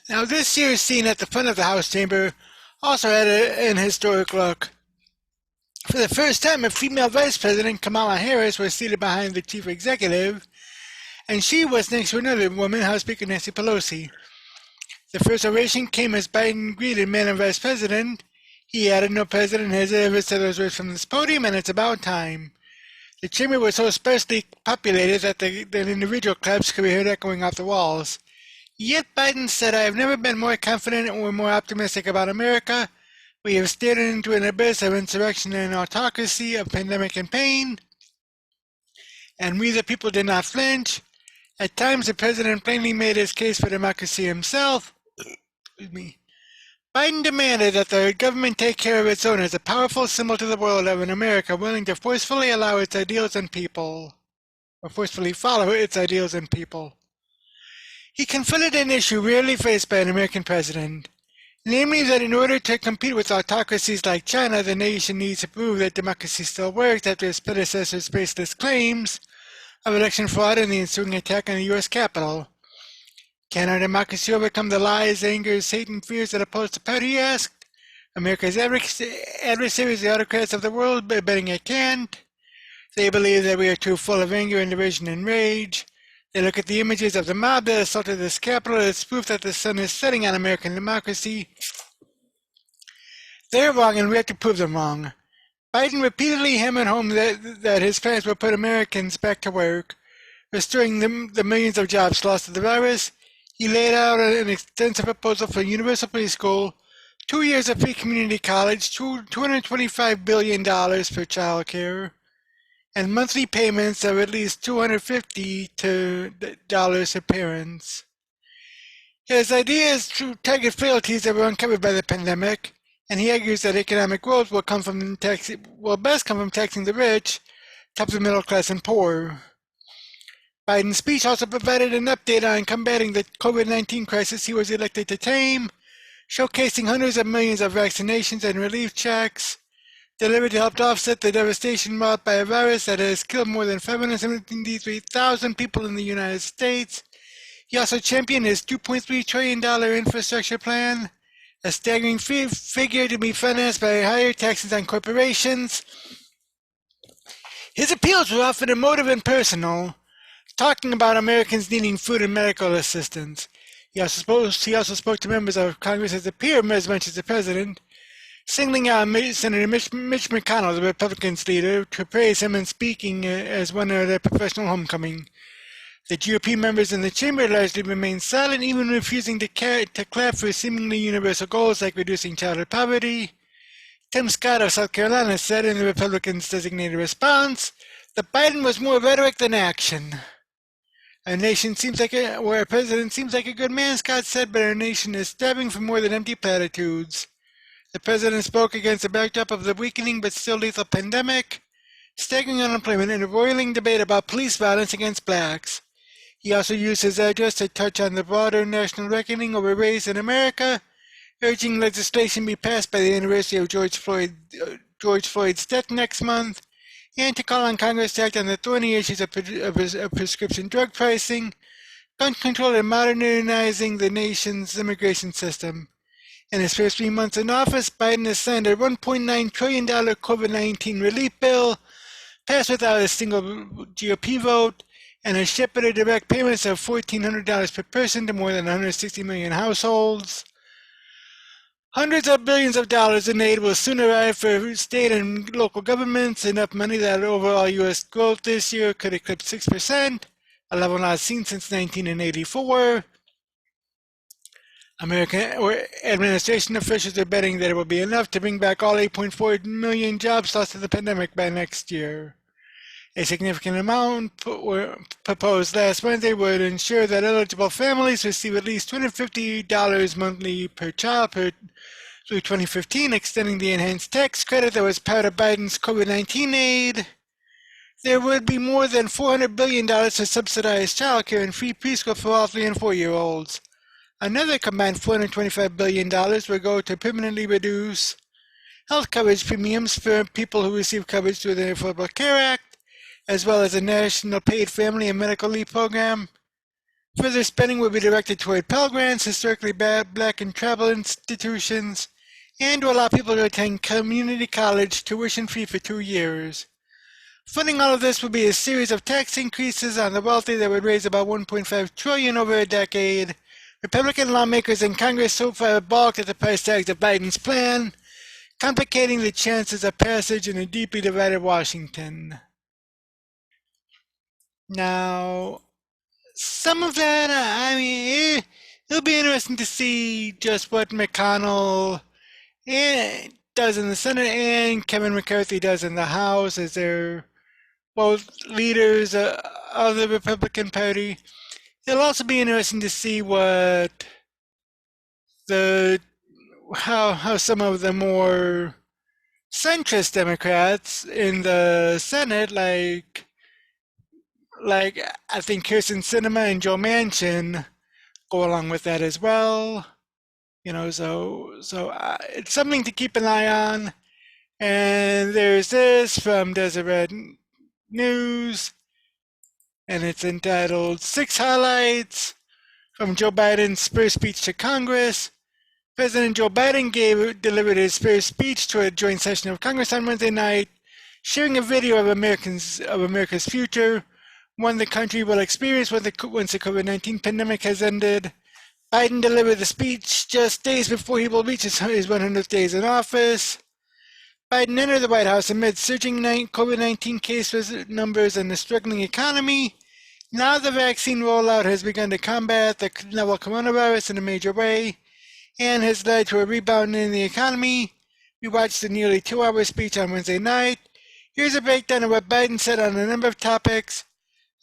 Now, this year's scene at the front of the House chamber also had an historic look. For the first time, a female vice president, Kamala Harris, was seated behind the chief executive, and she was next to another woman, House Speaker Nancy Pelosi. The first oration came as Biden greeted Madam Vice President. He added, "No president has ever said those words from this podium, and it's about time." The chamber was so sparsely populated that individual claps could be heard echoing off the walls. Yet Biden said, "I have never been more confident or more optimistic about America. We have stared into an abyss of insurrection and autocracy, of pandemic and pain, and we the people did not flinch." At times, the president plainly made his case for democracy himself. Biden demanded that the government take care of its own as a powerful symbol to the world of an America willing to forcefully allow its ideals and people, or forcefully follow its ideals and people. He confronted an issue rarely faced by an American president, namely that in order to compete with autocracies like China, the nation needs to prove that democracy still works after its predecessors' baseless claims of election fraud and the ensuing attack on the U.S. Capitol. Can our democracy overcome the lies, angers, hate, and fears that oppose the party? He asked. America's adversaries, the autocrats of the world, are betting it can't. They believe that we are too full of anger and division and rage. They look at the images of the mob that assaulted this Capitol as proof that the sun is setting on American democracy. They're wrong, and we have to prove them wrong. Biden repeatedly hammered home that his plans will put Americans back to work, restoring the millions of jobs lost to the virus. He laid out an extensive proposal for universal preschool, 2 years of free community college, $225 billion for child care, and monthly payments of at least $250 per parent. His idea is to target frailties that were uncovered by the pandemic, and he argues that economic growth will best come from taxing the rich, top of the middle class and poor. Biden's speech also provided an update on combating the COVID-19 crisis he was elected to tame, showcasing hundreds of millions of vaccinations and relief checks delivered to help offset the devastation wrought by a virus that has killed more than 573,000 people in the United States. He also championed his $2.3 trillion infrastructure plan, a staggering figure to be financed by higher taxes on corporations. His appeals were often emotive and personal, talking about Americans needing food and medical assistance. He also spoke to members of Congress as a peer as much as the president, singling out Senator Mitch McConnell, the Republicans' leader, to praise him and speaking as one of their professional homecoming. The GOP members in the chamber largely remained silent, even refusing to clap for seemingly universal goals like reducing childhood poverty. Tim Scott of South Carolina said in the Republicans' designated response that Biden was more rhetoric than action. Our nation where our president seems like a good man, Scott said, but our nation is starving for more than empty platitudes. The president spoke against the backdrop of the weakening but still lethal pandemic, staggering unemployment, and a roiling debate about police violence against blacks. He also used his address to touch on the broader national reckoning over race in America, urging legislation be passed by the anniversary of George Floyd's death next month, and to call on Congress to act on the thorny issues of prescription drug pricing, gun control, and modernizing the nation's immigration system. In his first 3 months in office, Biden has signed a $1.9 trillion COVID-19 relief bill, passed without a single GOP vote, and has shepherded direct payments of $1,400 per person to more than 160 million households. Hundreds of billions of dollars in aid will soon arrive for state and local governments, enough money that overall U.S. growth this year could eclipse 6%, a level not seen since 1984. American administration officials are betting that it will be enough to bring back all 8.4 million jobs lost to the pandemic by next year. A significant amount proposed last Wednesday would ensure that eligible families receive at least $250 monthly per child through 2015, extending the enhanced tax credit that was part of Biden's COVID-19 aid. There would be more than $400 billion to subsidize childcare and free preschool for all 3- and 4-year-olds. Another combined $425 billion will go to permanently reduce health coverage premiums for people who receive coverage through the Affordable Care Act, as well as a national paid family and medical leave program. Further spending will be directed toward Pell Grants, historically black and tribal institutions, and to allow people to attend community college tuition-free for 2 years. Funding all of this will be a series of tax increases on the wealthy that would raise about $1.5 trillion over a decade. Republican lawmakers in Congress so far have balked at the price tags of Biden's plan, complicating the chances of passage in a deeply divided Washington. Now, some of that, it'll be interesting to see just what McConnell does in the Senate and Kevin McCarthy does in the House, as they're both leaders of the Republican Party. It'll also be interesting to see how some of the more centrist Democrats in the Senate, like I think Kirsten Sinema and Joe Manchin, go along with that as well. So it's something to keep an eye on. And there's this from Deseret News, and it's entitled 6 Highlights from Joe Biden's first speech to Congress. President Joe Biden delivered his first speech to a joint session of Congress on Wednesday night, sharing a video of America's future, one the country will experience once the COVID-19 pandemic has ended. Biden delivered the speech just days before he will reach his 100th days in office. Biden entered the White House amid surging COVID-19 case numbers and a struggling economy. Now the vaccine rollout has begun to combat the novel coronavirus in a major way and has led to a rebound in the economy. We watched the nearly 2-hour speech on Wednesday night. Here's a breakdown of what Biden said on a number of topics,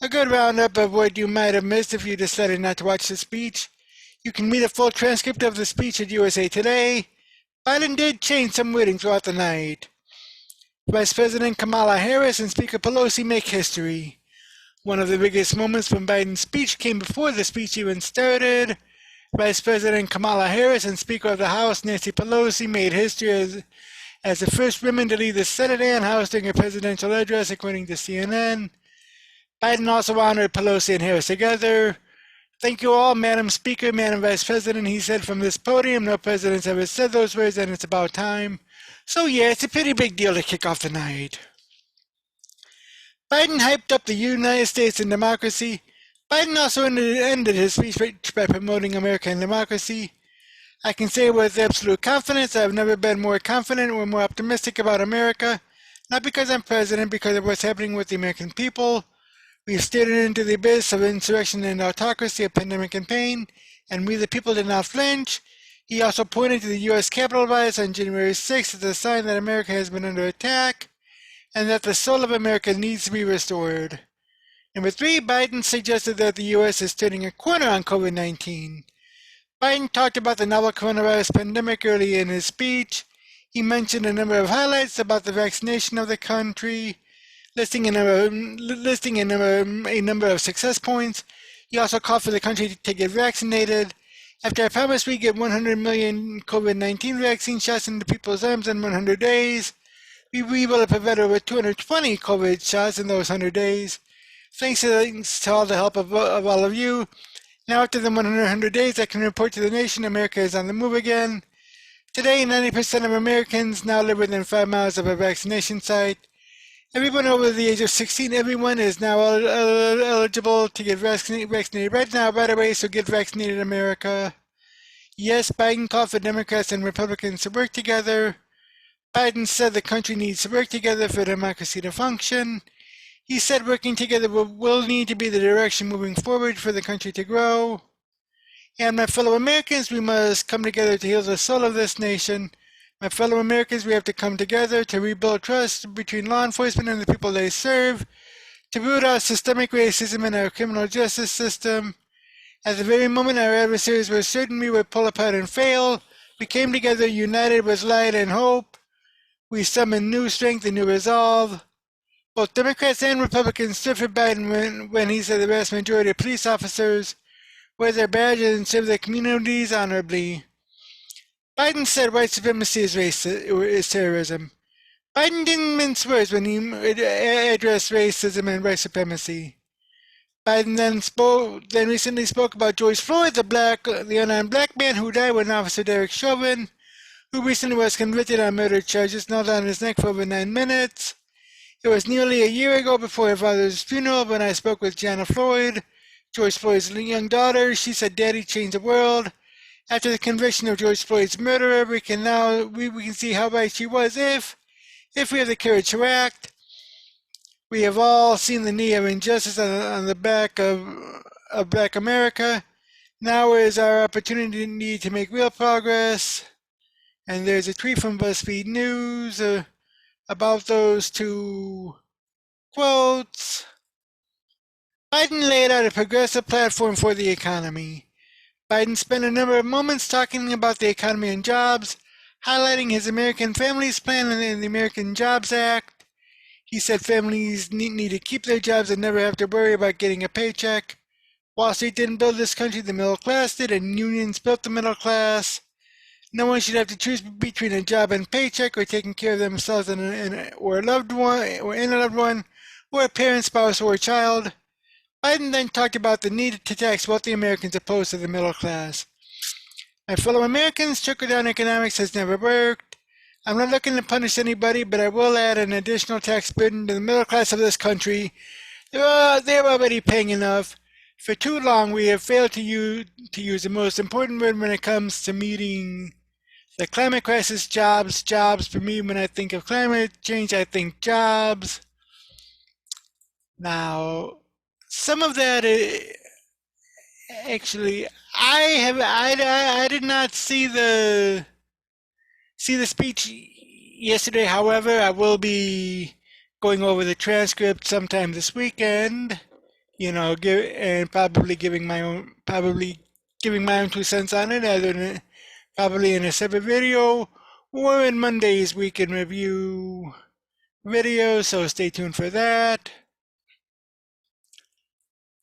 a good roundup of what you might have missed if you decided not to watch the speech. You can read a full transcript of the speech at USA Today. Biden did change some wording throughout the night. Vice President Kamala Harris and Speaker Pelosi make history. One of the biggest moments from Biden's speech came before the speech even started. Vice President Kamala Harris and Speaker of the House Nancy Pelosi made history as the first women to lead the Senate and House during a presidential address, according to CNN. Biden also honored Pelosi and Harris together. Thank you all, Madam Speaker, Madam Vice President, he said from this podium. No president's ever said those words, and it's about time. So yeah, it's a pretty big deal to kick off the night. Biden hyped up the United States and democracy. Biden also ended his speech by promoting America and democracy. I can say with absolute confidence I've never been more confident or more optimistic about America, not because I'm president, because of what's happening with the American people. We've stared into the abyss of insurrection and autocracy, of pandemic and pain, and we the people did not flinch. He also pointed to the U.S. Capitol riots on January 6th as a sign that America has been under attack and that the soul of America needs to be restored. Number 3, Biden suggested that the U.S. is turning a corner on COVID-19. Biden talked about the novel coronavirus pandemic early in his speech. He mentioned a number of highlights about the vaccination of the country, listing a number of success points. He also called for the country to get vaccinated. After I promised we get 100 million COVID-19 vaccine shots into people's arms in 100 days, we were able to provide over 220 COVID shots in those 100 days. Thanks to all the help of all of you. Now after the 100 days, I can report to the nation America is on the move again. Today, 90% of Americans now live within 5 miles of a vaccination site. Everyone over the age of 16, everyone is now eligible to get vaccinated right now, by the way, so get vaccinated in America. Yes, Biden called for Democrats and Republicans to work together. Biden said the country needs to work together for democracy to function. He said working together will need to be the direction moving forward for the country to grow. And my fellow Americans, we must come together to heal the soul of this nation. My fellow Americans, we have to come together to rebuild trust between law enforcement and the people they serve, to root out systemic racism in our criminal justice system. At the very moment our adversaries were certain we would pull apart and fail, we came together united with light and hope. We summoned new strength and new resolve. Both Democrats and Republicans stood for Biden when he said the vast majority of police officers wear their badges and serve their communities honorably. Biden said white supremacy is terrorism. Biden didn't mince words when he addressed racism and white supremacy. Biden then recently spoke about George Floyd, the unarmed black man who died when Officer Derek Chauvin, who recently was convicted on murder charges, knelt on his neck for over 9 minutes. It was nearly a year ago before her father's funeral when I spoke with Jana Floyd, George Floyd's young daughter. She said, "Daddy changed the world." After the conviction of George Floyd's murderer, we can see how right she was if we have the courage to act. We have all seen the knee of injustice on the back of Black America. Now is our opportunity to make real progress. And there's a tweet from BuzzFeed News about those 2 quotes. Biden laid out a progressive platform for the economy. Biden spent a number of moments talking about the economy and jobs, highlighting his American Families Plan and the American Jobs Act. He said families need to keep their jobs and never have to worry about getting a paycheck. Wall Street didn't build this country, the middle class did, and unions built the middle class. No one should have to choose between a job and paycheck or taking care of themselves or a loved one, or a parent, spouse, or a child. Biden then talked about the need to tax wealthy Americans opposed to the middle class. My fellow Americans, trickle-down economics has never worked. I'm not looking to punish anybody, but I will add an additional tax burden to the middle class of this country. They're already paying enough. For too long, we have failed to use the most important word when it comes to meeting the climate crisis: jobs. Jobs. For me, when I think of climate change, I think jobs. Now, some of that actually, I did not see the speech yesterday. However, I will be going over the transcript sometime this weekend, and probably giving my own 2 cents on it, probably in a separate video or in Monday's weekend review video, so stay tuned for that.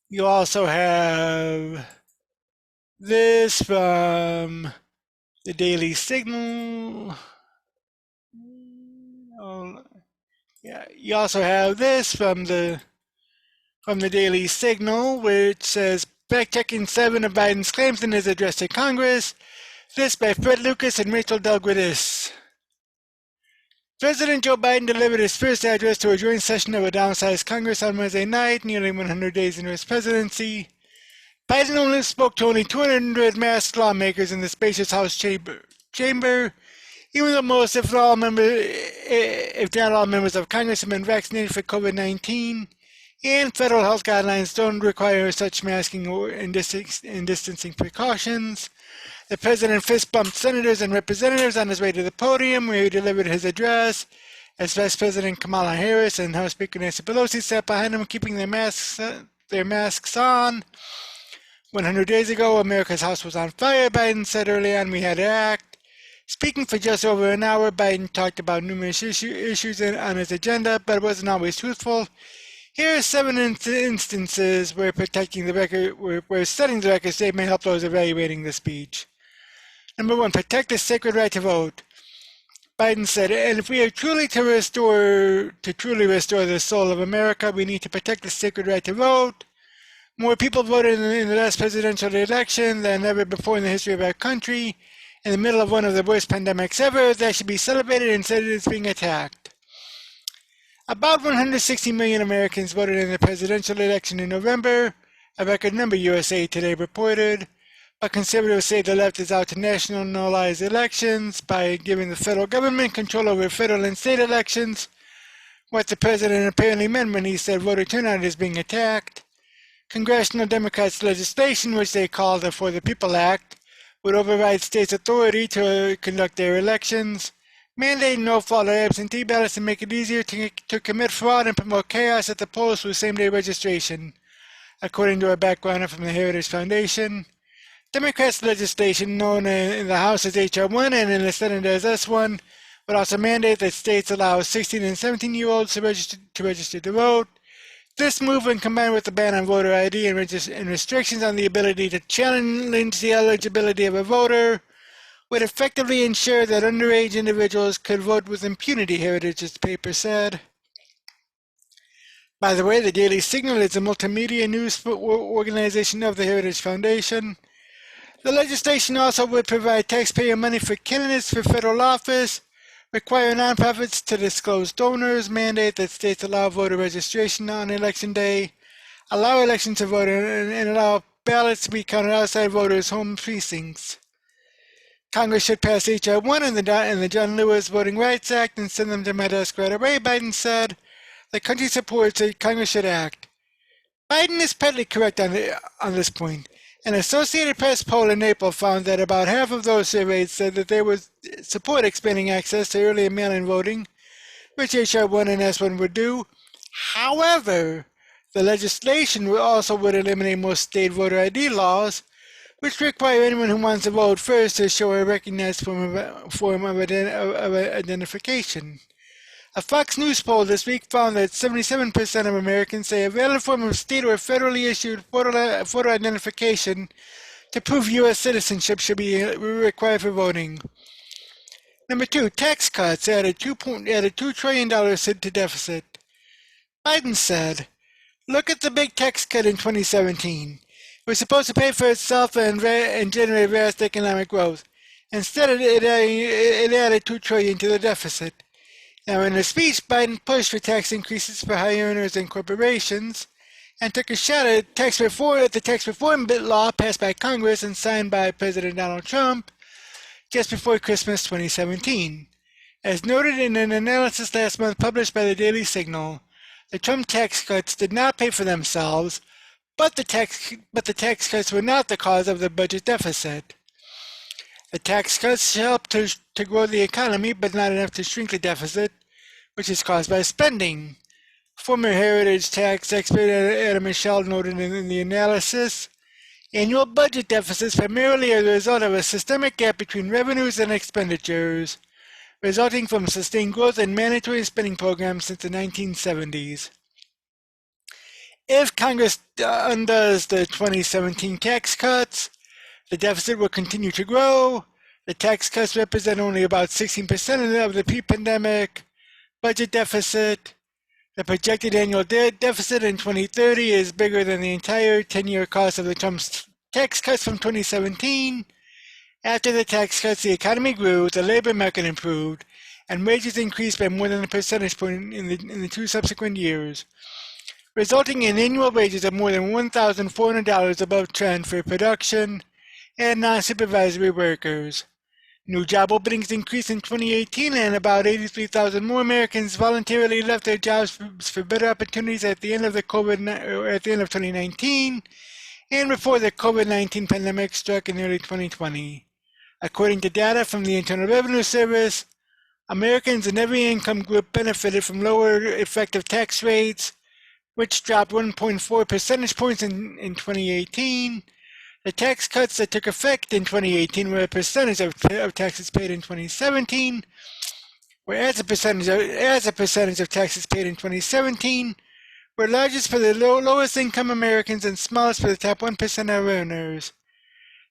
You also have this from the Daily Signal. Yeah, you also have this from the Daily Signal, which says fact-checking 7 of Biden's claims in his address to Congress. This by Fred Lucas and Rachel Delgridis. President Joe Biden delivered his first address to a joint session of a downsized Congress on Wednesday night, nearly 100 days into his presidency. Biden only spoke to only 200 masked lawmakers in the spacious House chamber, even though most, if not all members of Congress have been vaccinated for COVID-19, and federal health guidelines don't require such masking and distancing precautions. The president fist-bumped senators and representatives on his way to the podium, where he delivered his address, as Vice President Kamala Harris and House Speaker Nancy Pelosi sat behind him, keeping their masks on. 100 days ago, America's house was on fire, Biden said early on. We had to act. Speaking for just over an hour, Biden talked about numerous issues on his agenda, but wasn't always truthful. Here are 7 instances where setting the record straight may help those evaluating the speech. Number 1, protect the sacred right to vote. Biden said, and if we are truly restore the soul of America, we need to protect the sacred right to vote. More people voted in the last presidential election than ever before in the history of our country. In the middle of one of the worst pandemics ever, that should be celebrated instead of it's being attacked. About 160 million Americans voted in the presidential election in November, a record number, USA Today reported. But conservatives say the left is out to nationalize elections by giving the federal government control over federal and state elections, what the president apparently meant when he said voter turnout is being attacked. Congressional Democrats' legislation, which they call the For the People Act, would override states' authority to conduct their elections, mandate no-fault or absentee ballots, and make it easier to commit fraud and promote chaos at the polls through same-day registration, according to a backgrounder from the Heritage Foundation. Democrats' legislation, known in the House as H.R. 1 and in the Senate as S1, would also mandate that states allow 16 and 17-year-olds to register to vote. This move, when combined with the ban on voter ID and restrictions on the ability to challenge the eligibility of a voter, would effectively ensure that underage individuals could vote with impunity, Heritage's paper said. By the way, the Daily Signal is a multimedia news organization of the Heritage Foundation. The legislation also would provide taxpayer money for candidates for federal office, require nonprofits to disclose donors, mandate that states allow voter registration on election day, allow elections to vote, and allow ballots to be counted outside voters' home precincts. Congress should pass H.R. 1 and the John Lewis Voting Rights Act and send them to my desk right away, Biden said. The country supports that Congress should act. Biden is partly correct on this point. An Associated Press poll in April found that about half of those surveyed said that they would support expanding access to early and mail-in voting, which H.R. 1 and S1 would do. However, the legislation also would eliminate most state voter ID laws, which require anyone who wants to vote first to show a recognized form of identification. A Fox News poll this week found that 77% of Americans say a valid form of state or federally issued photo identification to prove U.S. citizenship should be required for voting. Number 2, tax cuts added $2 trillion to deficit. Biden said, look at the big tax cut in 2017. It was supposed to pay for itself and generate vast economic growth. Instead, it added $2 trillion to the deficit. Now, in a speech, Biden pushed for tax increases for high earners and corporations, and took a shot at the tax reform law passed by Congress and signed by President Donald Trump just before Christmas 2017. As noted in an analysis last month published by the Daily Signal, the Trump tax cuts did not pay for themselves, but the tax cuts were not the cause of the budget deficit. The tax cuts helped to grow the economy, but not enough to shrink the deficit, which is caused by spending. Former Heritage tax expert Adam Michel noted in the analysis, annual budget deficits primarily are the result of a systemic gap between revenues and expenditures, resulting from sustained growth in mandatory spending programs since the 1970s. If Congress undoes the 2017 tax cuts, the deficit will continue to grow. The tax cuts represent only about 16% of the pre-pandemic budget deficit. The projected annual deficit in 2030 is bigger than the entire 10-year cost of the Trump's tax cuts from 2017. After the tax cuts, the economy grew, the labor market improved, and wages increased by more than a percentage point in the 2 subsequent years, resulting in annual wages of more than $1,400 above trend for production and non-supervisory workers. New job openings increased in 2018, and about 83,000 more Americans voluntarily left their jobs for better opportunities at the end of 2019 and before the COVID-19 pandemic struck in early 2020. According to data from the Internal Revenue Service, Americans in every income group benefited from lower effective tax rates, which dropped 1.4 percentage points in 2018. The tax cuts that took effect in 2018 were a percentage of taxes paid in 2017, whereas a percentage of taxes paid in 2017 were largest for the lowest income Americans and smallest for the top 1% of earners.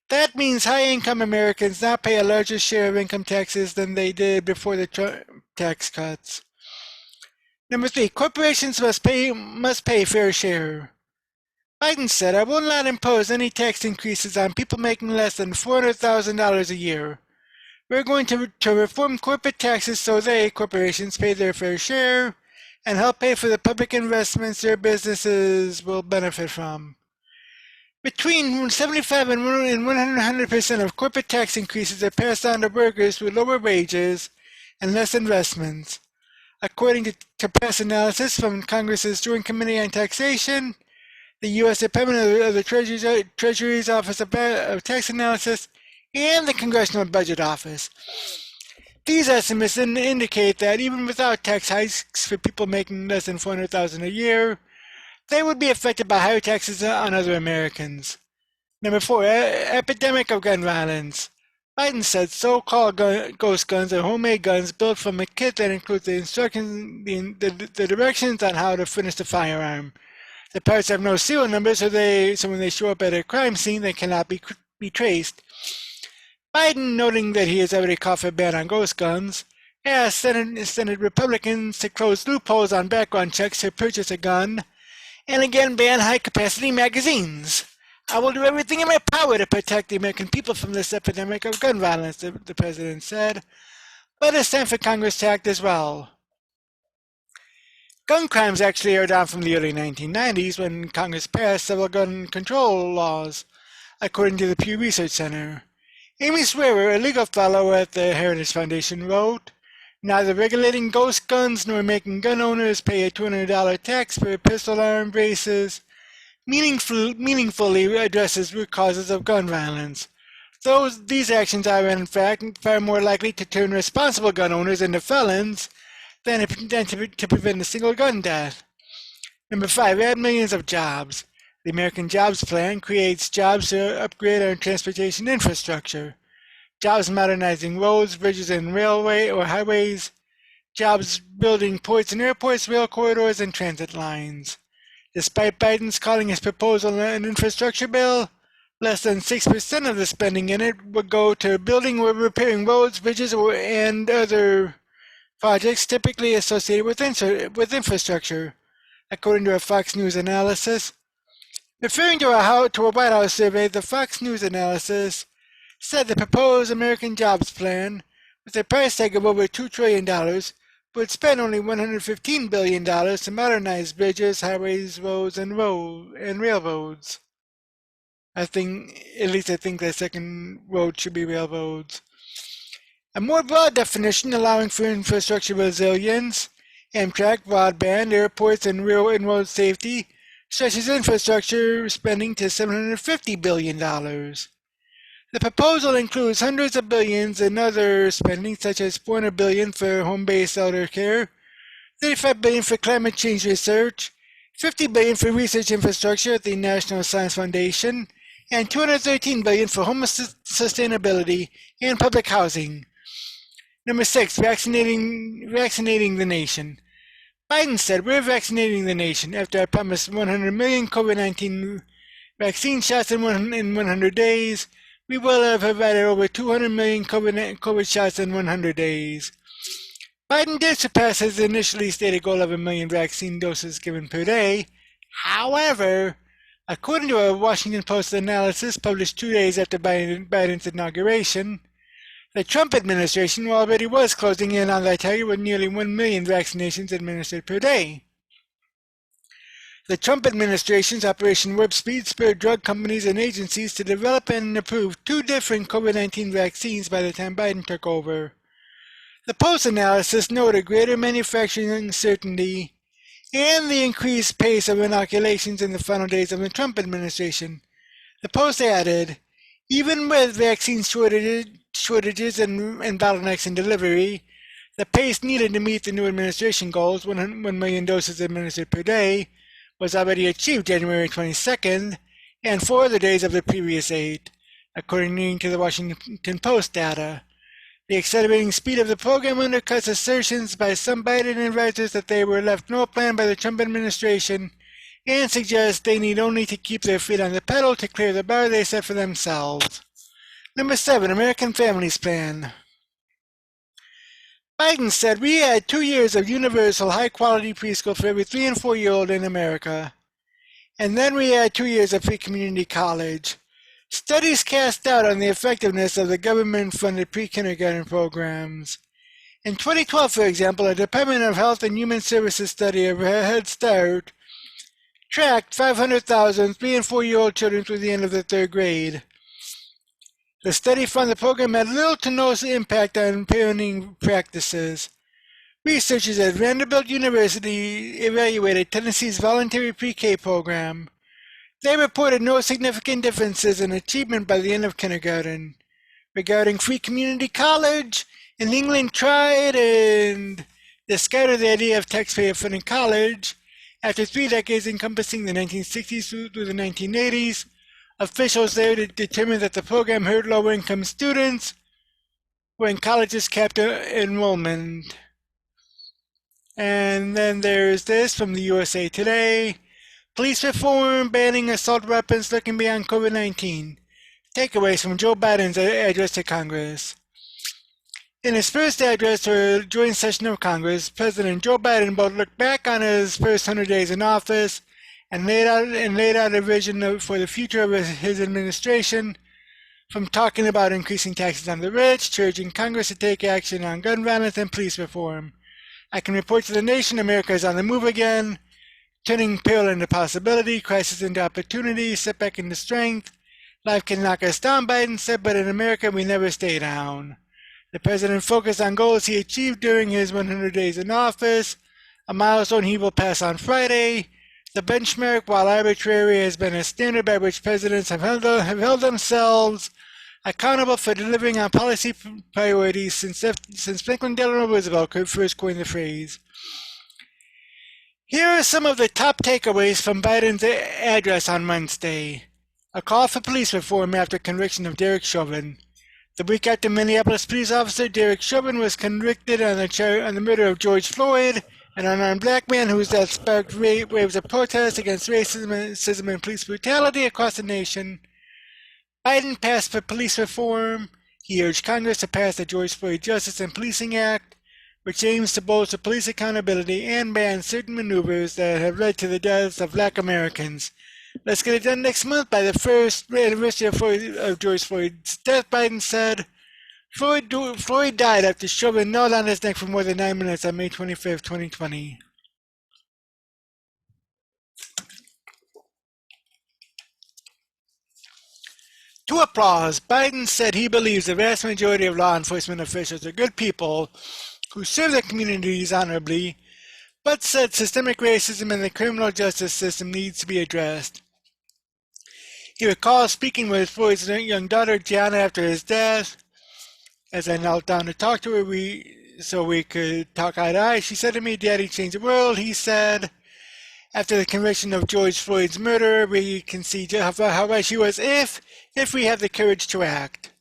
That means high-income Americans now pay a larger share of income taxes than they did before the tax cuts. Number 3, corporations must pay fair share. Biden said, "I will not impose any tax increases on people making less than $400,000 a year. We're going to reform corporate taxes so corporations, pay their fair share and help pay for the public investments their businesses will benefit from." Between 75 and 100% of corporate tax increases are passed on to workers through lower wages and less investments. According to past analysis from Congress's Joint Committee on Taxation, the U.S. Department of the Treasury's Office of Tax Analysis, and the Congressional Budget Office. These estimates indicate that even without tax hikes for people making less than $400,000 a year, they would be affected by higher taxes on other Americans. Number 4, epidemic of gun violence. Biden said so-called ghost guns are homemade guns built from a kit that includes the instructions, the directions on how to finish the firearm. The parts have no serial numbers, so when they show up at a crime scene, they cannot be traced. Biden, noting that he has already called for a ban on ghost guns, asked Senate Republicans to close loopholes on background checks to purchase a gun, and again ban high-capacity magazines. "I will do everything in my power to protect the American people from this epidemic of gun violence," the president said. But it's time for Congress to act as well. Gun crimes actually are down from the early 1990s when Congress passed several gun control laws, according to the Pew Research Center. Amy Swearer, a legal fellow at the Heritage Foundation, wrote, "Neither regulating ghost guns nor making gun owners pay a $200 tax for pistol arm braces meaningfully addresses root causes of gun violence. These actions are, in fact, far more likely to turn responsible gun owners into felons than to prevent a single gun death." Number 5, add millions of jobs. The American Jobs Plan creates jobs to upgrade our transportation infrastructure. Jobs modernizing roads, bridges, and railway or highways. Jobs building ports and airports, rail corridors, and transit lines. Despite Biden's calling his proposal an infrastructure bill, less than 6% of the spending in it would go to building or repairing roads, bridges, and other projects typically associated with infrastructure, according to a Fox News analysis. Referring to a White House survey, the Fox News analysis said the proposed American Jobs Plan, with a price tag of over $2 trillion, would spend only $115 billion to modernize bridges, highways, roads, and railroads. I think the second road should be railroads. A more broad definition allowing for infrastructure resilience, Amtrak, broadband, airports, and road safety, stretches infrastructure spending to $750 billion. The proposal includes hundreds of billions in other spending, such as $400 billion for home-based elder care, $35 billion for climate change research, $50 billion for research infrastructure at the National Science Foundation, and $213 billion for homeless sustainability and public housing. Number 6, vaccinating the nation. Biden said, "We're vaccinating the nation. After I promised 100 million COVID-19 vaccine shots in 100 days, we will have provided over 200 million COVID shots in 100 days." Biden did surpass his initially stated goal of 1 million vaccine doses given per day. However, according to a Washington Post analysis published 2 days after Biden's inauguration, the Trump administration already was closing in on that target with nearly 1 million vaccinations administered per day. The Trump administration's Operation Warp Speed spurred drug companies and agencies to develop and approve 2 different COVID-19 vaccines by the time Biden took over. The Post analysis noted greater manufacturing certainty and the increased pace of inoculations in the final days of the Trump administration. The Post added, even with vaccine shortages and bottlenecks in delivery, the pace needed to meet the new administration goals, 1 million doses administered per day, was already achieved January 22nd and 4 other days of the previous 8, according to the Washington Post data. The accelerating speed of the program undercuts assertions by some Biden advisors that they were left no plan by the Trump administration and suggests they need only to keep their feet on the pedal to clear the bar they set for themselves. Number 7, American Families Plan. Biden said, "We had 2 years of universal high-quality preschool for every 3 and 4-year-old in America. And then we had 2 years of free community college. Studies cast doubt on the effectiveness of the government-funded pre-kindergarten programs. In 2012, for example, a Department of Health and Human Services study of Head Start tracked 500,000 3 and 4-year-old children through the end of the 3rd grade. The study found the program had little to no impact on parenting practices. Researchers at Vanderbilt University evaluated Tennessee's voluntary pre-K program. They reported no significant differences in achievement by the end of kindergarten. Regarding free community college, in England tried and discarded the idea of taxpayer-funded college. After 3 decades encompassing the 1960s through the 1980s, officials there determined that the program hurt lower-income students when colleges capped enrollment. And then there's this from the USA Today. Police reform, banning assault weapons, looking beyond COVID-19. Takeaways from Joe Biden's address to Congress. In his first address to a joint session of Congress, President Joe Biden both looked back on his first 100 days in office and laid out a vision for the future of his administration, from talking about increasing taxes on the rich to urging Congress to take action on gun violence and police reform. I can report to the nation America is on the move again, turning peril into possibility, crisis into opportunity, setback into strength. Life can knock us down, Biden said, but in America we never stay down. The president focused on goals he achieved during his 100 days in office, a milestone he will pass on Friday. The benchmark, while arbitrary, has been a standard by which presidents have held themselves accountable for delivering on policy priorities since Franklin Delano Roosevelt first coined the phrase. Here are some of the top takeaways from Biden's address on Wednesday. A call for police reform after conviction of Derek Chauvin. The week after Minneapolis police officer Derek Chauvin was convicted on the murder of George Floyd, an unarmed black man whose death sparked waves of protest against racism and police brutality across the nation, Biden passed for police reform. He urged Congress to pass the George Floyd Justice and Policing Act, which aims to bolster police accountability and ban certain maneuvers that have led to the deaths of black Americans. Let's get it done next month by the first anniversary of George Floyd's death, Biden said. Floyd died after Chauvin knelt on his neck for more than 9 minutes on May 25, 2020. To applause, Biden said he believes the vast majority of law enforcement officials are good people who serve their communities honorably, but said systemic racism in the criminal justice system needs to be addressed. He recalls speaking with Floyd's young daughter, Gianna, after his death. As I knelt down to talk to her, so we could talk eye to eye. She said to me, "Daddy changed the world," he said. After the conviction of George Floyd's murder, we can see how right she was if we have the courage to act.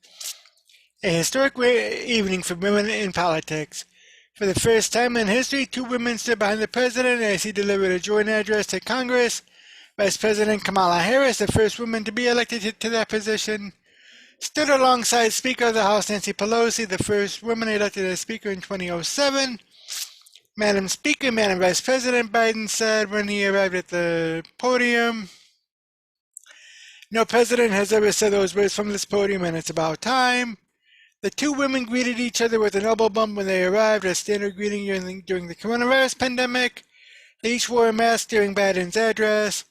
A historic evening for women in politics. For the first time in history, two women stood behind the president as he delivered a joint address to Congress. Vice President Kamala Harris, the first woman to be elected to that position, stood alongside Speaker of the House Nancy Pelosi, the first woman elected as Speaker in 2007. Madam Speaker, Madam Vice President, Biden said when he arrived at the podium. No president has ever said those words from this podium, and it's about time. The two women greeted each other with an elbow bump when they arrived, a standard greeting during the coronavirus pandemic. They each wore a mask during Biden's address.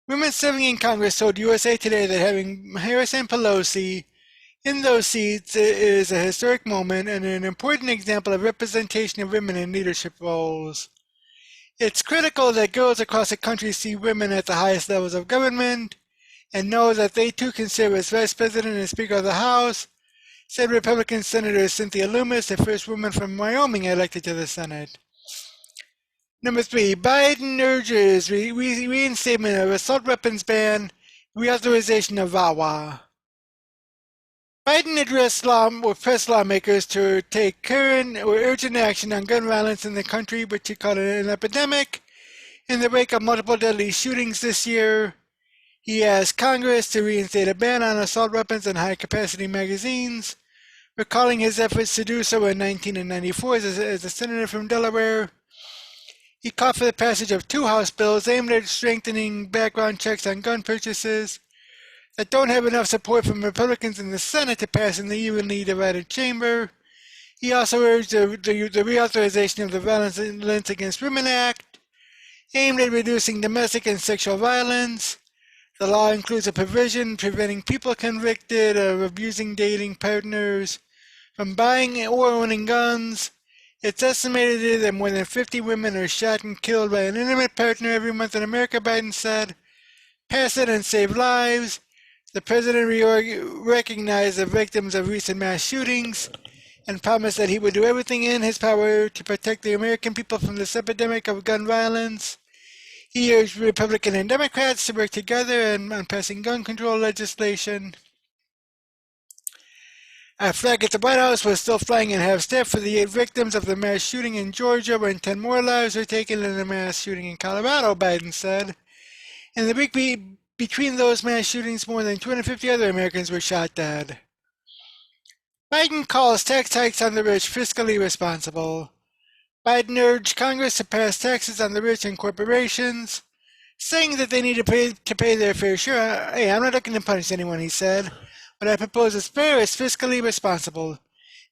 Women serving in Congress told USA Today that having Harris and Pelosi in those seats is a historic moment and an important example of representation of women in leadership roles. It's critical that girls across the country see women at the highest levels of government and know that they too can serve as Vice President and Speaker of the House, said Republican Senator Cynthia Lummis, the first woman from Wyoming elected to the Senate. Number 3, Biden urges reinstatement of assault weapons ban, reauthorization of VAWA. Biden addressed press lawmakers to take current or urgent action on gun violence in the country, which he called an epidemic, in the wake of multiple deadly shootings this year. He asked Congress to reinstate a ban on assault weapons and high-capacity magazines, recalling his efforts to do so in 1994 as a senator from Delaware. He called for the passage of 2 House bills aimed at strengthening background checks on gun purchases that don't have enough support from Republicans in the Senate to pass in the evenly divided chamber. He also urged the reauthorization of the Violence Against Women Act, aimed at reducing domestic and sexual violence. The law includes a provision preventing people convicted of abusing dating partners from buying or owning guns. It's estimated that more than 50 women are shot and killed by an intimate partner every month in America, Biden said. Pass it and save lives. The president recognized the victims of recent mass shootings and promised that he would do everything in his power to protect the American people from this epidemic of gun violence. He urged Republicans and Democrats to work together on passing gun control legislation. A flag at the White House was still flying in half-staff for the 8 victims of the mass shooting in Georgia when 10 more lives were taken in the mass shooting in Colorado, Biden said. In the week between those mass shootings, more than 250 other Americans were shot dead. Biden calls tax hikes on the rich fiscally responsible. Biden urged Congress to pass taxes on the rich and corporations, saying that they need to pay their fair share. Hey, I'm not looking to punish anyone, he said. What I propose is fair, is fiscally responsible.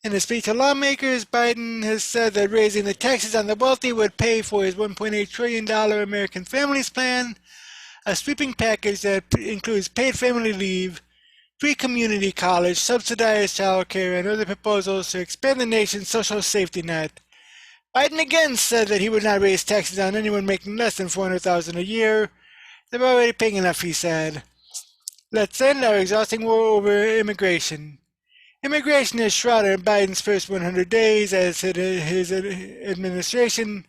In a speech to lawmakers, Biden has said that raising the taxes on the wealthy would pay for his $1.8 trillion American Families Plan, a sweeping package that includes paid family leave, free community college, subsidized child care, and other proposals to expand the nation's social safety net. Biden again said that he would not raise taxes on anyone making less than $400,000 a year. They're already paying enough, he said. Let's end our exhausting war over immigration. Immigration is shrouded in Biden's first 100 days as his administration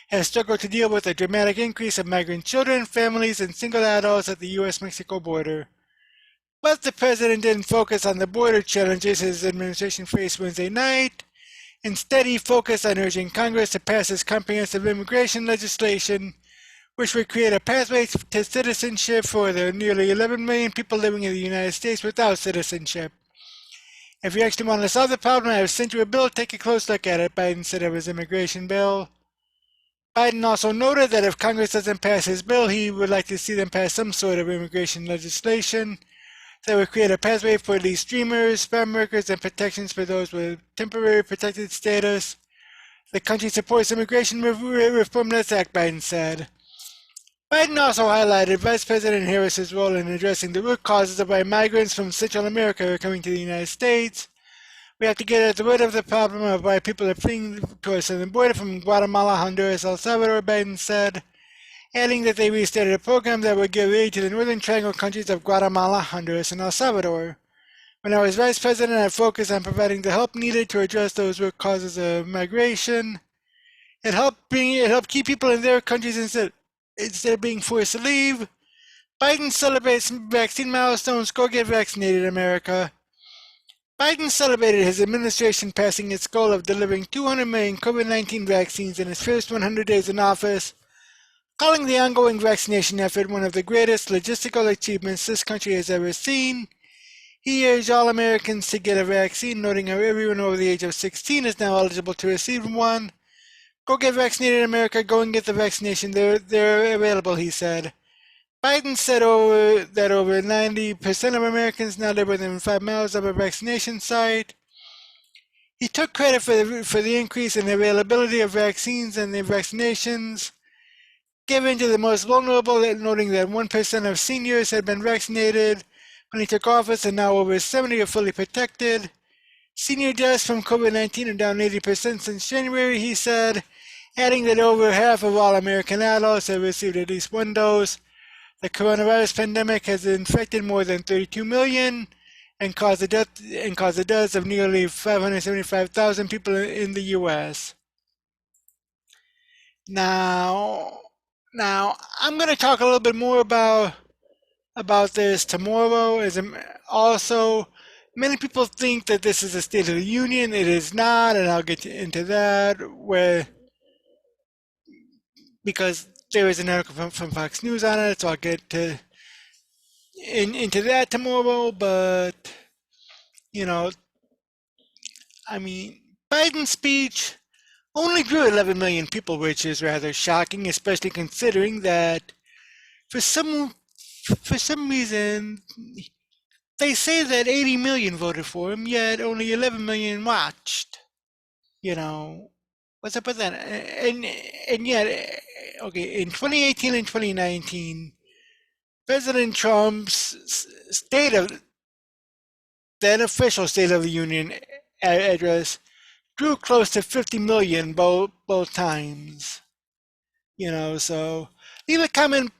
has struggled to deal with a dramatic increase of migrant children, families, and single adults at the U.S.-Mexico border. But the president didn't focus on the border challenges his administration faced Wednesday night. Instead, he focused on urging Congress to pass his comprehensive immigration legislation, which would create a pathway to citizenship for the nearly 11 million people living in the United States without citizenship. If you actually want to solve the problem, I have sent you a bill. Take a close look at it, Biden said of his immigration bill. Biden also noted that if Congress doesn't pass his bill, he would like to see them pass some sort of immigration legislation that would create a pathway for at least dreamers, farm workers, and protections for those with temporary protected status. The country supports immigration reform. Let's act, Biden said. Biden also highlighted Vice President Harris's role in addressing the root causes of why migrants from Central America are coming to the United States. We have to get at the root of the problem of why people are fleeing to our southern border from Guatemala, Honduras, El Salvador, Biden said, adding that they restarted a program that would give aid to the Northern Triangle countries of Guatemala, Honduras, and El Salvador. When I was vice president, I focused on providing the help needed to address those root causes of migration. It helped keep people in their countries instead of being forced to leave. Biden celebrates vaccine milestones. Go get vaccinated, America. Biden celebrated his administration passing its goal of delivering 200 million COVID-19 vaccines in his first 100 days in office, calling the ongoing vaccination effort one of the greatest logistical achievements this country has ever seen. He urged all Americans to get a vaccine, noting how everyone over the age of 16 is now eligible to receive one. Go get vaccinated, America. Go and get the vaccination. They're available, he said. Biden said that over 90% of Americans now live within 5 miles of a vaccination site. He took credit for the increase in the availability of vaccines and the vaccinations given to the most vulnerable, noting that 1% of seniors had been vaccinated when he took office, and now over 70 are fully protected. Senior deaths from COVID-19 are down 80% since January, he said, adding that over half of all American adults have received at least one dose. The coronavirus pandemic has infected more than 32 million and caused the deaths of nearly 575,000 people in the U.S. Now I'm going to talk a little bit more about this tomorrow. Also, many people think that this is a State of the Union. It is not, and I'll get into that because there is an article from Fox News on it, so I'll get into that tomorrow. But, Biden's speech only drew 11 million people, which is rather shocking, especially considering that for some reason they say that 80 million voted for him, yet only 11 million watched. What's up with that? And yet, okay, in 2018 and 2019, President Trump's official State of the Union address drew close to 50 million both times. So leave a comment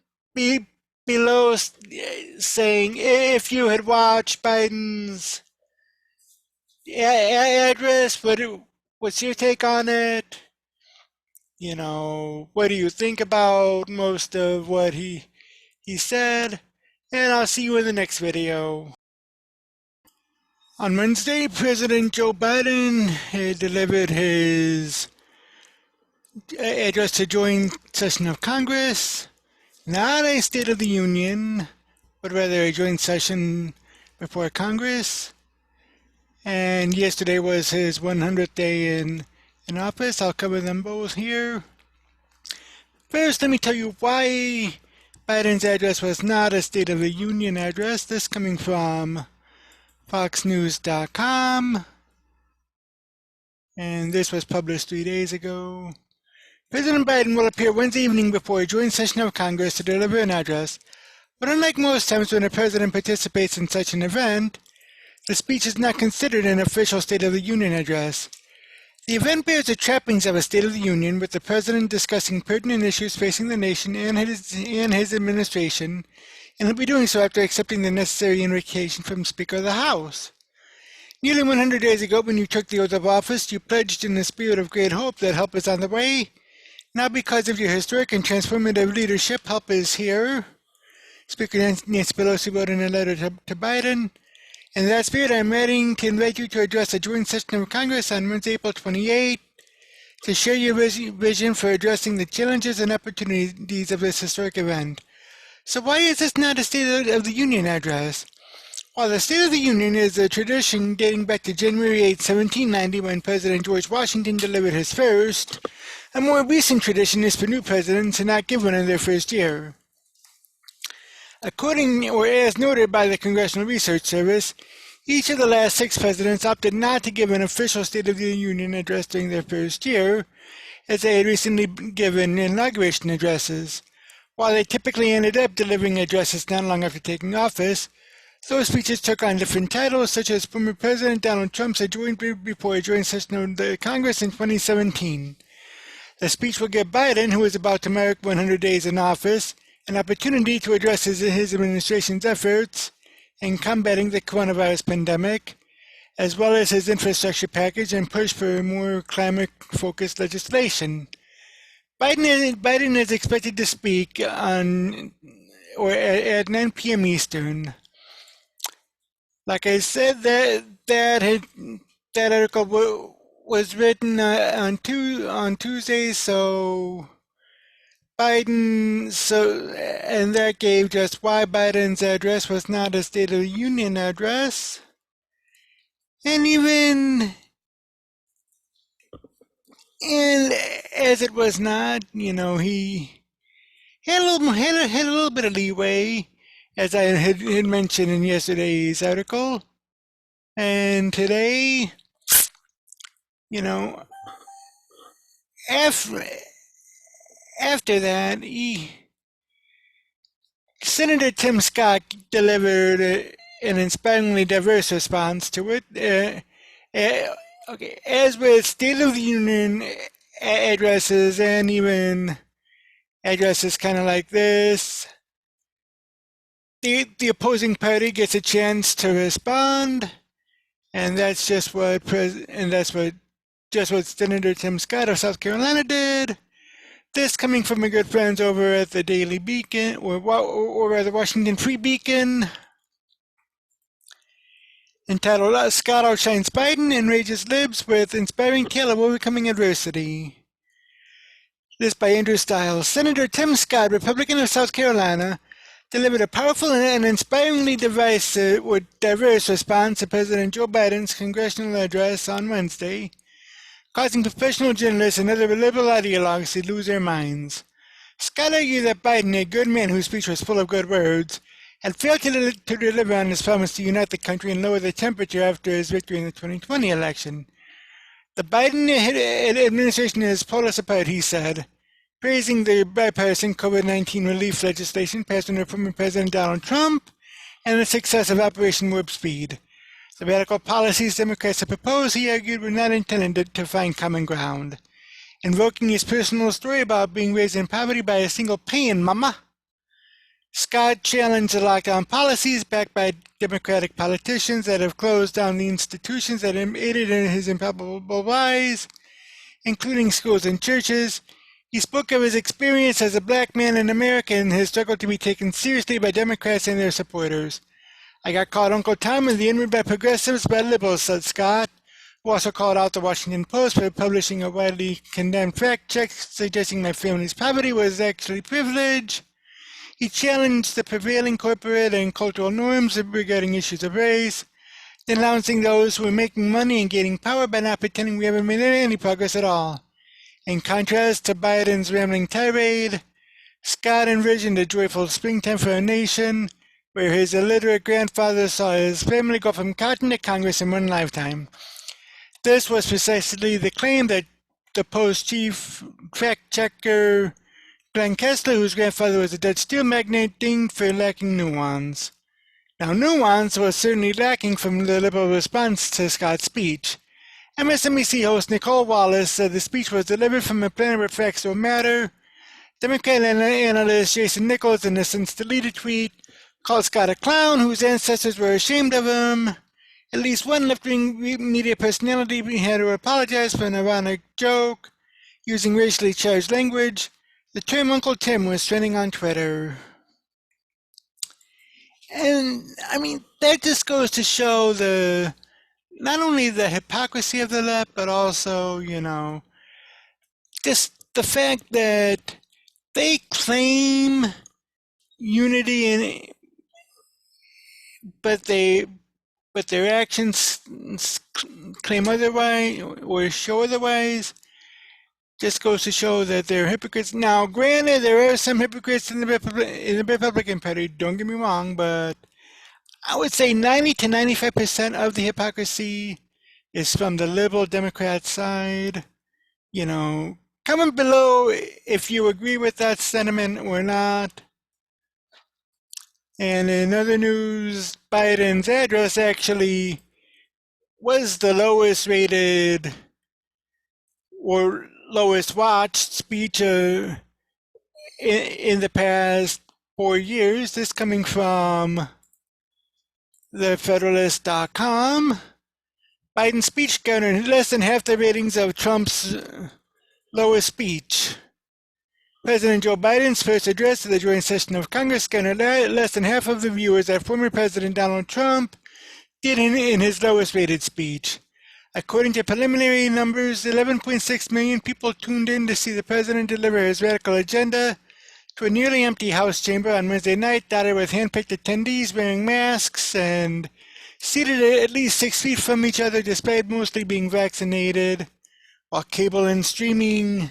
below saying if you had watched Biden's address, what's your take on it? What do you think about most of what he said? And I'll see you in the next video. On Wednesday, President Joe Biden had delivered his address to joint session of Congress, not a State of the Union, but rather a joint session before Congress. And yesterday was his 100th day in office. I'll cover them both here. First, let me tell you why Biden's address was not a State of the Union address. This coming from foxnews.com, and this was published 3 days ago. President Biden will appear Wednesday evening before a joint session of Congress to deliver an address, but unlike most times when a president participates in such an event, the speech is not considered an official State of the Union address. The event bears the trappings of a State of the Union, with the president discussing pertinent issues facing the nation and his administration, and he'll be doing so after accepting the necessary invocation from Speaker of the House. Nearly 100 days ago, when you took the oath of office, you pledged in the spirit of great hope that help is on the way. Now, because of your historic and transformative leadership, help is here. Speaker Nancy Pelosi wrote in a letter to Biden. In that spirit, I am writing to invite you to address a joint session of Congress on Wednesday, April 28, to share your vision for addressing the challenges and opportunities of this historic event. So why is this not a State of the Union address? While the State of the Union is a tradition dating back to January 8, 1790, when President George Washington delivered his first, a more recent tradition is for new presidents to not give one in their first year. According, or as noted by the Congressional Research Service, each of the last 6 presidents opted not to give an official State of the Union address during their first year, as they had recently given inauguration addresses. While they typically ended up delivering addresses not long after taking office, those speeches took on different titles, such as former President Donald Trump's before a joint session of the Congress in 2017. The speech will give Biden, who is about to mark 100 days in office, an opportunity to address his administration's efforts in combating the coronavirus pandemic, as well as his infrastructure package and push for more climate-focused legislation. Biden is expected to speak on or at 9 p.m. Eastern. Like I said, that article was written on Tuesday, and that gave just why Biden's address was not a State of the Union address, and as it was not, he had a little bit of leeway, as I had mentioned in yesterday's article, and today, after that, Senator Tim Scott delivered an inspiringly diverse response to it. Okay, as with State of the Union addresses and even addresses kind of like this, the opposing party gets a chance to respond, and that's just what Senator Tim Scott of South Carolina did. This coming from my good friends over at the Daily Beacon, or rather Washington Free Beacon, entitled Scott Outshines Biden, Enrages Libs with Inspiring Tale of Overcoming Adversity. This by Andrew Stiles. Senator Tim Scott, Republican of South Carolina, delivered a powerful and inspiringly diverse response to President Joe Biden's congressional address on Wednesday, causing professional journalists and other liberal ideologues to lose their minds. Scott argued that Biden, a good man whose speech was full of good words, had failed to deliver on his promise to unite the country and lower the temperature after his victory in the 2020 election. The Biden administration has pulled us apart, he said, praising the bipartisan COVID-19 relief legislation passed under former President Donald Trump and the success of Operation Warp Speed. The radical policies Democrats have proposed, he argued, were not intended to find common ground. Invoking his personal story about being raised in poverty by a single paying mama, Scott challenged the lockdown policies backed by Democratic politicians that have closed down the institutions that aided in his improbable rise, including schools and churches. He spoke of his experience as a black man in America and his struggle to be taken seriously by Democrats and their supporters. I got called Uncle Tom in the N-word by progressives, by liberals, said Scott, who also called out the Washington Post for publishing a widely condemned fact check suggesting my family's poverty was actually privilege. He challenged the prevailing corporate and cultural norms regarding issues of race, denouncing those who were making money and gaining power by not pretending we ever made any progress at all. In contrast to Biden's rambling tirade, Scott envisioned a joyful springtime for our nation, where his illiterate grandfather saw his family go from cotton to Congress in one lifetime. This was precisely the claim that the Post chief fact-checker Glenn Kessler, whose grandfather was a Dutch steel magnate, dinged for lacking nuance. Now, nuance was certainly lacking from the liberal response to Scott's speech. MSNBC host Nicole Wallace said the speech was delivered from a planet where facts don't matter. Democrat analyst Jason Nichols, in a since deleted tweet, called Scott a clown whose ancestors were ashamed of him. At least one left-wing media personality had to apologize for an ironic joke using racially charged language. The term Uncle Tim was trending on Twitter. And, that just goes to show not only the hypocrisy of the left, but also, just the fact that they claim unity but their actions claim otherwise or show otherwise. Just goes to show that they're hypocrites. Now, granted, there are some hypocrites in the Republican Party, don't get me wrong, but I would say 90 to 95% of the hypocrisy is from the liberal Democrat side. Comment below if you agree with that sentiment or not. And in other news, Biden's address actually was the lowest rated or lowest watched speech in the past 4 years. This coming from TheFederalist.com. Biden's speech garnered less than half the ratings of Trump's lowest speech. President Joe Biden's first address to the joint session of Congress garnered less than half of the viewers that former President Donald Trump did in his lowest rated speech. According to preliminary numbers, 11.6 million people tuned in to see the president deliver his radical agenda to a nearly empty House chamber on Wednesday night, dotted with hand-picked attendees wearing masks and seated at least 6 feet from each other despite mostly being vaccinated, while cable and streaming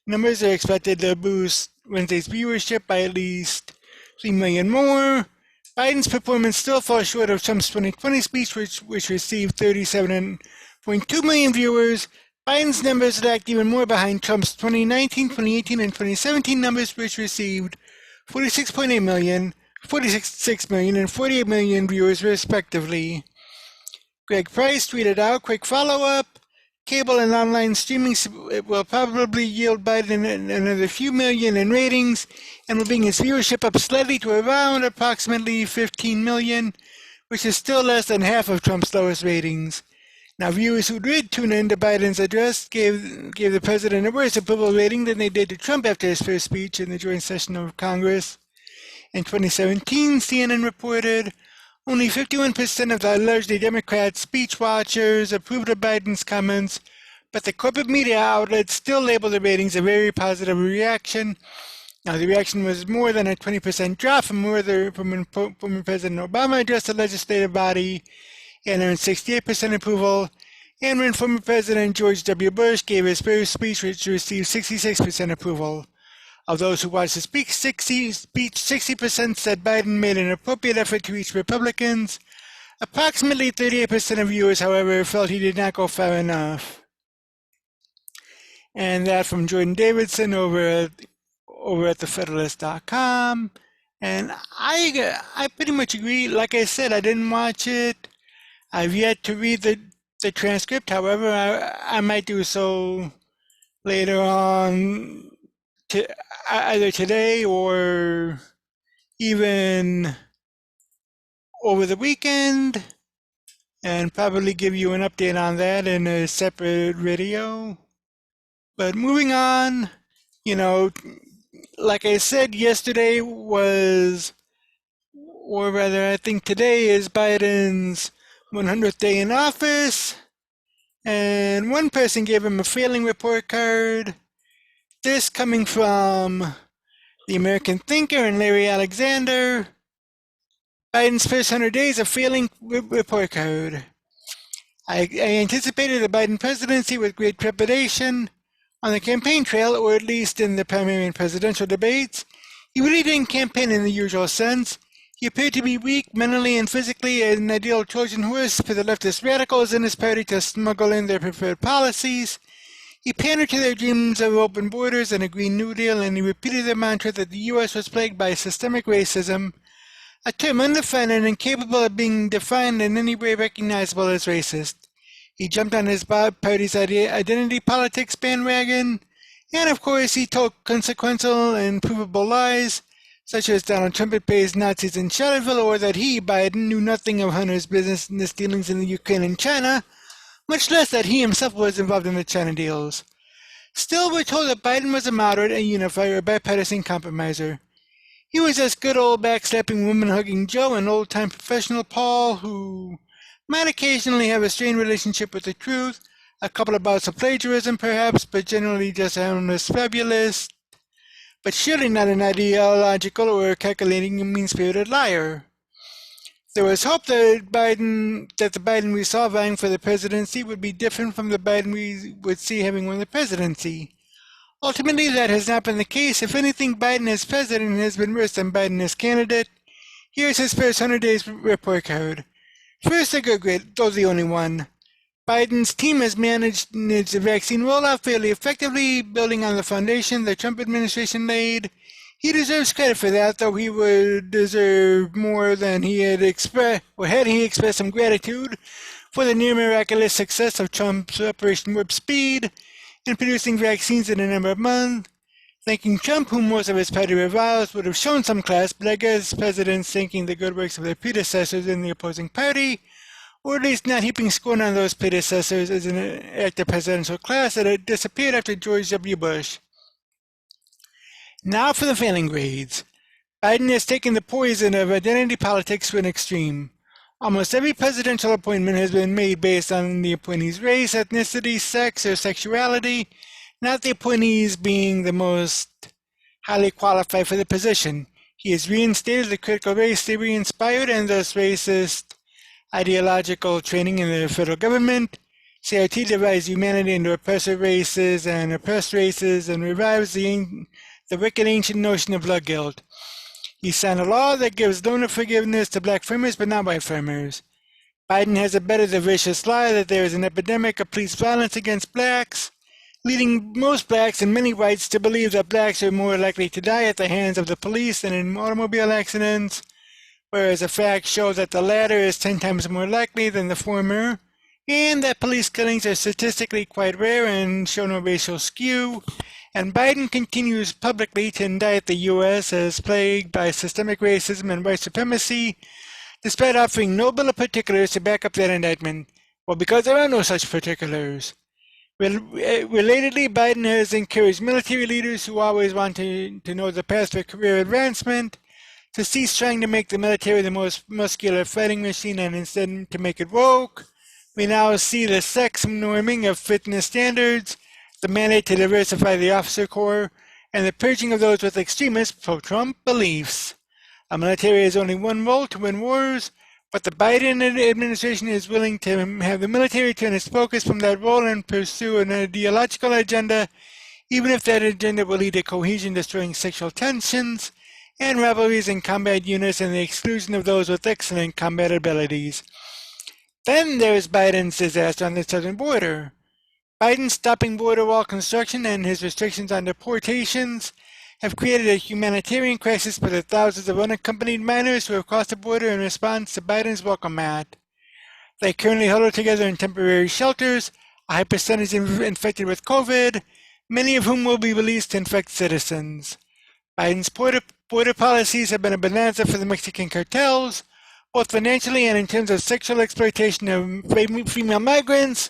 numbers are expected to boost Wednesday's viewership by at least 3 million more. Biden's performance still falls short of Trump's 2020 speech, which received 37.2 million viewers. Biden's numbers lagged even more behind Trump's 2019, 2018, and 2017 numbers, which received 46.8 million, 46 million, and 48 million viewers, respectively. Greg Price tweeted out, quick follow-up, cable and online streaming will probably yield Biden another few million in ratings and will bring his viewership up slightly to around approximately 15 million, which is still less than half of Trump's lowest ratings. Now, viewers who did tune in to Biden's address gave the president a worse approval rating than they did to Trump after his first speech in the joint session of Congress. In 2017, CNN reported, only 51% of the largely Democrat speech watchers approved of Biden's comments, but the corporate media outlets still labeled the ratings a very positive reaction. Now, the reaction was more than a 20% drop from when President Obama addressed the legislative body and earned 68% approval, and when former President George W. Bush gave his first speech, which received 66% approval. Of those who watched the speech, 60% said Biden made an appropriate effort to reach Republicans. Approximately 38% of viewers, however, felt he did not go far enough. And that from Jordan Davidson over at TheFederalist.com. And I pretty much agree. Like I said, I didn't watch it. I've yet to read the transcript. However, I might do so later on, either today or even over the weekend, and probably give you an update on that in a separate video. But moving on, like I said, yesterday was, or rather I think today is Biden's 100th day in office, and one person gave him a failing report card. This coming from the American Thinker and Larry Alexander. Biden's first 100 days of failing report card. I anticipated the Biden presidency with great trepidation. On the campaign trail, or at least in the primary and presidential debates, he really didn't campaign in the usual sense. He appeared to be weak mentally and physically, an ideal Trojan horse for the leftist radicals in his party to smuggle in their preferred policies. He pandered to their dreams of open borders and a Green New Deal, and he repeated their mantra that the U.S. was plagued by systemic racism, a term undefined and incapable of being defined in any way recognizable as racist. He jumped on his party's identity politics bandwagon, and of course he told consequential and provable lies, such as Donald Trump had praised Nazis in Charlottesville, or that he, Biden, knew nothing of Hunter's business dealings in the Ukraine and China, much less that he himself was involved in the China deals. Still, we're told that Biden was a moderate, a unifier, a bipartisan compromiser. He was this good old backslapping, woman-hugging Joe, an old-time professional Paul, who might occasionally have a strained relationship with the truth, a couple of bouts of plagiarism perhaps, but generally just a harmless fabulist, but surely not an ideological or calculating and mean-spirited liar. There was hope that the Biden we saw vying for the presidency would be different from the Biden we would see having won the presidency. Ultimately, that has not been the case. If anything, Biden as president has been worse than Biden as candidate. Here's his first 100 days report card. First, a good grade, though the only one. Biden's team has managed the vaccine rollout fairly effectively, building on the foundation the Trump administration laid. He deserves credit for that, though he would deserve more than he had expressed, or had he expressed some gratitude for the near-miraculous success of Trump's Operation Warp Speed in producing vaccines in a number of months. thanking Trump, whom most of his party rivals would have shown some class, but I guess presidents thanking the good works of their predecessors in the opposing party, or at least not heaping scorn on those predecessors as an act of presidential class that had disappeared after George W. Bush. Now for the failing grades. Biden has taken the poison of identity politics to an extreme. Almost every presidential appointment has been made based on the appointee's race, ethnicity, sex, or sexuality, not the appointees being the most highly qualified for the position. He has reinstated the critical race theory inspired and thus racist ideological training in the federal government. CRT divides humanity into oppressive races and oppressed races and revives the wicked ancient notion of blood guilt. He signed a law that gives donor forgiveness to black farmers but not white farmers. Biden has abetted the vicious lie that there is an epidemic of police violence against blacks, leading most blacks and many whites to believe that blacks are more likely to die at the hands of the police than in automobile accidents, whereas the facts show that the latter is 10 times more likely than the former, and that police killings are statistically quite rare and show no racial skew. And Biden continues publicly to indict the U.S. as plagued by systemic racism and white supremacy, despite offering no bill of particulars to back up that indictment. Well, because there are no such particulars. Relatedly, Biden has encouraged military leaders who always want to know the path for career advancement to cease trying to make the military the most muscular fighting machine and instead to make it woke. We now see the sex norming of fitness standards, the mandate to diversify the officer corps, and the purging of those with extremist pro-Trump beliefs. A military has only one role: to win wars, but the Biden administration is willing to have the military turn its focus from that role and pursue an ideological agenda, even if that agenda will lead to cohesion-destroying sexual tensions and rivalries in combat units and the exclusion of those with excellent combat abilities. Then there's Biden's disaster on the southern border. Biden's stopping border wall construction and his restrictions on deportations have created a humanitarian crisis for the thousands of unaccompanied minors who have crossed the border in response to Biden's welcome mat. They currently huddle together in temporary shelters, a high percentage infected with COVID, many of whom will be released to infect citizens. Biden's border policies have been a bonanza for the Mexican cartels, both financially and in terms of sexual exploitation of female migrants.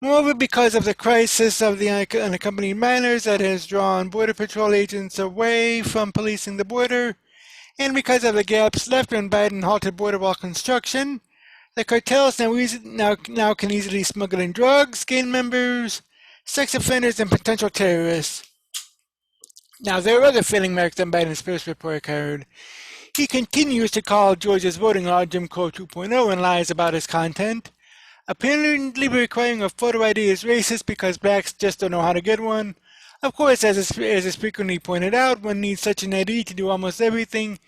Moreover, because of the crisis of the unaccompanied minors that has drawn Border Patrol agents away from policing the border, and because of the gaps left when Biden halted border wall construction, the cartels now can easily smuggle in drugs, gang members, sex offenders, and potential terrorists. Now, there are other failing marks on Biden's first report card. He continues to call Georgia's voting law Jim Crow 2.0 and lies about its content. Apparently requiring a photo ID is racist because blacks just don't know how to get one. Of course, as is frequently pointed out, one needs such an ID to do almost everything.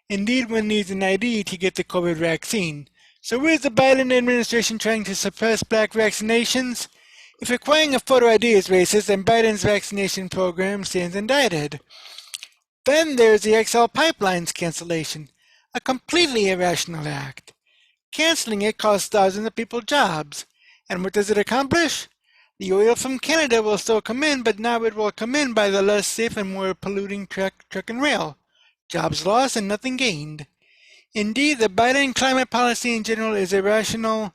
Indeed, one needs an ID to get the COVID vaccine. So is the Biden administration trying to suppress black vaccinations? If requiring a photo ID is racist, then Biden's vaccination program stands indicted. Then there's the XL Pipeline's cancellation, a completely irrational act. Canceling it costs thousands of people jobs. And what does it accomplish? The oil from Canada will still come in, but now it will come in by the less safe and more polluting truck and rail. Jobs lost and nothing gained. Indeed, the Biden climate policy in general is irrational.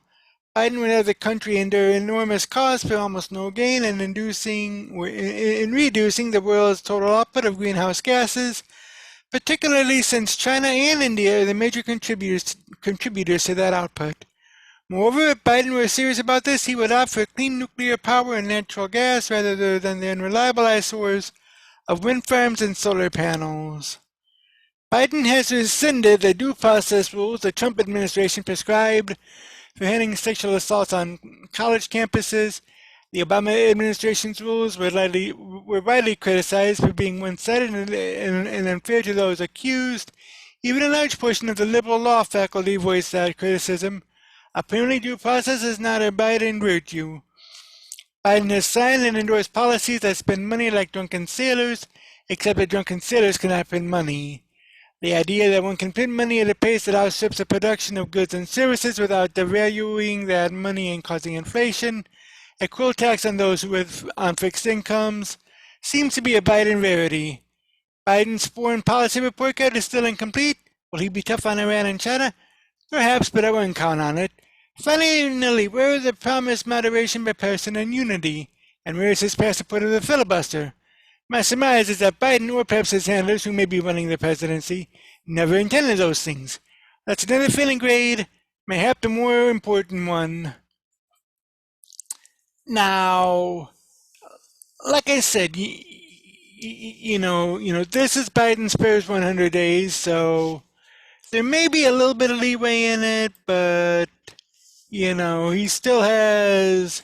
Biden would have the country endure enormous costs for almost no gain in reducing the world's total output of greenhouse gases, particularly since China and India are the major contributors to that output. Moreover, if Biden were serious about this, he would opt for clean nuclear power and natural gas rather than the unreliable eyesores of wind farms and solar panels. Biden has rescinded the due process rules the Trump administration prescribed for handling sexual assaults on college campuses. The Obama administration's rules were widely criticized for being one-sided and unfair to those accused. Even a large portion of the liberal law faculty voiced that criticism. Apparently, due process is not a Biden virtue. Biden has signed and endorsed policies that spend money like drunken sailors, except that drunken sailors cannot print money. The idea that one can print money at a pace that outstrips the production of goods and services without devaluing that money and causing inflation, a cruel tax on those on fixed incomes, seems to be a Biden rarity. Biden's foreign policy report card is still incomplete. Will he be tough on Iran and China? Perhaps, but I wouldn't count on it. Finally, where is the promised moderation by person and unity? And where is his passport of the filibuster? My surmise is that Biden, or perhaps his handlers who may be running the presidency, never intended those things. That's another failing grade, mayhap the more important one. Now, like I said, this is Biden's first 100 days, so there may be a little bit of leeway in it, but he still has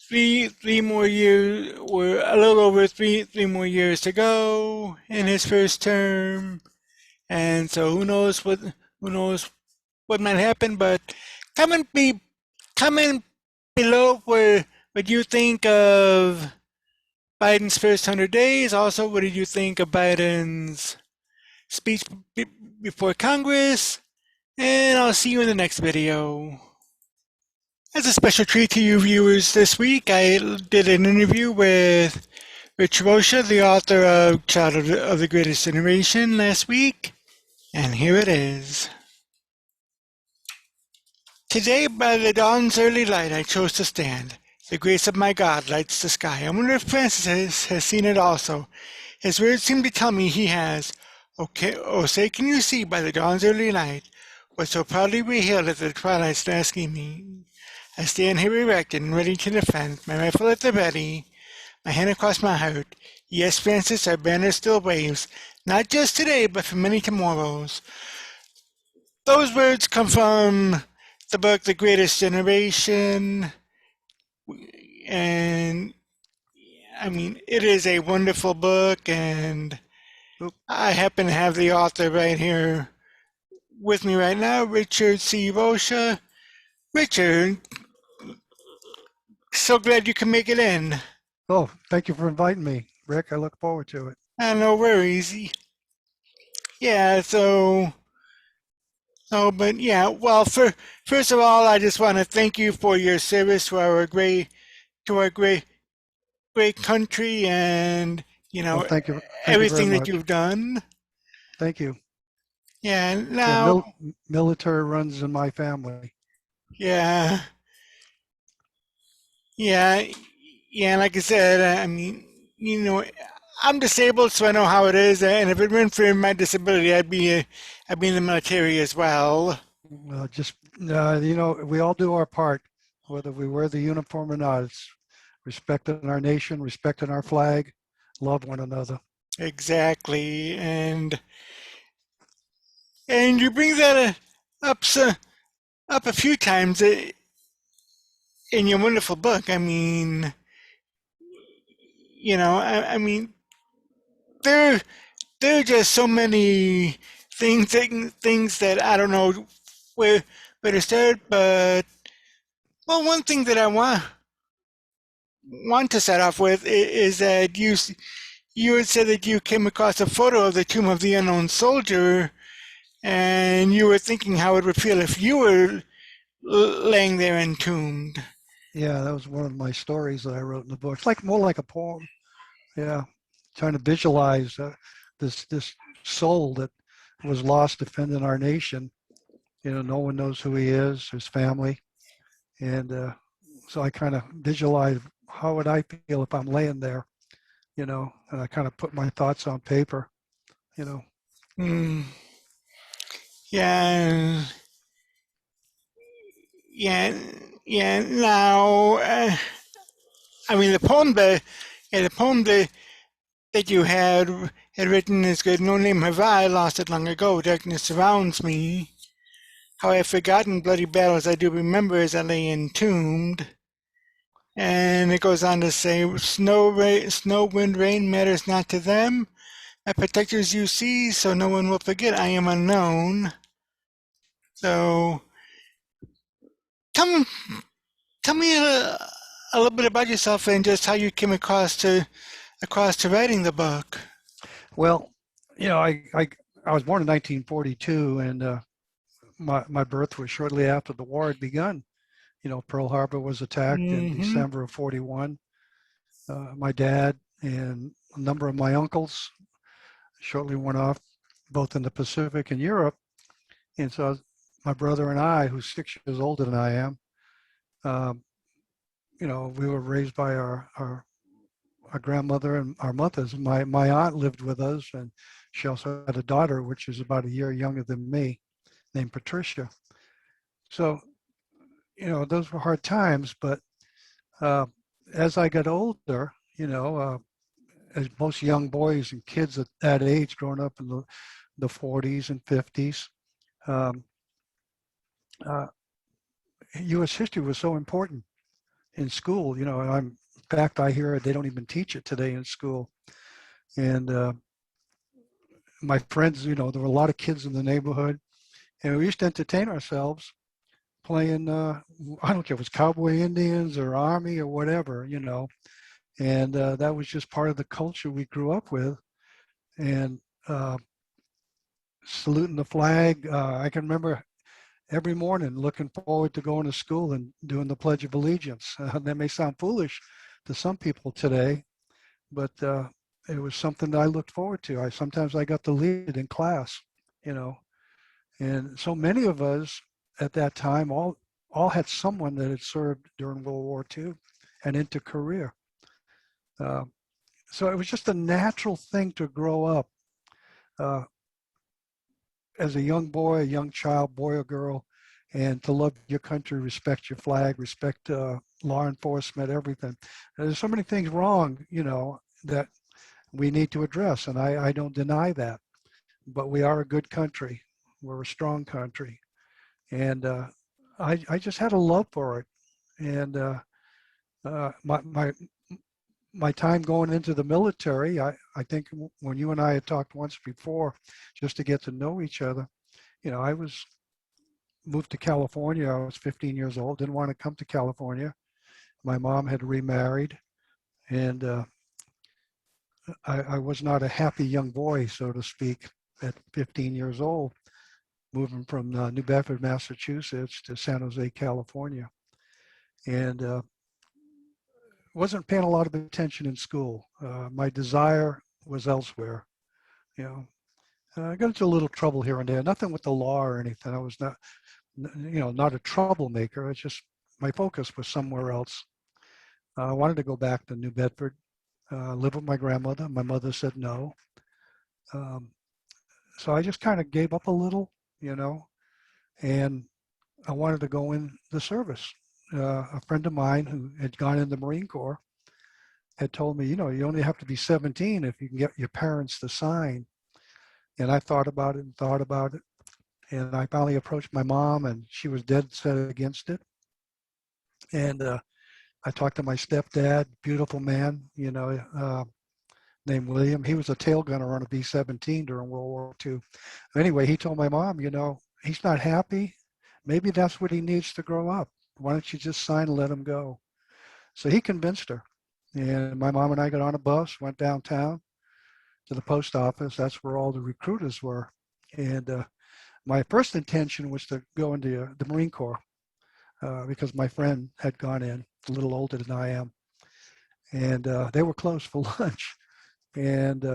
three more years, or a little over three more years to go in his first term, and so who knows what might happen. But comment be comment below what you think of Biden's first 100 days. Also, what did you think of Biden's speech before Congress? And I'll see you in the next video. As a special treat to you viewers this week, I did an interview with Rocha, the author of Child of the Greatest Generation, last week, and here it is. Today, by the dawn's early light, I chose to stand. The grace of my God lights the sky. I wonder if Francis has seen it also. His words seem to tell me he has. Okay, oh, say, can you see by the dawn's early light what so proudly we hailed at the twilight's last gleaming? I stand here erected and ready to defend, my rifle at the ready, my hand across my heart. Yes, Francis, our banner still waves, not just today, but for many tomorrows. Those words come from the book The Greatest Generation, and I mean, it is a wonderful book, and I happen to have the author right here with me right now, Richard C. Rocha. Richard, so glad you can make it in. Oh, thank you for inviting me, Rick. I look forward to it. No worries. Yeah, but yeah, well, first of all, I just want to thank you for your service to our great country, and Well, thank you everything very that much. you've done. Thank you. Yeah, Yeah, now, military runs in my family. yeah, yeah, yeah. Like I said, I mean, I'm disabled, so I know how it is. And if it weren't for my disability, I'd be in the military as well. We all do our part, whether we wear the uniform or not. It's respecting our nation, respecting our flag, love one another. Exactly, and you bring that up a few times in your wonderful book. I mean, I mean, there there are just so many things that I don't know where to start. But well, one thing that I want to start off with is that you had said that you came across a photo of the tomb of the unknown soldier, and you were thinking how it would feel if you were laying there entombed. Yeah, that was one of my stories that I wrote in the book. It's like more like a poem. Yeah, trying to visualize this soul that was lost defending our nation. No one knows who he is, his family, and so I kind of visualize how would I feel if I'm laying there, and I kind of put my thoughts on paper. Mm, yeah, yeah, yeah. Now, I mean, the poem that you had written is good. No name have I, lost it long ago. Darkness surrounds me. How I have forgotten bloody battles I do remember as I lay entombed. And it goes on to say, snow, wind, rain matters not to them. My protectors you see, so no one will forget I am unknown. So, tell, tell me a little bit about yourself and just how you came across to writing the book. Well, I was born in 1942, and my birth was shortly after the war had begun. Pearl Harbor was attacked in Mm-hmm. December of 41. My dad and a number of my uncles shortly went off, both in the Pacific and Europe. And so my brother and I, who's 6 years older than I am, um, we were raised by our grandmother and our mothers. My aunt lived with us, and she also had a daughter, which is about a year younger than me, named Patricia. So, those were hard times. But uh, as I got older, as most young boys and kids at that age, growing up in the 40s and 50s, um, uh, U.S. history was so important in school. In fact, I hear they don't even teach it today in school. And my friends, there were a lot of kids in the neighborhood, and we used to entertain ourselves playing. I don't care if it was cowboy Indians or army or whatever, and that was just part of the culture we grew up with. And saluting the flag, I can remember every morning looking forward to going to school and doing the Pledge of Allegiance. That may sound foolish to some people today, but it was something that I looked forward to. Sometimes I got to lead it in class, you know, and so many of us at that time all had someone that had served during World War II and into career. Uh, so it was just a natural thing to grow up uh, as a young boy, a young child, boy or girl, and to love your country, respect your flag, respect law enforcement, everything. There's so many things wrong, that we need to address, and I don't deny that. But we are a good country. We're a strong country, and I just had a love for it. And my time going into the military, I think when you and I had talked once before, just to get to know each other, I was moved to California. I was 15 years old, didn't want to come to California. My mom had remarried, and I was not a happy young boy, so to speak, at 15 years old, moving from New Bedford, Massachusetts to San Jose, California. And wasn't paying a lot of attention in school. My desire was elsewhere. You I got into a little trouble here and there. Nothing with the law or anything. I was not a troublemaker. It's just my focus was somewhere else. I wanted to go back to New Bedford, live with my grandmother. My mother said no. Um, so I just kind of gave up a little, and I wanted to go in the service. A friend of mine who had gone in the Marine Corps had told me, you only have to be 17 if you can get your parents to sign. And I thought about it and thought about it. And I finally approached my mom, and she was dead set against it. And I talked to my stepdad, beautiful man, named William. He was a tail gunner on a B-17 during World War II. Anyway, he told my mom, he's not happy. Maybe that's what he needs to grow up. Why don't you just sign and let him go? So he convinced her. And my mom and I got on a bus, went downtown to the post office. That's where all the recruiters were. And my first intention was to go into the Marine Corps because my friend had gone in, a little older than I am. And they were closed for lunch. And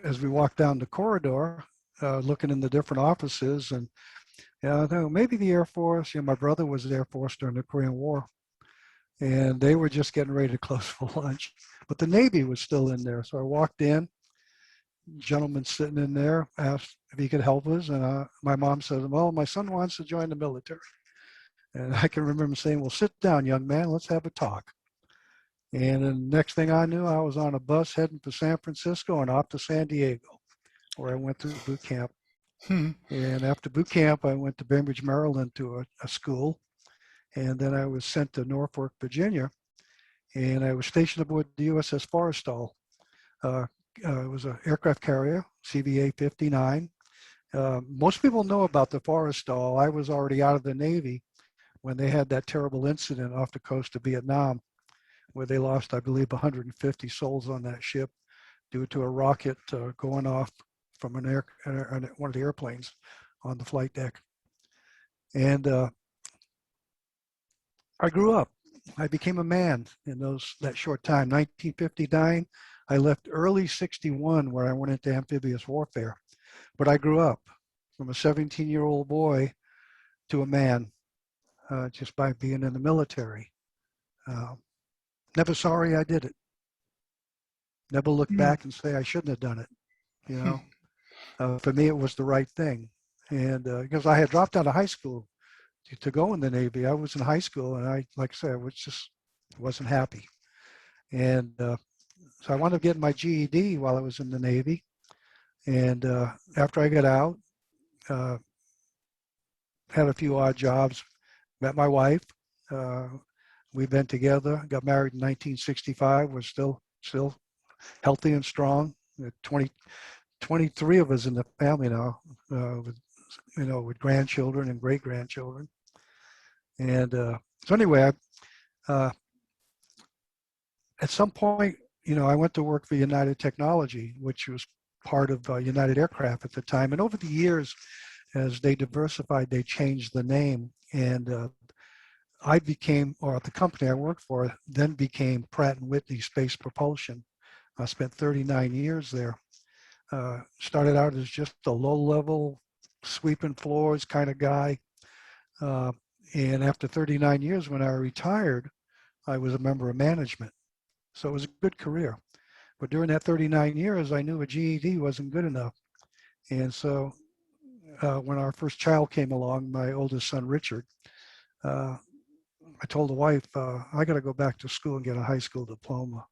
as we walked down the corridor, looking in the different offices, and I thought maybe the Air Force. My brother was the Air Force during the Korean War, and they were just getting ready to close for lunch. But the Navy was still in there, so I walked in. Gentleman sitting in there asked if he could help us, and my mom said, "Well, my son wants to join the military." And I can remember saying, "Well, sit down, young man. Let's have a talk." And then next thing I knew, I was on a bus heading for San Francisco and off to San Diego, where I went through boot camp. Hmm. And after boot camp, I went to Bainbridge, Maryland to a school. And then I was sent to Norfolk, Virginia. And I was stationed aboard the USS Forrestal. It was an aircraft carrier, CVA 59. Most people know about the Forrestal. I was already out of the Navy when they had that terrible incident off the coast of Vietnam, where they lost, I believe, 150 souls on that ship due to a rocket going off from one of the airplanes on the flight deck. And I grew up I became a man in that short time. 1959, I left early 61 where I went into amphibious warfare. But I grew up from a 17-year-old boy to a man just by being in the military. Uh, Never sorry I did it. Never look Hmm. back and say I shouldn't have done it. You know, for me it was the right thing, and because I had dropped out of high school to go in the Navy, I was in high school, and I, like I said, I was just wasn't happy, and so I wound up getting my GED while I was in the Navy, and after I got out, uh, had a few odd jobs, met my wife. Uh, we've been together, got married in 1965. We're still healthy and strong. 20, 23 of us in the family now, with with grandchildren and great grandchildren. And so anyway, uh, at some point, I went to work for United Technology, which was part of United Aircraft at the time. And over the years, as they diversified, they changed the name. And I became, or the company I worked for, then became Pratt& Whitney Space Propulsion. I spent 39 years there. Started out as just a low-level, sweeping floors kind of guy. Uh, and after 39 years, when I retired, I was a member of management. So it was a good career. But during that 39 years, I knew a GED wasn't good enough. And so when our first child came along, my oldest son, Richard, uh, I told the wife, I got to go back to school and get a high school diploma.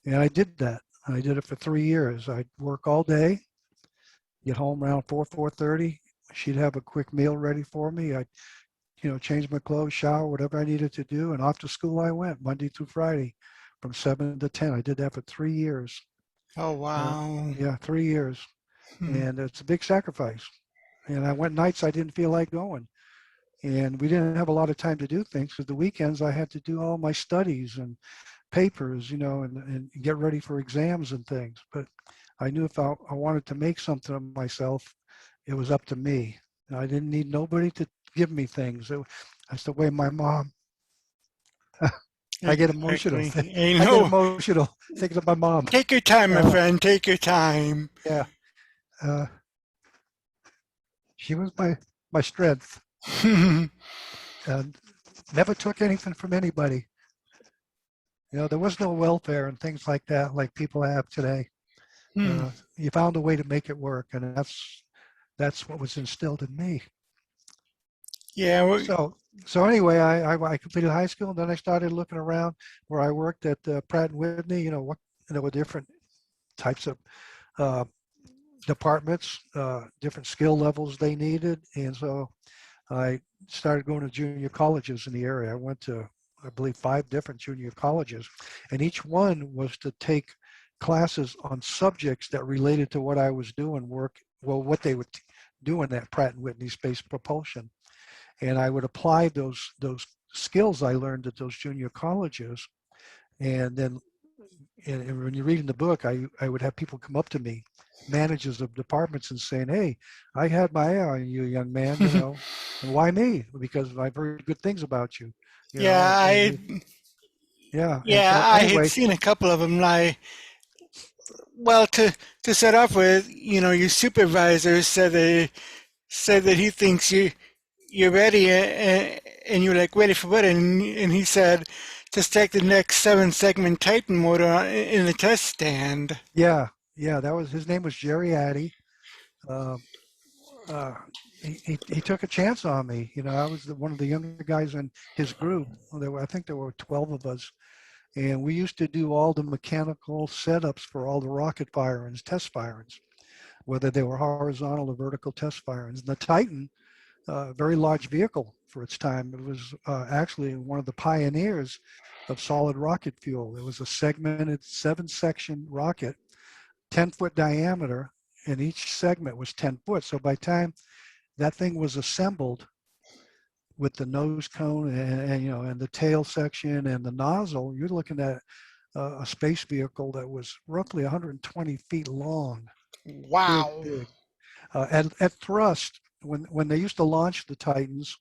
And I did that. I did it for 3 years. I'd work all day, get home around 4:30. She'd have a quick meal ready for me. I'd, change my clothes, shower, whatever I needed to do. And off to school I went, Monday through Friday from 7 to 10. I did that for 3 years. Oh, wow. Yeah, 3 years. Hmm. And it's a big sacrifice. And I went nights I didn't feel like going. And we didn't have a lot of time to do things because the weekends I had to do all my studies and papers, and get ready for exams and things. But I knew if I wanted to make something of myself, it was up to me. I didn't need nobody to give me things. That's the way my mom. I get emotional. Exactly. I I get know. emotional thinking of my mom. Take your time, my Uh, friend. Take your time. yeah, uh, she was my strength, and never took anything from anybody. There was no welfare and things like that, like people have today. Hmm. You found a way to make it work, and that's what was instilled in me. Yeah. So anyway, I completed high school, and then I started looking around where I worked at Pratt& Whitney. With different types of uh, departments, different skill levels they needed, and so I started going to junior colleges in the area. I went to, I believe, 5 different junior colleges, and each one was to take classes on subjects that related to what I was doing, what they would do in that Pratt& Whitney space propulsion. And I would apply those skills I learned at those junior colleges. And then and when you're reading the book, I would have people come up to me, managers of departments, and saying, "Hey, I had my eye on you, young man, and why me? Because I've heard good things about you, Yeah. and yeah, and Yeah. so I had anyway, seen a couple of them. Well, to set off with, your supervisor said that he thinks you're ready, and you're like, ready for what? And he said, just take the next 7-segment Titan motor in the test stand. yeah, that was his name was Jerry Addy. Uh, uh, he took a chance on me. I was one of the younger guys in his group. I think there were 12 of us, and we used to do all the mechanical setups for all the rocket firings, test firings, whether they were horizontal or vertical test firings. And the Titan, very large vehicle for its time, it was actually one of the pioneers of solid rocket fuel. It was a segmented 7-section rocket, 10-foot diameter, and each segment was 10 foot. So by the time that thing was assembled with the nose cone and the tail section and the nozzle, you're looking at a space vehicle that was roughly 120 feet long, big, Wow. big. At thrust, when they used to launch the Titans,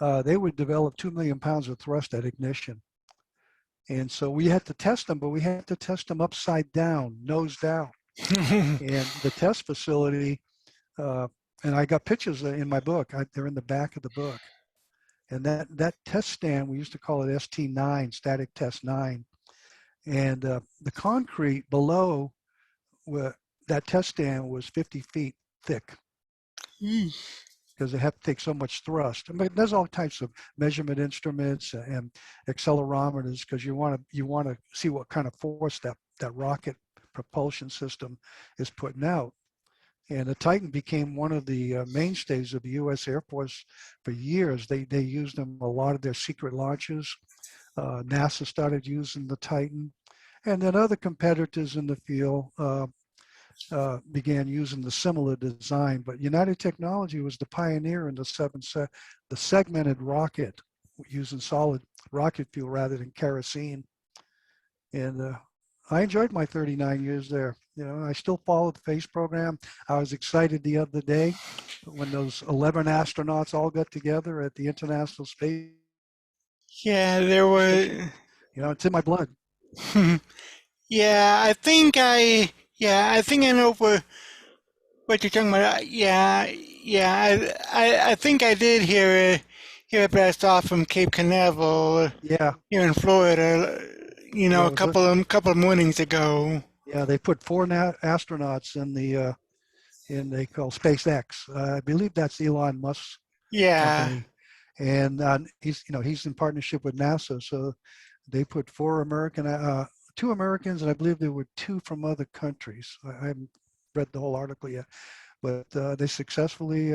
they would develop 2 million pounds of thrust at ignition. And so we had to test them, but we had to test them upside down, nose down. And the test facility, uh, and I got pictures in my book. They're in the back of the book. And that test stand, we used to call it ST9, Static Test 9. And the concrete below that test stand was 50 feet thick because they have to take so much thrust. I mean, there's all types of measurement instruments and accelerometers because you want to see what kind of force that rocket propulsion system is putting out. And the Titan became one of the mainstays of the U.S. Air Force for years. They used them a lot of their secret launches. NASA started using the Titan, and then other competitors in the field began using the similar design. But United Technology was the pioneer in the segmented rocket using solid rocket fuel rather than kerosene. And I enjoyed my 39 years there. You know, I still follow the FACE program. I was excited the other day when those 11 astronauts all got together at the International Space Yeah, there Station. was. You know, it's in my blood. Yeah, I think I know what you're talking about. Yeah, I think I did hear it blast off from Cape Canaveral Yeah, here in Florida. yeah, A it was a, couple of mornings ago. yeah. They put four astronauts in they call SpaceX. I believe that's Elon Musk's Yeah. company, and he's in partnership with NASA. So they put two Americans, and I believe there were two from other countries. I haven't read the whole article yet, but they successfully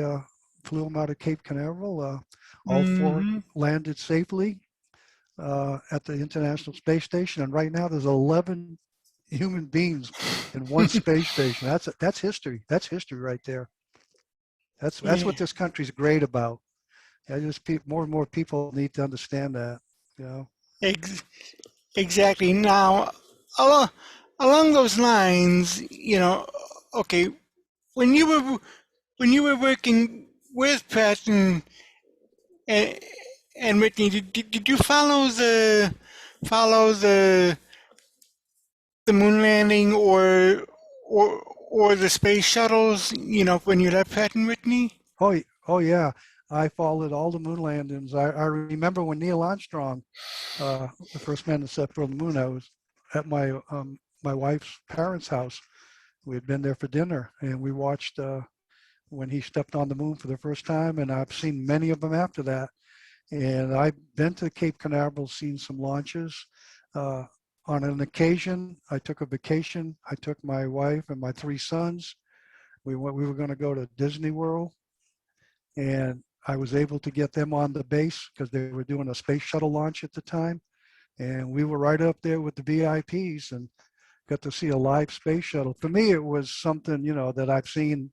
flew them out of Cape Canaveral. All four Hmm. landed safely at the International Space Station, and right now there's 11 human beings in one space station. That's history. That's history right there. That's Yeah. what this country's great about. More and more people need to understand that. You know. Ex exactly. Now, along along those lines, okay, when you were when you were working with Pratt and, and Whitney, did you follow the moon landing or the space shuttles? When you left Pratt and Whitney. Oh yeah. I followed all the moon landings. I remember when Neil Armstrong, the first man to step foot on the moon. I was at my wife's parents' house. We had been there for dinner, and we watched when he stepped on the moon for the first time. And I've seen many of them after that. And I've been to Cape Canaveral, seen some launches. Uh, on an occasion, I took a vacation. I took my wife and my three sons. We were going to go to Disney World, and I was able to get them on the base because they were doing a space shuttle launch at the time. And we were right up there with the VIPs and got to see a live space shuttle. For me, it was something, that I've seen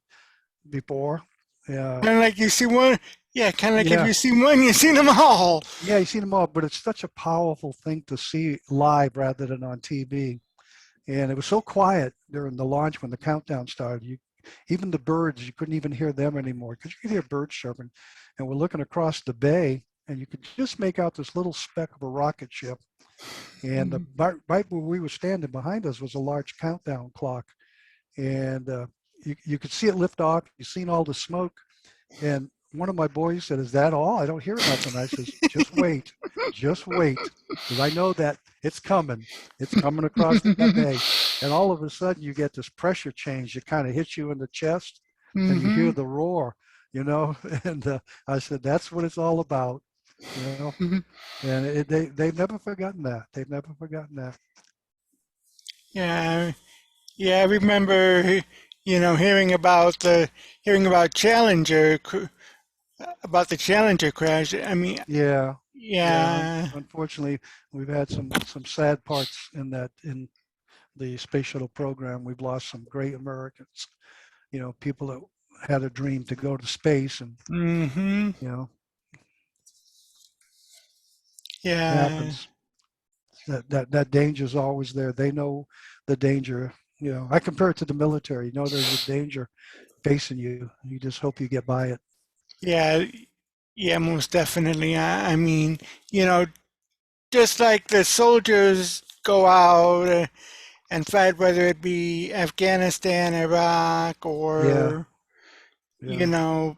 before. Uh, Kind of like you see one, yeah, kind of like if yeah, you see one, you've seen them all. yeah, you see them all, but it's such a powerful thing to see live rather than on TV. And it was so quiet during the launch when the countdown started. Even the birds, you couldn't even hear them anymore because you could hear birds chirping. And we're looking across the bay, and you could just make out this little speck of a rocket ship. And right where we were standing behind us was a large countdown clock. And you could see it lift off. You've seen all the smoke. And one of my boys said, "Is that all? I don't hear nothing." I says, just wait, because I know that it's coming. It's coming across that bay. And all of a sudden you get this pressure change. It kind of hits you in the chest and you hear Hmm. the roar, and I said, that's what it's all about, you know. And they've never forgotten that. They've never forgotten that. Yeah, yeah, I remember, hearing about about the Challenger crash. I mean, Yeah, yeah. yeah, Unfortunately, we've had some sad parts in the space shuttle program. We've lost some great Americans, people that had a dream to go to space, and hmm, you know, it yeah, happens. That danger is always there. They know the danger. I compare it to the military. There's a danger facing you. You just hope you get by it. yeah. Yeah, most definitely. I mean, you know, just like the soldiers go out and fight, whether it be Afghanistan, Iraq, Yeah, or, you yeah, know,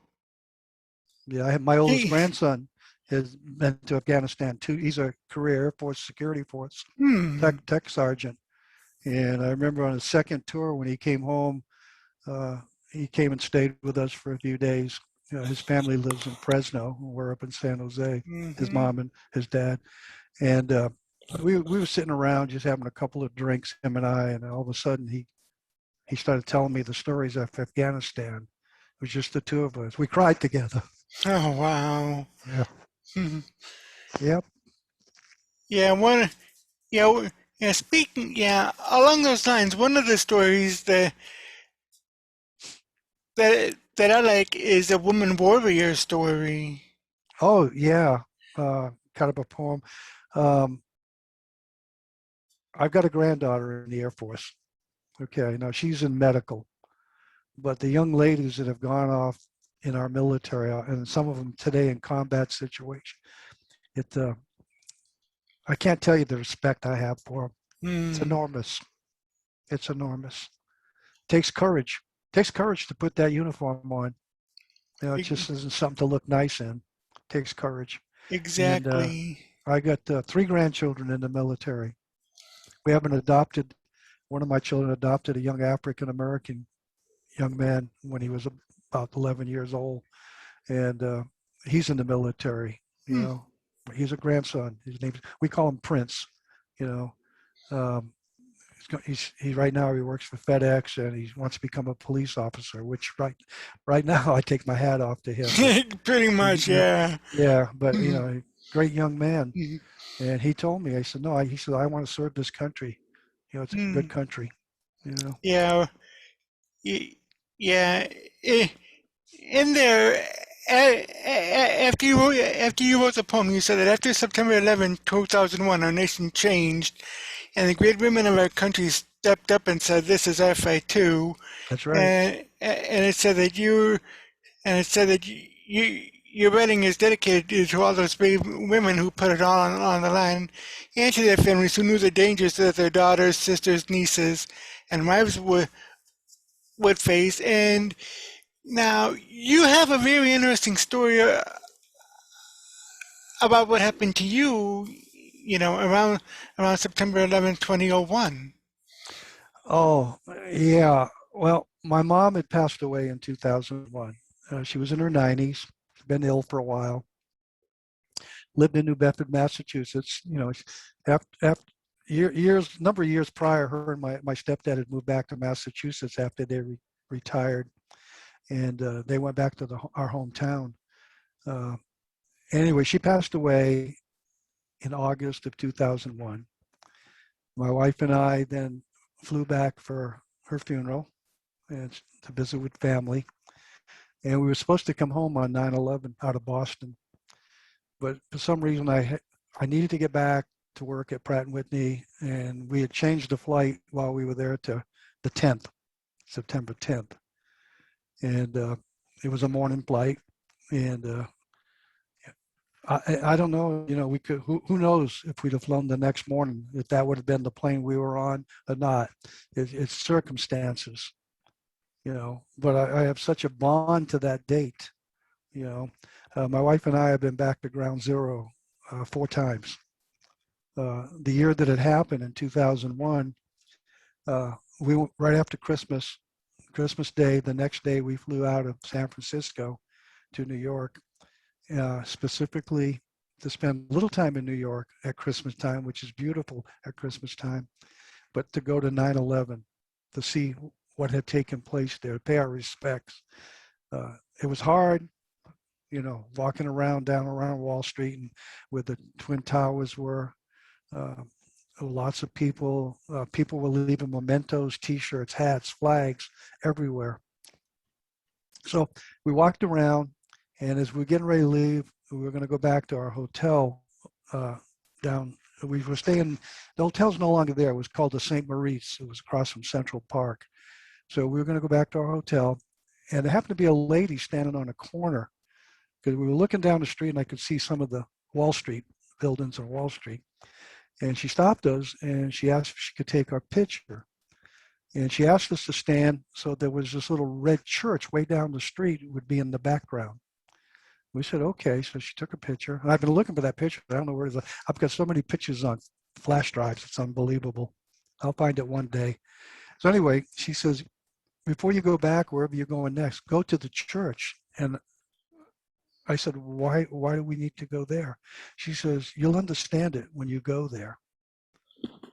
yeah. I have my oldest he, grandson has been to Afghanistan too. He's a career Air Force security force hmm, tech sergeant. And I remember on his second tour when he came home, uh, he came and stayed with us for a few days. His family lives in Fresno. We're up in San Jose. His hmm. mom and his dad, and we were sitting around just having a couple of drinks, him and I, and all of a sudden he started telling me the stories of Afghanistan. It was just the two of us. We cried together. Oh, wow. Yeah. Hmm. Yep. Yeah, yeah, yeah, yeah, along those lines, one of the stories that I like is a woman warrior story. Oh yeah. Kind of a poem. Um, I've got a granddaughter in the Air Force. Okay, now she's in medical, but the young ladies that have gone off in our military, and some of them today in combat situation, it I can't tell you the respect I have for them. It's Hmm. enormous. It's enormous. It takes courage. It takes courage to put that uniform on. It e- just isn't something to look nice in. It takes courage. And Exactly. I got three grandchildren in the military. We haven't adopted. One of my children adopted a young African American young man when he was about 11 years old, and he's in the military. You Hmm. know, he's a grandson. His name, we call him Prince. You know, um, he right now he works for FedEx and he wants to become a police officer. Which right now I take my hat off to him. But Pretty much, you know, yeah. yeah, but Hmm. great young man. Hmm. And he told me, I said, no, he said, I want to serve this country. It's a Hmm. good country. You know. Yeah, yeah. eh, In there, after you wrote the poem, you said that after September 11, 2001, our nation changed, and the great women of our country stepped up and said, "This is our fight too." That's right. And it said that your writing is dedicated to all those brave women who put it all on the line, and to their families who knew the dangers that their daughters, sisters, nieces, and wives would face. And now you have a very interesting story about what happened to you, around September 11, 2001. Oh, yeah. Well, my mom had passed away in 2001. She was in her 90s, been ill for a while, lived in New Bedford, Massachusetts. After number of years prior, her and my stepdad had moved back to Massachusetts after they retired, and they went back to our hometown. Uh, anyway, she passed away in August of 2001. My wife and I then flew back for her funeral and to visit with family. And we were supposed to come home on 9/11 out of Boston, but for some reason I needed to get back to work at Pratt and Whitney, and we had changed the flight while we were there to the 10th, September 10th, and it was a morning flight, and I don't know, we could who knows if we'd have flown the next morning if that would have been the plane we were on or not. It's circumstances, but I have such a bond to that date. You know, my wife and I have been back to ground zero four times. The year that it happened in 2001, we went right after Christmas Day. The next day, we flew out of San Francisco to New York, specifically to spend a little time in New York at Christmas time, which is beautiful at Christmas time, but to go to 9/11 to see what had taken place there, pay our respects. It was hard, walking around down around Wall Street and where the Twin Towers were. Uh, Lots of people were leaving mementos, T-shirts, hats, flags everywhere. So we walked around, and as we were getting ready to leave, we were going to go back to our hotel uh, down. We were staying. The hotel's no longer there. It was called the St. Maurice. It was across from Central Park. So we were going to go back to our hotel, and there happened to be a lady standing on a corner because we were looking down the street and I could see some of the Wall Street buildings on Wall Street. And she stopped us and she asked if she could take our picture. And she asked us to stand, so there was this little red church way down the street would be in the background. We said, okay. So she took a picture. And I've been looking for that picture. I don't know where it is. I've got so many pictures on flash drives. It's unbelievable. I'll find it one day. So anyway, she says, before you go back, wherever you're going next, go to the church. And I said, why do we need to go there? She says, you'll understand it when you go there.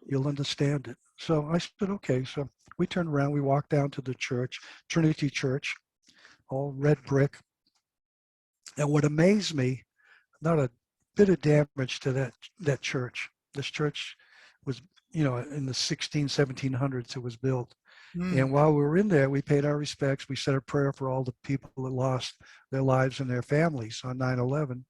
You'll understand it. So I said, okay. So we turned around, we walked down to the church, Trinity Church, all red brick. And what amazed me, not a bit of damage to that church. This church was, in the 1700s it was built. And while we were in there, we paid our respects. We said a prayer for all the people that lost their lives and their families on 9/11.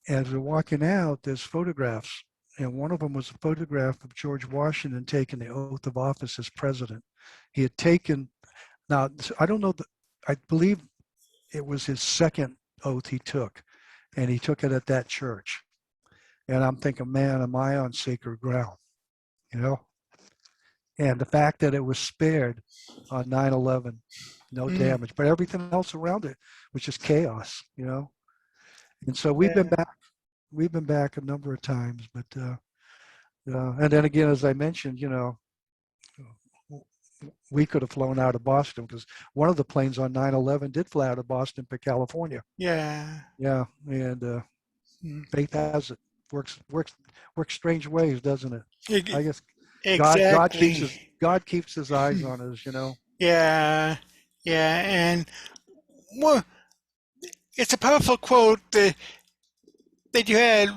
As we're walking out, there's photographs. And one of them was a photograph of George Washington taking the oath of office as president. He had taken, now, I don't know, I believe it was his second oath he took. And he took it at that church. And I'm thinking, man, am I on sacred ground? And the fact that it was spared on 9/11, no damage, but everything else around it was just chaos, And so we've been back a number of times, but and then again, as I mentioned, we could have flown out of Boston because one of the planes on 9/11 did fly out of Boston to California. Yeah. Yeah, and faith has it. Works strange ways, doesn't it? I guess Exactly. God keeps his eyes on us, Yeah. Yeah. And well, it's a powerful quote that you had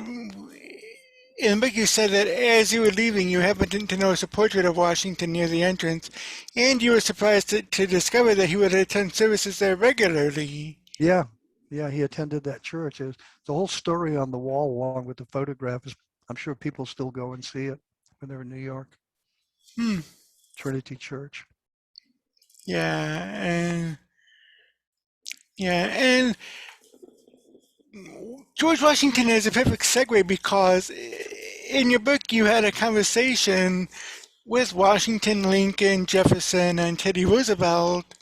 in the book. You said that as you were leaving, you happened to notice a portrait of Washington near the entrance, and you were surprised to discover that he would attend services there regularly. Yeah, he attended that church. There's the whole story on the wall along with the photographs. I'm sure people still go and see it when they're in New York. Trinity Church. Yeah, and George Washington is a perfect segue because in your book you had a conversation with Washington, Lincoln, Jefferson, and Teddy Roosevelt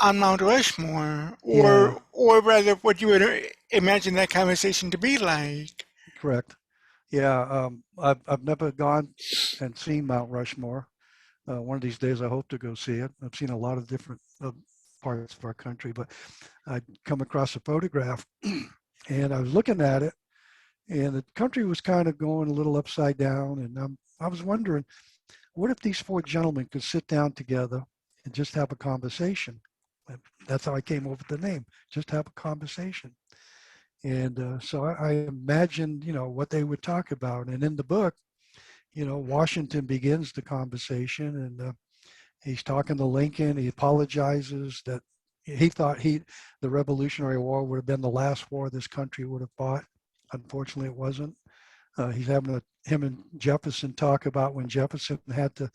on Mount Rushmore, Yeah, or rather, what you would imagine that conversation to be like. correct. Yeah, I've never gone and seen Mount Rushmore. One of these days, I hope to go see it. I've seen a lot of different parts of our country, but I come across a photograph, and I was looking at it, and the country was kind of going a little upside down, and I was wondering, what if these four gentlemen could sit down together and just have a conversation? And that's how I came up with the name, just have a conversation. And so I imagined, what they would talk about. And in the book, Washington begins the conversation, and he's talking to Lincoln. He apologizes that he thought the Revolutionary War would have been the last war this country would have fought. Unfortunately, it wasn't. He's having him and Jefferson talk about when Jefferson had to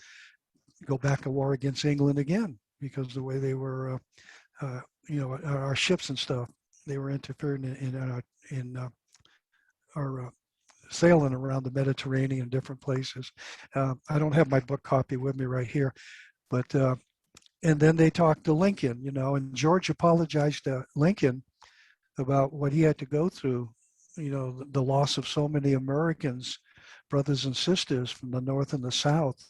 go back to war against England again because the way they were, our ships and stuff, they were interfering in our sailing around the Mediterranean and different places. I don't have my book copy with me right here, but and then they talked to Lincoln, and George apologized to Lincoln about what he had to go through, the loss of so many Americans, brothers and sisters from the North and the South,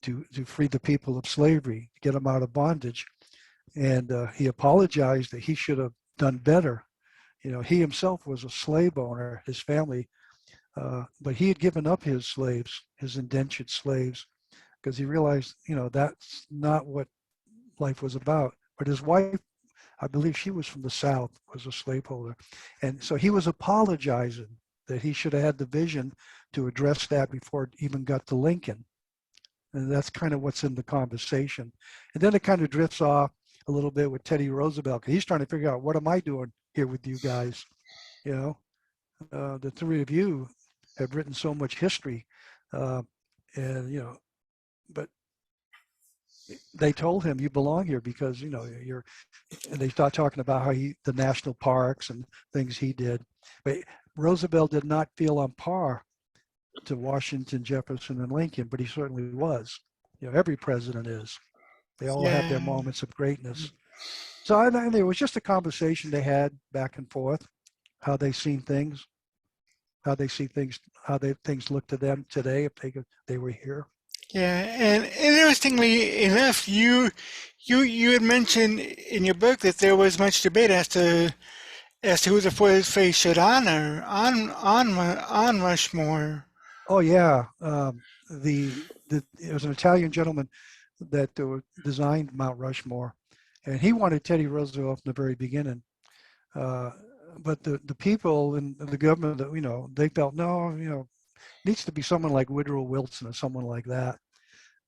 to free the people of slavery, to get them out of bondage. And he apologized that he should have done better. He himself was a slave owner, his family, but he had given up his slaves, his indentured slaves, because he realized, that's not what life was about. But his wife, I believe she was from the South, was a slaveholder. And so he was apologizing that he should have had the vision to address that before it even got to Lincoln. And that's kind of what's in the conversation. And then it kind of drifts off a little bit with Teddy Roosevelt, because he's trying to figure out, what am I doing here with you guys? The three of you have written so much history, and but they told him, you belong here because, you know, you're, and they start talking about how the national parks and things he did. But Roosevelt did not feel on par to Washington, Jefferson, and Lincoln, but he certainly was. You know, every president is. They all have their Yeah, moments of greatness. So and it was just a conversation they had back and forth, how they seen things, how they see things, how things look to them today if they were here. yeah, and interestingly enough, you had mentioned in your book that there was much debate as to who the fourth face should honor on Rushmore. Oh yeah, it was an Italian gentleman that designed Mount Rushmore, and he wanted Teddy Roosevelt from the very beginning. Uh, but the people in the government, that, you know, they felt no, you know, needs to be someone like Woodrow Wilson or someone like that.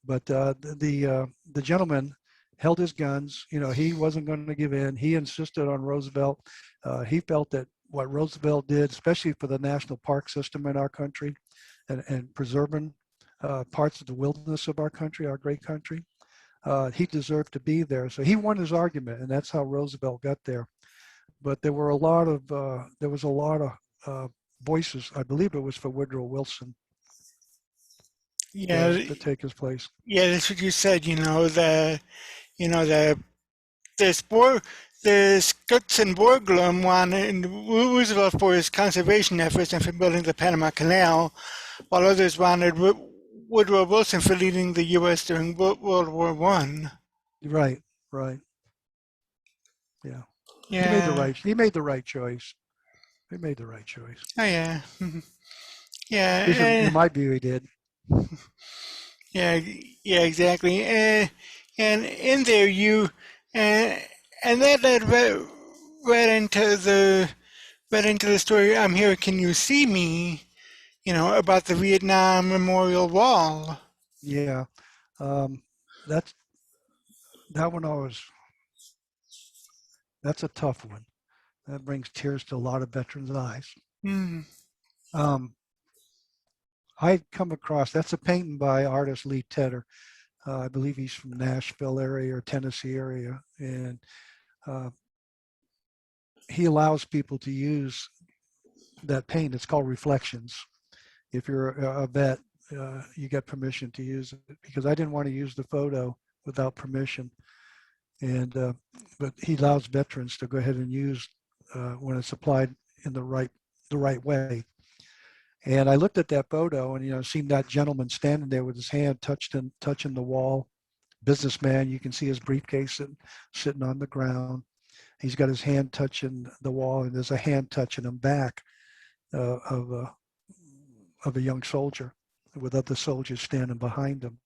But the gentleman held his guns. You know, he wasn't going to give in. He insisted on Roosevelt. He felt that what Roosevelt did, especially for the national park system in our country, and preserving parts of the wilderness of our country, our great country, he deserved to be there. So he won his argument, and that's how Roosevelt got there. But there was a lot of voices. I believe it was for Woodrow Wilson Yeah, to take his place. yeah, that's what you said. You know the the sport the Scots and Borglum wanted Roosevelt for his conservation efforts and for building the Panama Canal, while others wanted Woodrow Wilson for leading the U.S. during World War One. Right, right. Yeah. Yeah. He made the right choice. He made the right choice. Oh yeah. At least in Yeah. my view, he did. Yeah. Yeah. Exactly. And in there you and and that led right into the story. I'm here. Can you see me? About the Vietnam Memorial Wall. Yeah. Um, that's that one always that's a tough one. That brings tears to a lot of veterans' eyes. Mm. Um, I come across that's a painting by artist Lee Tedder. I believe he's from Nashville area or Tennessee area, and uh, he allows people to use that paint. It's called Reflections. If you're a vet, you get permission to use it because I didn't want to use the photo without permission. And but he allows veterans to go ahead and use when it's applied in the right way. And I looked at that photo and seen that gentleman standing there with his hand touching the wall. Businessman, you can see his briefcase sitting on the ground. He's got his hand touching the wall, and there's a hand touching him back uh, of a of a young soldier with other soldiers standing behind him.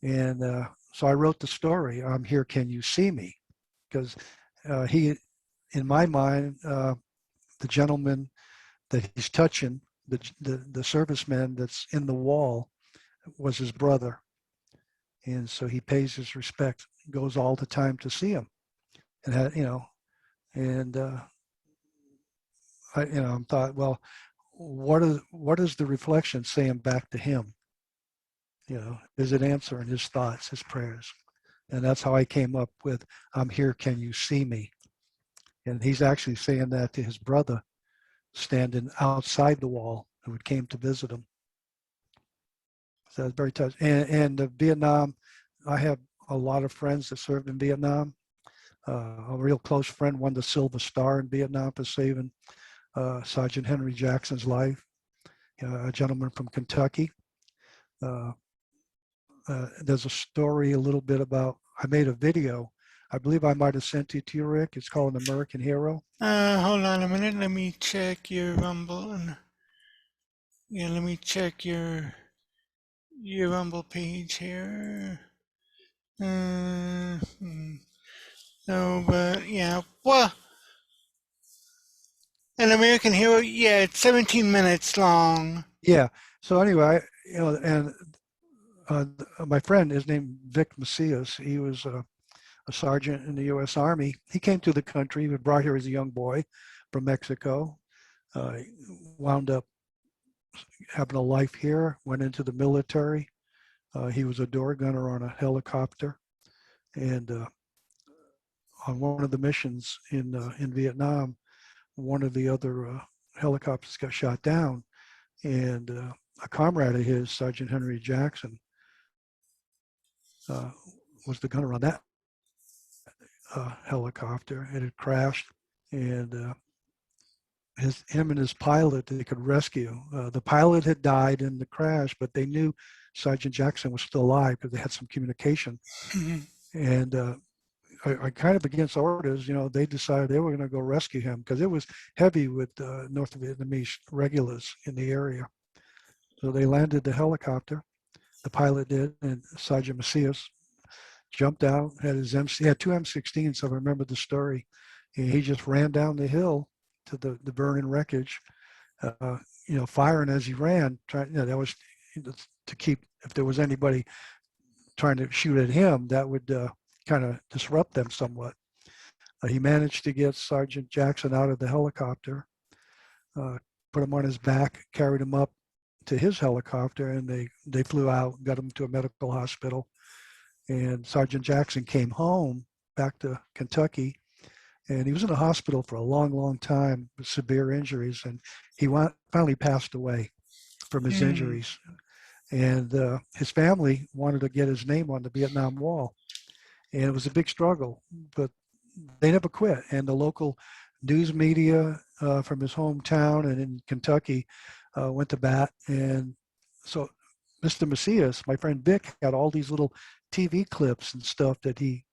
And so I wrote the story. I'm here. Can you see me? Because he, in my mind, the gentleman that he's touching, the serviceman that's in the wall, was his brother, and so he pays his respect, goes all the time to see him, and and I thought, well, what is the reflection saying back to him? Is it answering his thoughts, his prayers? And that's how I came up with, I'm here, can you see me? And he's actually saying that to his brother standing outside the wall who came to visit him. So it's very touching. And Vietnam, I have a lot of friends that served in Vietnam. A real close friend won the Silver Star in Vietnam for saving Sergeant Henry Jackson's life. A gentleman from Kentucky. Uh, there's a story a little bit about, I made a video. I believe I might have sent it to you, Rick. It's called An American Hero. Hold on a minute. Let me check your Rumble. Yeah, let me check your Rumble page here. No, but yeah. Well, an American Hero. Yeah, it's 17 minutes long. Yeah. So anyway, and my friend is named Vic Macias. He was a sergeant in the U.S. Army. He came to the country. He was brought here as a young boy from Mexico. Wound up having a life here. Went into the military. He was a door gunner on a helicopter, and on one of the missions in Vietnam, one of the other helicopters got shot down, and a comrade of his, Sergeant Henry Jackson, uh, was the gunner on that helicopter. It had crashed, and him and his pilot they could rescue. The pilot had died in the crash, but they knew Sergeant Jackson was still alive because they had some communication. And kind of against orders, they decided they were going to go rescue him because it was heavy with North Vietnamese regulars in the area. So they landed the helicopter. The pilot did, and Sergeant Macias jumped out, had his MC, he had two M16s, so I remember the story. And he just ran down the hill to the burning wreckage, firing as he ran. That was to keep, if there was anybody trying to shoot at him, that would kind of disrupt them somewhat. He managed to get Sergeant Jackson out of the helicopter, put him on his back, carried him up to his helicopter, and they flew out, got him to a medical hospital. And Sergeant Jackson came home back to Kentucky, and he was in the hospital for a long, long time with severe injuries, and he finally passed away from his injuries. And his family wanted to get his name on the Vietnam Wall, and it was a big struggle, but they never quit. And the local news media from his hometown and in Kentucky went to bat. And so Mr. Macias, my friend Vic, had all these little TV clips and stuff that he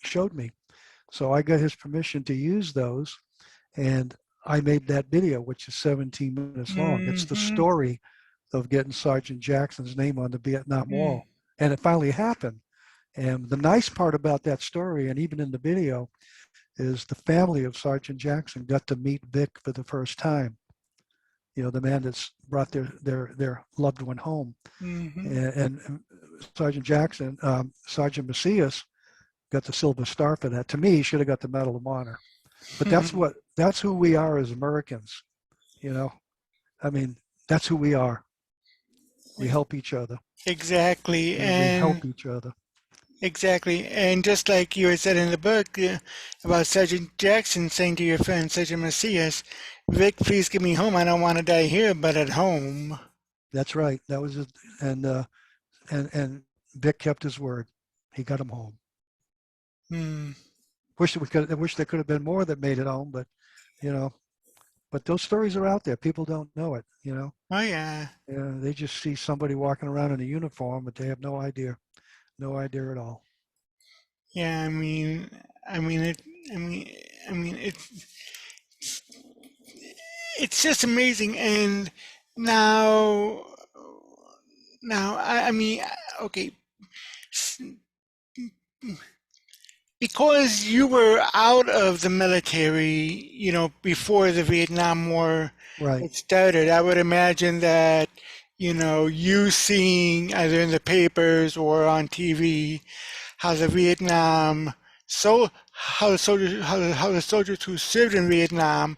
showed me. So I got his permission to use those, and I made that video, which is 17 minutes long. It's the story of getting Sergeant Jackson's name on the Vietnam Wall. And it finally happened. And the nice part about that story, and even in the video, is the family of Sergeant Jackson got to meet Vic for the first time. The man that's brought their loved one home. And Sergeant Jackson, Sergeant Macias, got the Silver Star for that. To me, he should have got the Medal of Honor. But that's who we are as Americans. I mean, that's who we are. We help each other. Exactly. And we help each other. Exactly. And just like you had said in the book about Sergeant Jackson saying to your friend, Sergeant Macias, Vic, please get me home. I don't want to die here, but at home. That's right. That was it. And Vic kept his word. He got him home. I wish there could have been more that made it home, but but those stories are out there. People don't know it, Oh yeah. Yeah, they just see somebody walking around in a uniform, but they have no idea at all. Yeah, I mean, it's just amazing. And now, I mean, okay, because you were out of the military, before the Vietnam War Right. started, I would imagine that, you seeing either in the papers or on TV how the Vietnam, so how the soldiers who served in Vietnam,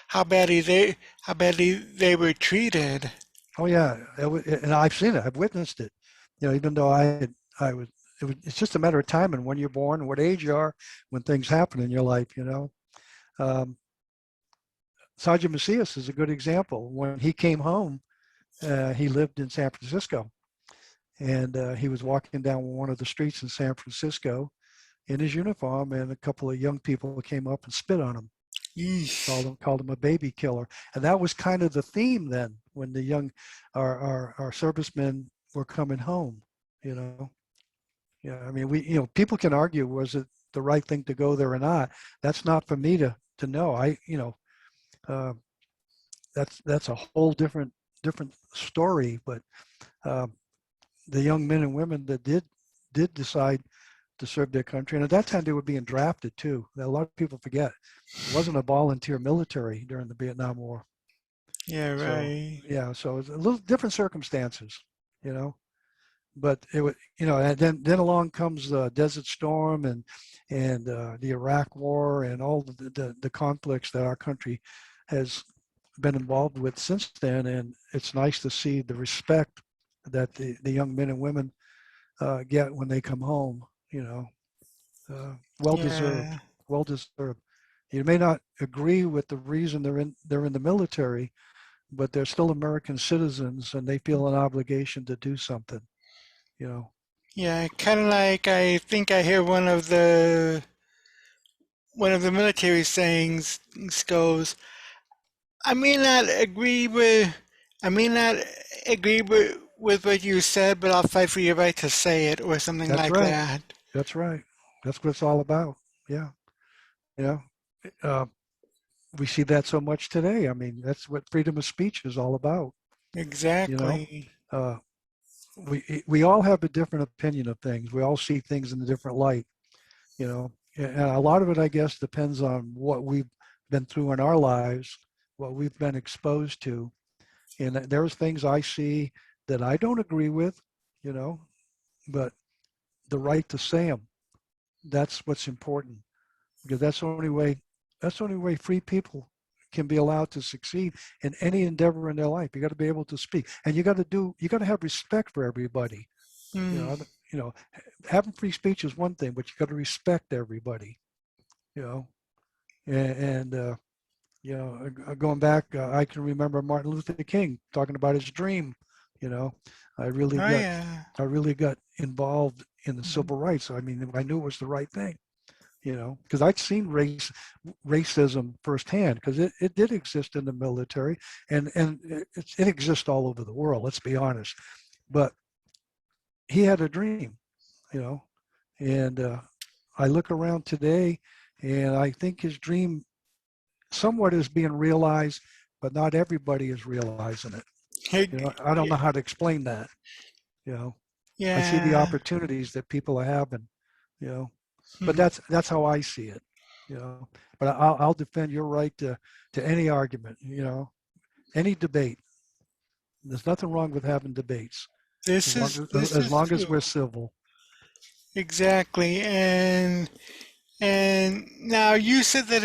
how badly they were treated. Oh yeah, and I've seen it. I've witnessed it. Even though it's just a matter of time and when you're born, what age you are, when things happen in your life. Um, Sergeant Macias is a good example. When he came home, he lived in San Francisco, and he was walking down one of the streets in San Francisco in his uniform, and a couple of young people came up and spit on him. Called him a baby killer. And that was kind of the theme then when the young our servicemen were coming home. Yeah, I mean, people can argue, was it the right thing to go there or not? That's not for me to know. That's a whole different story. But the young men and women that did decide to serve their country, and at that time they were being drafted too. A lot of people forget it wasn't a volunteer military during the Vietnam War. Yeah, right. So it's a little different circumstances, but it was, and then along comes the Desert Storm and the Iraq War and all the conflicts that our country has been involved with since then. And it's nice to see the respect that the young men and women get when they come home. Well deserved, Yeah. well deserved. You may not agree with the reason they're in the military, but they're still American citizens, and they feel an obligation to do something. You know, Yeah, kind of like I think I hear one of the military sayings goes, I may not agree with I may not agree with what you said, but I'll fight for your right to say it or something that's like right. that. That's right. That's what it's all about. Yeah. You know, uh, we see that so much today. I mean, that's what freedom of speech is all about. You know, Exactly. uh, we all have a different opinion of things. We all see things in a different light. And a lot of it, I guess, depends on what we've been through in our lives, what we've been exposed to. And there's things I see that I don't agree with, you know, but the right to say them, that's what's important, because that's the only way free people can be allowed to succeed in any endeavor in their life. You got to be able to speak, and you got to have respect for everybody. You Hmm. know, you know, having free speech is one thing, but you got to respect everybody. You know, and going back, I can remember Martin Luther King talking about his dream. You know, I really Oh got yeah. I really got involved in the Mhm. civil rights. I mean, I knew it was the right thing. Because I'd seen racism firsthand, because it did exist in the military, and it exists all over the world. Let's be honest. But he had a dream, you know, and I look around today, and I think his dream somewhat is being realized, but not everybody is realizing it. Hey, I don't know how to explain that. You know, I see the yeah. opportunities that people are having. You know, but Hmm. that's how I see it. You know, but I'll defend your right to any argument. Any debate. There's nothing wrong with having debates as long as This as is long as true. we're civil. Exactly. And now you said that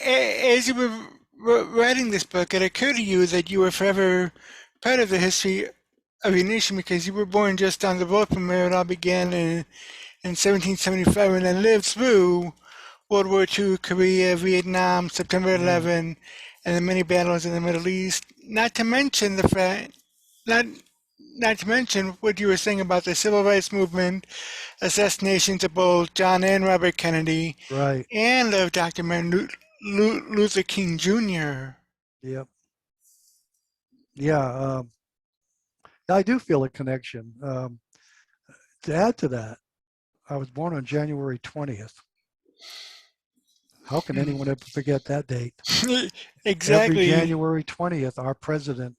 as you were writing this book, it occurred to you that you were forever part of the history of your nation because you were born just down the road from where it all began in 1775 and then lived through World War II, Korea, Vietnam, September Yeah, 11, and the many battles in the Middle East. Not to mention the fact, not not to mention what you were saying about the civil rights movement, assassinations of both John and Robert Kennedy, right. and of Dr. Martin Luther King Jr. Yep. Yeah. I do feel a connection. To add to that, I was born on January 20th. How can anyone ever forget that date? Every Exactly. January 20th, our president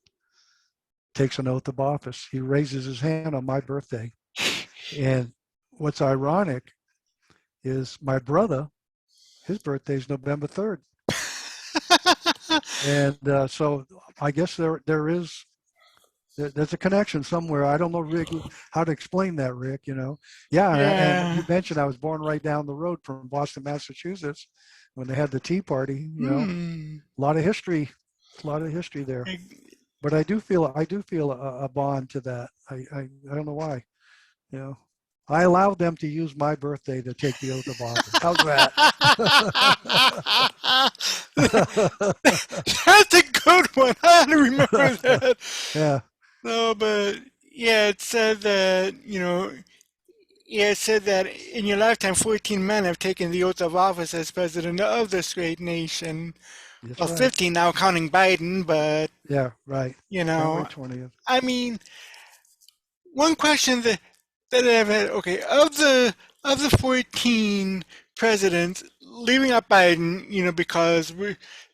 takes an oath of office. He raises his hand on my birthday. And what's ironic is my brother, his birthday is November 3rd. And so I guess there's a connection somewhere. I don't know, Rick, how to explain that, Rick. Yeah, and you Yeah. mentioned I was born right down the road from Boston, Massachusetts, when they had the Tea Party. Hmm. A lot of history, a lot of history there. But I do feel a bond to that. I don't know why. You know, I allowed them to use my birthday to take the oath of office. How's that? That's a good one. I don't remember that. Yeah, No, but yeah, it said that, yeah, it said that in your lifetime, 14 men have taken the oath of office as president of this great nation. that's Well, right. 15 now, counting Biden, but, Yeah, right. you January know, 20th. I mean, one question that I've had, okay, of the 14 presidents, leaving out Biden,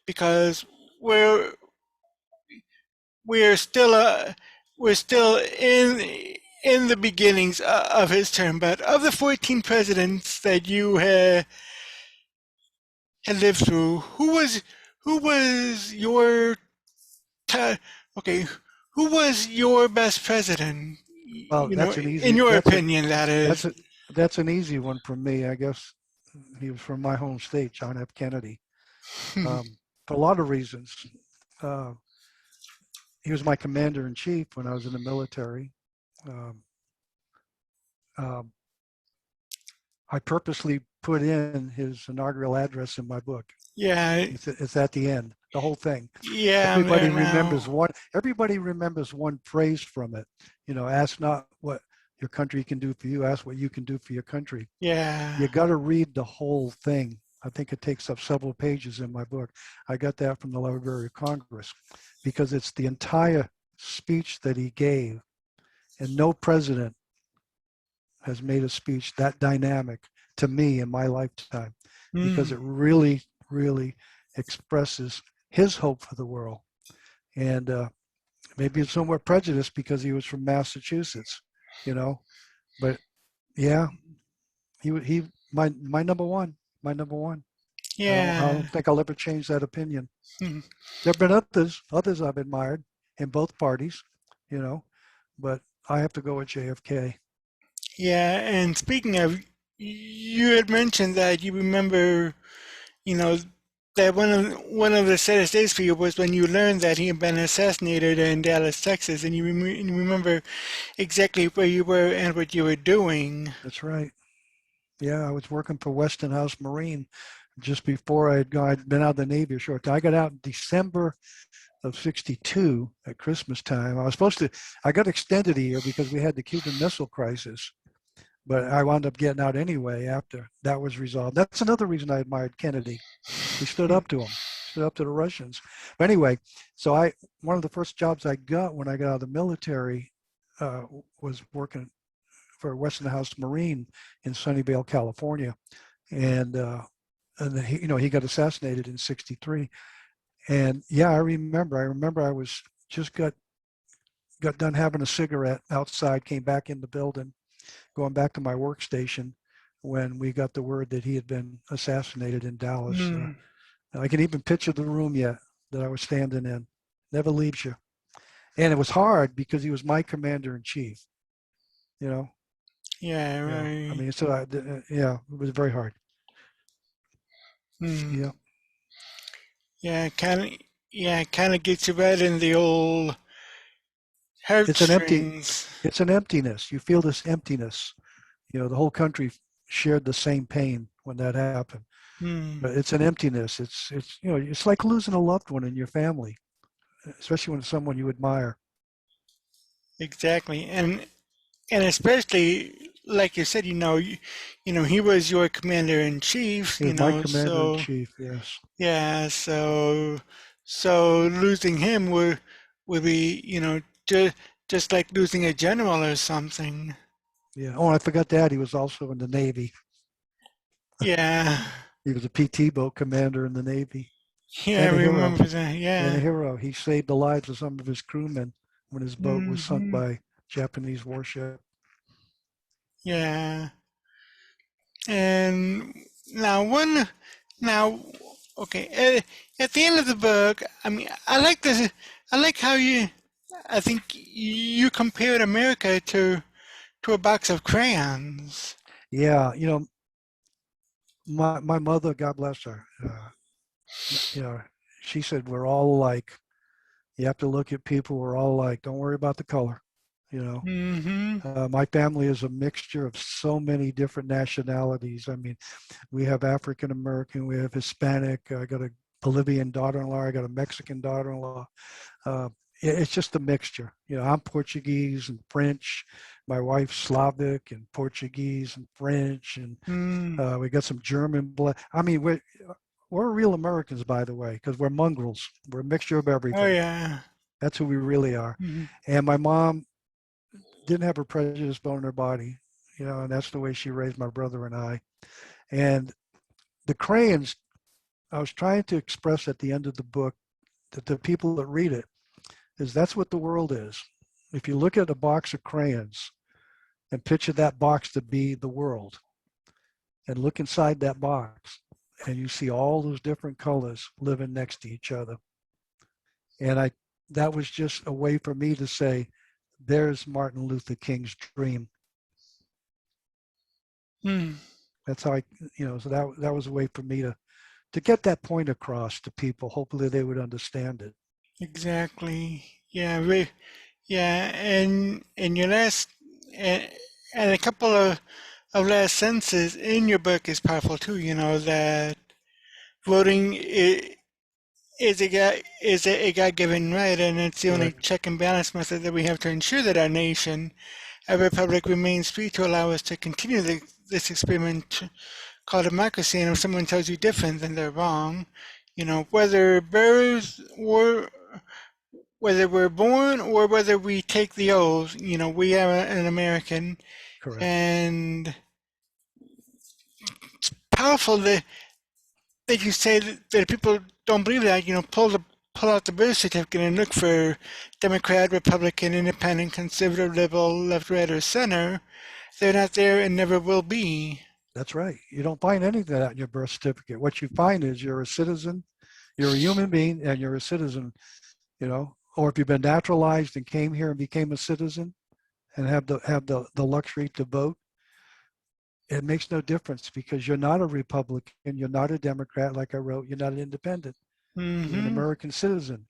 because we're we're still we're still in the beginnings of his term. But of the 14 presidents that you had lived through, who was your t- okay? Who was your best president? Well, that's an In easy. your That's a opinion, that that's is. a that's an easy one for me. I guess he was from my home state, John F. Kennedy. For a lot of reasons. Uh, he was my commander in chief when I was in the military. Um, um, I purposely put in his inaugural address in my book. Yeah, It's at the end, the whole thing. yeah, Everybody remembers now, one. Everybody remembers one phrase from it. Ask not what your country can do for you. Ask what you can do for your country. yeah. You got to read the whole thing. I think it takes up several pages in my book. I got that from the Library of Congress because it's the entire speech that he gave, and no president has made a speech that dynamic to me in my lifetime because Mm, it really, really expresses his hope for the world. And maybe it's somewhat prejudiced because he was from Massachusetts, you know. But yeah, he my number one, my number one. I yeah. don't think I'll ever change that opinion. Mm, There have been others I've admired in both parties, you know, but I have to go with JFK. yeah, and speaking of, you had mentioned that you remember, you know, that one of the saddest days for you was when you learned that he had been assassinated in Dallas, Texas, and you remember exactly where you were and what you were doing. That's right. Yeah, I was working for Westinghouse Marine just before I'd been out of the Navy a short time. I got out in December of 62 at Christmas time. I got extended a year because we had the Cuban Missile Crisis, but I wound up getting out anyway after that was resolved. That's another reason I admired Kennedy. He stood up to him, stood up to the Russians. But anyway, one of the first jobs I got when I got out of the military uh, was working for Westinghouse Marine in Sunnyvale, California. And he got assassinated in 63. And yeah, I remember I was just got done having a cigarette outside, came back in the building, going back to my workstation when we got the word that he had been assassinated in Dallas. Mm, I can even picture the room yet that I was standing in. Never leaves you. And it was hard because he was my commander in chief. You know, yeah, I right. mean, so yeah, it was very hard. Mm, Yeah, yeah, kind of gets you right in the old it's an empty, heartstrings. it's an emptiness. You feel this emptiness. The whole country shared the same pain when that happened. Mm, But it's an emptiness. It's like losing a loved one in your family, especially when it's someone you admire. exactly, and especially like you said, he was your commander in chief, He was my commander in so chief. Yes. yeah, so losing him would be, just like losing a general or something. Yeah. Oh, I forgot that he was also in the Navy. Yeah, He was a PT boat commander in the Navy yeah, I and a hero. remember that. And a Yeah. hero. He saved the lives of some of his crewmen when his boat was sunk Hmm. by Japanese warship. Yeah. And now now, okay, at the end of the book, I mean, I like how I think you compared America to a box of crayons. Yeah, my mother, God bless her, you know, she said we're all alike. You have to look at people. We're all alike. Don't worry about the color. You know, Mm-hmm. my family is a mixture of so many different nationalities. I mean, we have African American, we have Hispanic. I got a Bolivian daughter-in-law. I got a Mexican daughter-in-law. Uh, it's just a mixture. I'm Portuguese and French. My wife's Slavic and Portuguese and French, and Mm. we got some German blood. I mean, we're real Americans, by the way, because we're mongrels. We're a mixture of Oh everything. yeah. That's who we really are. Mm-hmm. And my mom didn't have a prejudice bone in her body, and that's the way she raised my brother and I. And the crayons, I was trying to express at the end of the book that the people that read it is that's what the world is. If you look at a box of crayons and picture that box to be the world and look inside that box and you see all those different colors living next to each other. And that was just a way for me to say, there's Martin Luther King's dream. Mm. That's how so that was a way for me to get that point across to people. Hopefully they would understand it. Exactly. Yeah. Yeah, and in your last and, and a couple of last sentences in your book is powerful too. You know that voting is a God-given right, and it's the only Correct. check and balance method that we have to ensure that our nation, our republic, remains free to allow us to continue this experiment called democracy. And if someone tells you different, then they're wrong. You know, whether we're born or whether we take the oath, you know, we are an American, Correct. and powerful that you say that people don't believe that, you know, pull out the birth certificate and look for Democrat, Republican, Independent, Conservative, Liberal, Left, Right, or Center. They're not there and never will be. That's right. You don't find any of that in your birth certificate. What you find is you're a citizen, you're a human being, and you're a citizen, or if you've been naturalized and came here and became a citizen and have the luxury to vote, it makes no difference because you're not a Republican, you're not a Democrat, like I wrote, you're not an independent. You're an Mm-hmm. American citizen.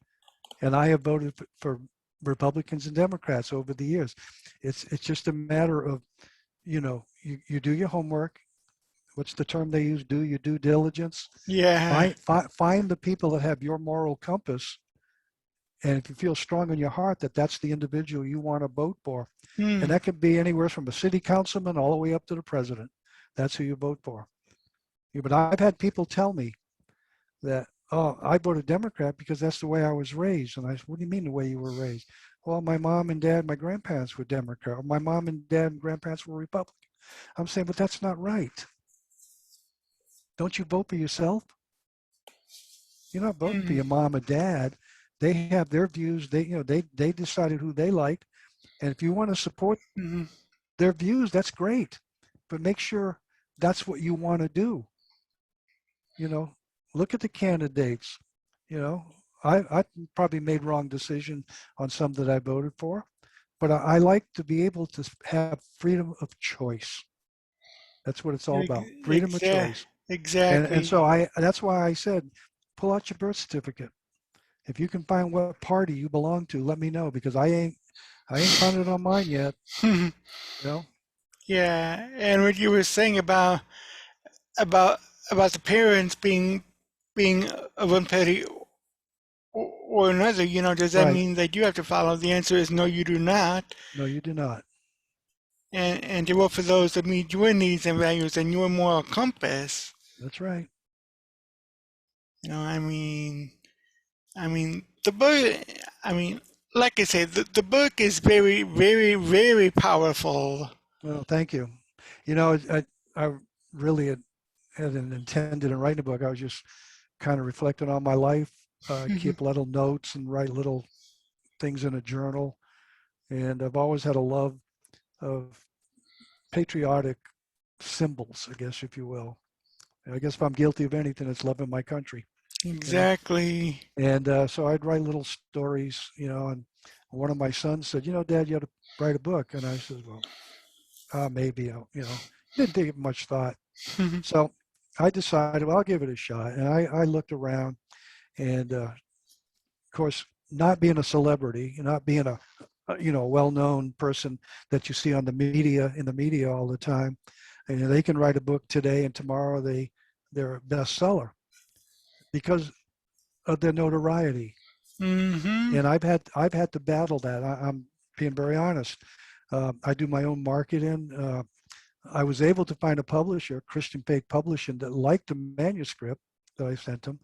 And I have voted for Republicans and Democrats over the years. It's just a matter of, you do your homework. What's the term they use? Do your due diligence. Yeah. Find the people that have your moral compass. And if you feel strong in your heart that that's the individual you want to vote for, and Mm. that could be anywhere from a city councilman all the way up to the president. That's who you vote for. Yeah, but I've had people tell me that, oh, I voted Democrat because that's the way I was raised. And I said, what do you mean the way you were raised? Well, my mom and dad, my grandparents were Democrat. Or my mom and dad and grandparents were Republican. I'm saying, but that's not right. Don't you vote for yourself? You're not voting for Mm. your mom and dad. They have their views. They decided who they liked. And if you want to support Mm. their views, that's great. But make sure that's what you want to do. You know, look at the candidates. You know, I probably made wrong decision on some that I voted for, but I like to be able to have freedom of choice. That's what it's all about, freedom of Exactly. choice. And Exactly. so that's why I said, pull out your birth certificate. If you can find what party you belong to, let me know because I ain't found it on mine yet. You know, Yeah, and what you were saying about about the parents being of one party or another, you know, does that right? mean that you have to follow? The answer is no, you do not. No, you do not. And to vote for those that meet your needs and values and your moral compass. That's right. You know, the book. I mean, like I said, the book is very, very, very powerful. Well, thank you. You know, I really hadn't intended in writing a book. I was just kind of reflecting on my life, keep little notes and write little things in a journal. And I've always had a love of patriotic symbols, I guess, if you will. I guess if I'm guilty of anything, it's loving my country, you know. Exactly. And so I'd write little stories, and one of my sons said, Dad, you ought to write a book. And I said, well, maybe, didn't give it much thought. So I decided, well, I'll give it a shot. And I looked around and, of course, not being a celebrity, not being a well-known person that you see on in the media all the time, and they can write a book today and tomorrow they're a bestseller because of their notoriety. Mm-hmm. And I've had to battle that. I'm being very honest. I do my own marketing. I was able to find a publisher, Christian Faith Publishing, that liked the manuscript that I sent them.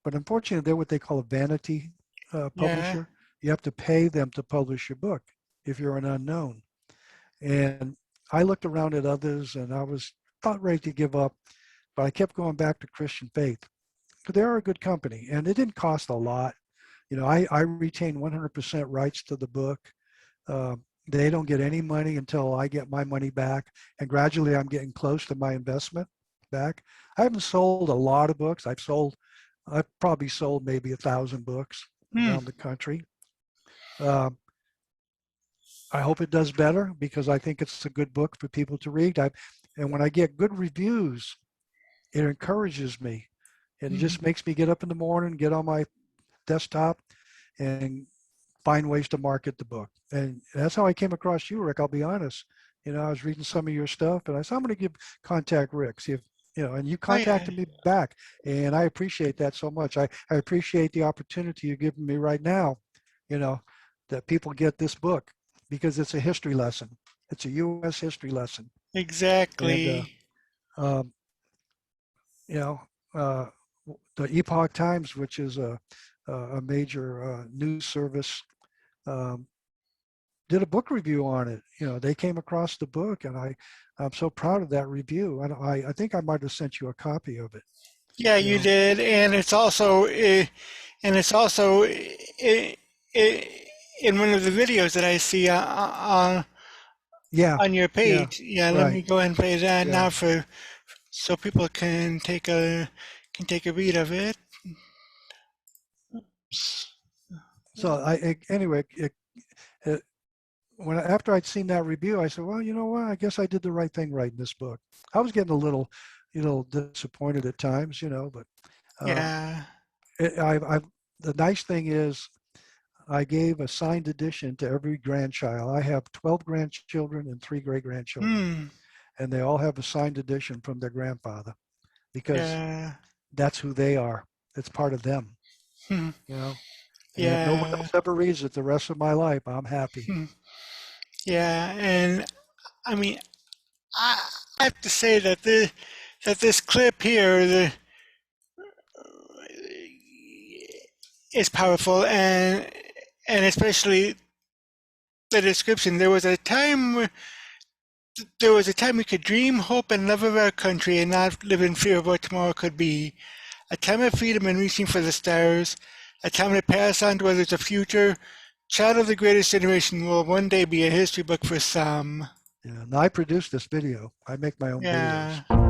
But unfortunately, they're what they call a vanity Yeah. publisher. You have to pay them to publish your book if you're an unknown. And I looked around at others and I was about ready to give up, but I kept going back to Christian Faith. They're a good company and it didn't cost a lot. I retain 100% rights to the book. Uh, they don't get any money until I get my money back. And gradually I'm getting close to my investment back. I haven't sold a lot of books. I've probably sold maybe 1,000 books Hmm. around the country. Uh, I hope it does better because I think it's a good book for people to read. And when I get good reviews, it encourages me. And it Hmm. just makes me get up in the morning, get on my desktop and find ways to market the book. And that's how I came across you, Rick. I'll be honest. I was reading some of your stuff, and I said, I'm going to contact Rick, see if, and you Oh yeah, contacted me back, and I appreciate that so much. I appreciate the opportunity you're giving me right now, you know, that people get this book because it's a history lesson. It's a U.S. history lesson. And, exactly. um, you know, uh, the Epoch Times, which is a major news service, um, did a book review on it. They came across the book, and I'm so proud of that review. And I think I might have sent you a copy of it. Yeah, You you know, did, and it's also in one of the videos that I see yeah, on your yeah, page. Yeah, let right, me go ahead and play that yeah. now for so people can take a read of it. So anyway, it, after I'd seen that review, I said, well, you know what? I guess I did the right thing writing this book. I was getting a little, disappointed at times, but um, Yeah. I the nice thing is I gave a signed edition to every grandchild. I have 12 grandchildren and 3 great grandchildren, Hmm. and they all have a signed edition from their grandfather because Yeah. that's who they are. It's part of them, Hmm. you know. And if no one Yeah. else ever reads it the rest of my life, I'm happy. Hmm. Yeah. And I mean, I, I have to say that this clip here is powerful, and especially the description. There was a time we could dream, hope, and love of our country and not live in fear of what tomorrow could be. A time of freedom and reaching for the stars. A time to pass on to others a future. Child of the greatest generation will one day be a history book for some. Yeah, and I produce this video. I make my own videos. Yeah.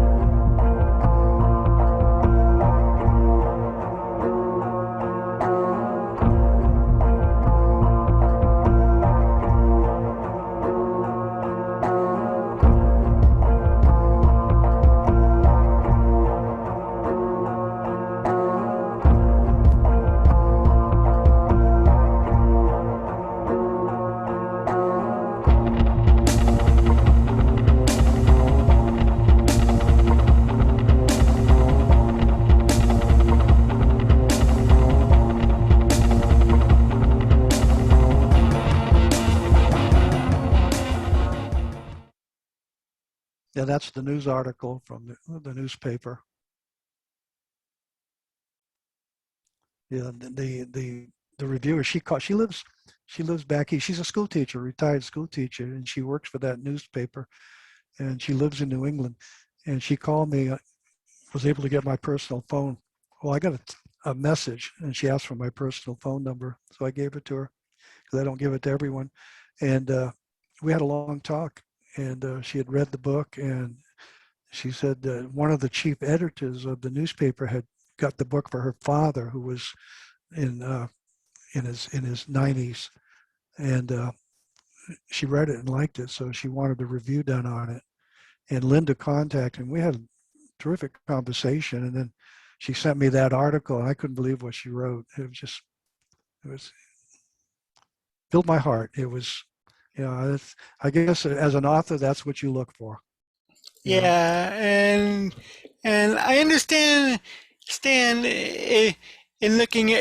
Yeah, that's the news article from the newspaper. Yeah, the reviewer, she lives back here. She's a school teacher, retired school teacher, and she works for that newspaper, and she lives in New England. And she called me, was able to get my personal phone. Well, I got a message, and she asked for my personal phone number, so I gave it to her because I don't give it to everyone. And we had a long talk, and she had read the book, and she said that one of the chief editors of the newspaper had got the book for her father, who was in in his 90s, and she read it and liked it, so she wanted a review done on it. And Linda contacted, and we had a terrific conversation. And then she sent me that article, and I couldn't believe what she wrote. It was filled my heart. It was, I guess as an author, that's what you look for, you know. Yeah, and I understand Stan in looking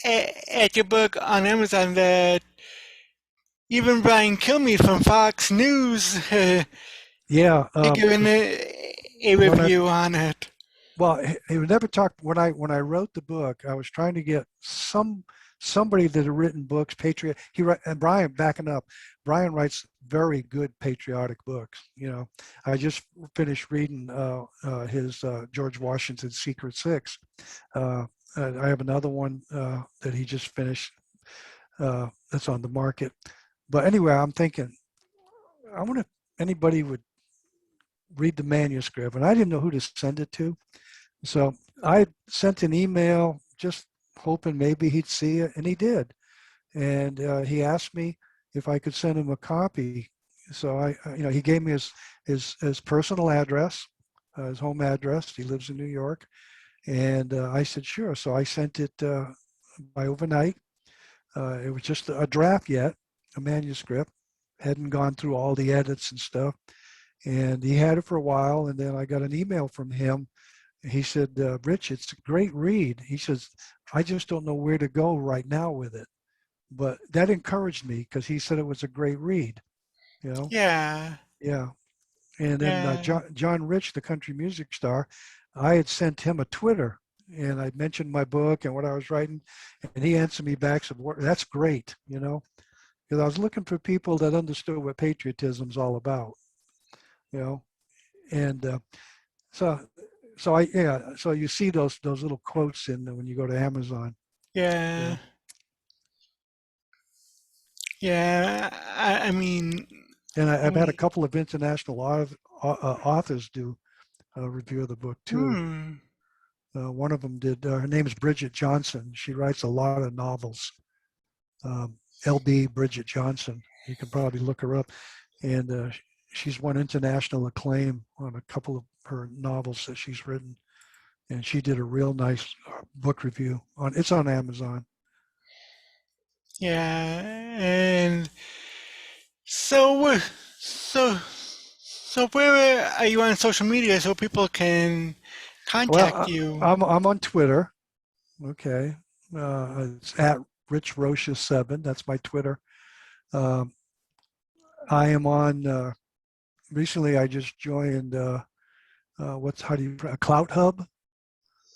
at your book on Amazon that even Brian Kilmeade from Fox News Yeah, given a when I review on it. well, he would never talk. When I wrote the book, I was trying to get somebody that had written books, patriot. And Brian, backing up, Brian writes very good patriotic books. I just finished reading his George Washington's Secret Six. I have another one that he just finished that's on the market. But anyway, I'm thinking, I wonder if anybody would read the manuscript, and I didn't know who to send it to. So I sent an email just hoping maybe he'd see it, and he did. And he asked me if I could send him a copy. So he gave me his personal address, his home address. He lives in New York, and I said sure. So I sent it by overnight. It was just a draft yet, a manuscript. Hadn't gone through all the edits and stuff. And he had it for a while. And then I got an email from him. He said, Rich, it's a great read. He says, I just don't know where to go right now with it. But that encouraged me because he said it was a great read, you know? Yeah. Yeah. And then Yeah. John Rich, the country music star, I had sent him a Twitter and I mentioned my book and what I was writing. And he answered me back, said, that's great, you know? Because I was looking for people that understood what patriotism's all about, you know? And so, so you see those little quotes in when you go to Amazon, you Yeah. know? Yeah. I mean, And I I've had a mean, couple of international authors do a review of the book too. hmm. One of them did. Her name is Bridget Johnson. She writes a lot of novels. LB Bridget Johnson. You can probably look her up, and she's won international acclaim on a couple of her novels that she's written. And she did a real nice book review on. It's on Amazon. Yeah. And so, so, so where are you on social media so people can Well, contact you? I'm on Twitter. Okay, it's at Rich Rocha 7. That's my Twitter. Um, I am on. Recently, I just joined. What's how do you Clout Hub?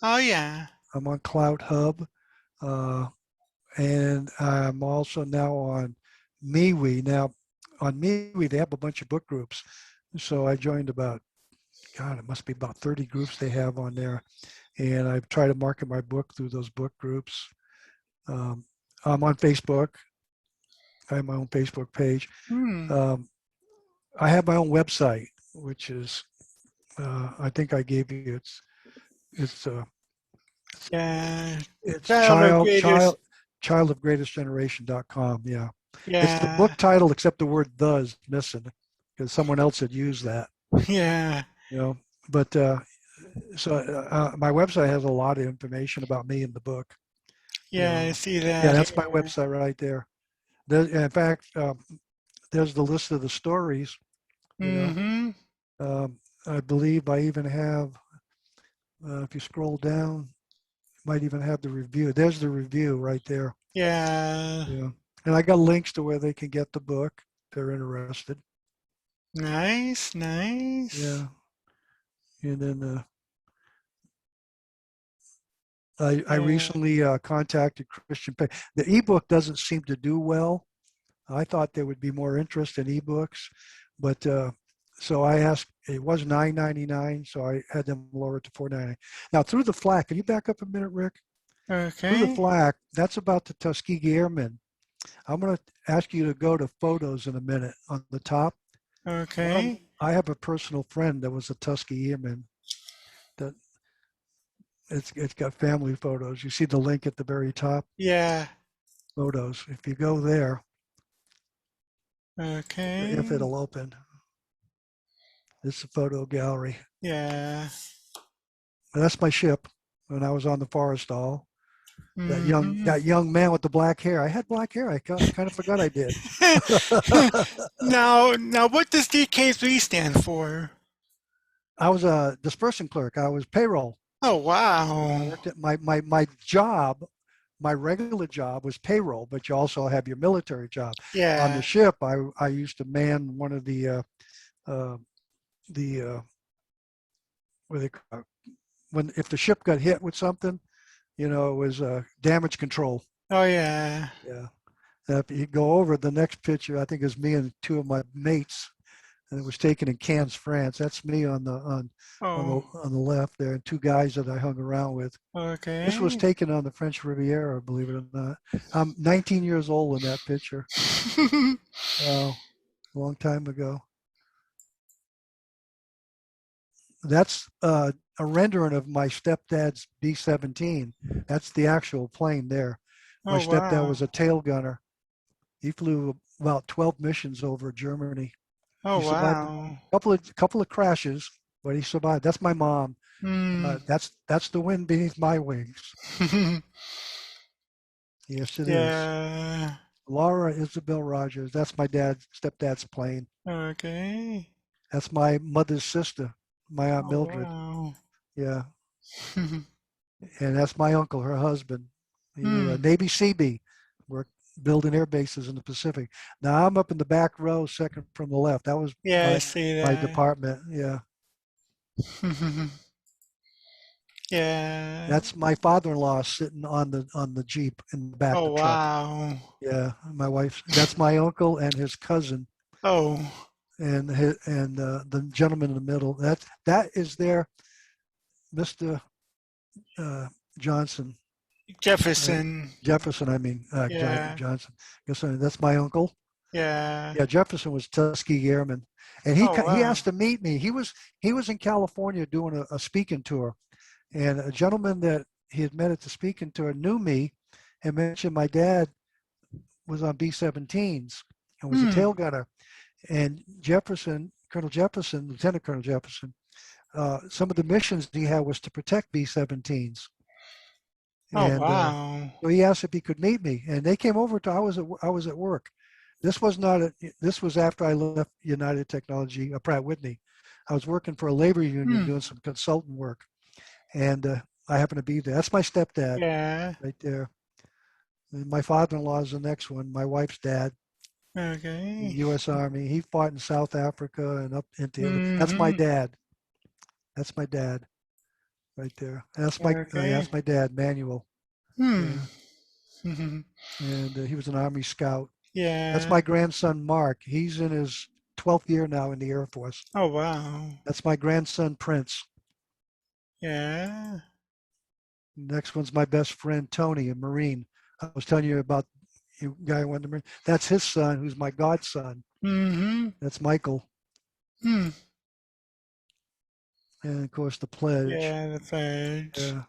Oh yeah. I'm on Clout Hub, uh, and I'm also now on MeWe. Now, on MeWe, they have a bunch of book groups. So I joined about, God, it must be about 30 groups they have on there. And I try to market my book through those book groups. Um, I'm on Facebook. I have my own Facebook page. Hmm. Um, I have my own website, which is, I think I gave you, it's, Yeah. it's Child of greatest. childofgreatestgeneration.com. Yeah. It's the Yeah. book title, except the word "the" is missing because someone else had used that, Yeah. you know. But my website has a lot of information about me in the book, you Yeah. I know. see Yeah, that that's my here. website right there. In fact, there's the list of the stories, you know. Mm-hmm. I believe I even have, if you scroll down, might even have the review. There's the review right there. Yeah. Yeah. And I got links to where they can get the book if they're interested. Nice. Nice. Yeah. And then I Yeah. recently contacted Christian Pay. The ebook doesn't seem to do well. I thought there would be more interest in ebooks, but so I asked. It was $9.99, so I had them lower it to $4.99. Now, through the flag, can you back up a minute, Rick? Through the Okay. flag, that's about the Tuskegee Airmen. I'm going to ask you to go to photos in a minute on the top. Okay. I have a personal friend that was a Tuskegee Airman. That it's got family photos. You see the link at the very top. Yeah. Photos. If you go there, if Okay. it'll open, it's a photo gallery. Yeah. And that's my ship when I was on the Forrestal. Mm-hmm. That young man with the black hair. I had black hair. I kind of forgot I did. Now, what does DK3 stand for? I was a dispersing clerk. I was payroll. Oh, I wow. worked at my job. My regular job was payroll, but you also have your military job. On the Yeah. ship, I used to man one of uh, the what they when if the ship got hit with something, it was damage control. Oh, yeah. Yeah. If you go over the next picture, I think is me and two of my mates, and it was taken in Cannes, France. That's me Oh, on the left there, and two guys that I hung around with. This was okay. taken on the French Riviera, believe it or not. I'm 19 years old in that picture. Wow, a long time ago. That's a rendering of my stepdad's B-17. That's the actual plane there. My Oh, stepdad wow. was a tail gunner. He flew about 12 missions over Germany. Oh, He survived a wow. couple of crashes, but he survived. That's my mom. Hmm. That's the wind beneath my wings. Yes, it is. Yeah. Laura Isabel Rogers. That's my stepdad's plane. Okay. That's my mother's sister, my Aunt Oh Mildred. wow. Yeah. And that's my uncle, her husband. He was a Hmm. Navy Seabee, worked building air bases in the Pacific. Now I'm up in the back row, second from the left. That was Yeah, I my see my that. department. Yeah. Yeah. That's my father-in-law sitting on the Jeep in the back, Oh the truck. wow. Yeah, my wife. That's my uncle and his cousin, Oh, and the gentleman in the middle. That is their Mr. Uh, Johnson, uh, Jefferson. Jefferson. I mean Yeah. Johnson. Guess that's my uncle. Yeah. Yeah, Jefferson was Tuskegee Airman, and Oh he wow. asked to meet me. He was in California doing a speaking tour, and a gentleman that he had met at the speaking tour knew me, and mentioned my dad was on B-17s and was a Hmm. tail gunner. And Jefferson, Colonel Jefferson, Lieutenant Colonel Jefferson, some of the missions he had was to protect B-17s. Oh And wow. so he asked if he could meet me, and they came over to. I was at work. This was not. This was after I left United Technology, Pratt Whitney. I was working for a labor union Hmm. doing some consultant work, and I happened to be there. That's my stepdad Yeah. right there. And my father-in-law is the next one. My wife's dad, Okay. U.S. Army. He fought in South Africa and up into. That's my Mm-hmm. dad. That's my dad right there. Okay. That's my dad, Manuel. Hmm. Yeah, and he was an Army Scout. That's Yeah. my grandson, Mark. He's in his 12th year now in the Air Force. Oh wow. That's my grandson, Prince. Yeah. Next one's my best friend, Tony, a Marine. I was telling you about you guy who went to Marine. That's his son, who's my godson. Mm-hmm. That's Michael. Hmm. And of course, the pledge. Yeah, the pledge. Yeah,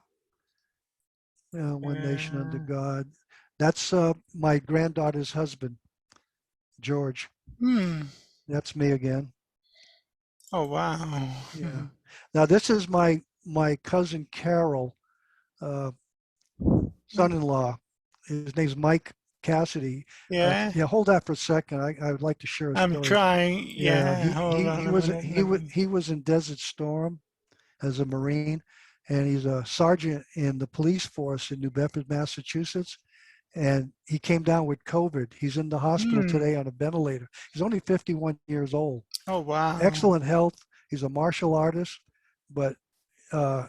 yeah, one nation under Yeah. God. That's my granddaughter's husband, George. Hmm. That's me again. Oh wow. Yeah. Now this is my cousin Carol, uh, son-in-law. His name's Mike Cassidy. Yeah. Yeah, hold that for a second. I would like to share a I'm story. trying. Yeah, Yeah. Hold on a minute. Let me. he was in Desert Storm as a Marine, and he's a sergeant in the police force in New Bedford, Massachusetts. And he came down with COVID. He's in the hospital Hmm. today on a ventilator. He's only 51 years old. Oh wow. Excellent health. He's a martial artist, but uh,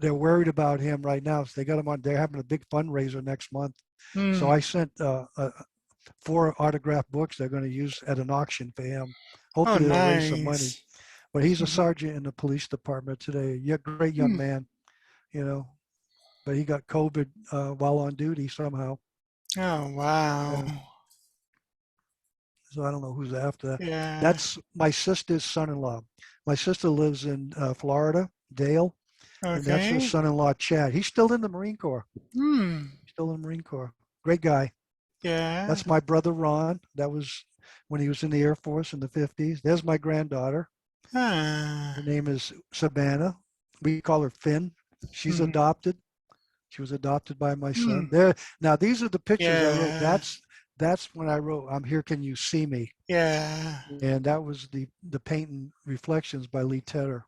they're worried about him right now. So they got him on. They're having a big fundraiser next month. So Hmm. I sent 4 autographed books they're going to use at an auction for him. Oh Hopefully they'll raise some money. nice. But he's a Mhm. sergeant in the police department today. Yeah, great young Hmm. man, you know. But he got COVID while on duty somehow. Oh wow. Yeah. So I don't know who's after that. Yeah. That's my sister's son-in-law. My sister lives in Florida, Dale, and that's her Okay. son-in-law, Chad. He's still in the Marine Corps. Hmm. He's still in the Marine Corps. Great guy. Yeah. That's my brother, Ron. That was when he was in the Air Force in the 50s. There's my granddaughter. Her Ah. name is Savannah. We call her Finn. She's Hmm. adopted. She was adopted by my Hmm. son. There. Now these are the pictures I wrote. Yeah. That's when I wrote "I'm Here, Can You See Me," Yeah. and that was the painting Reflections by Lee Tedder.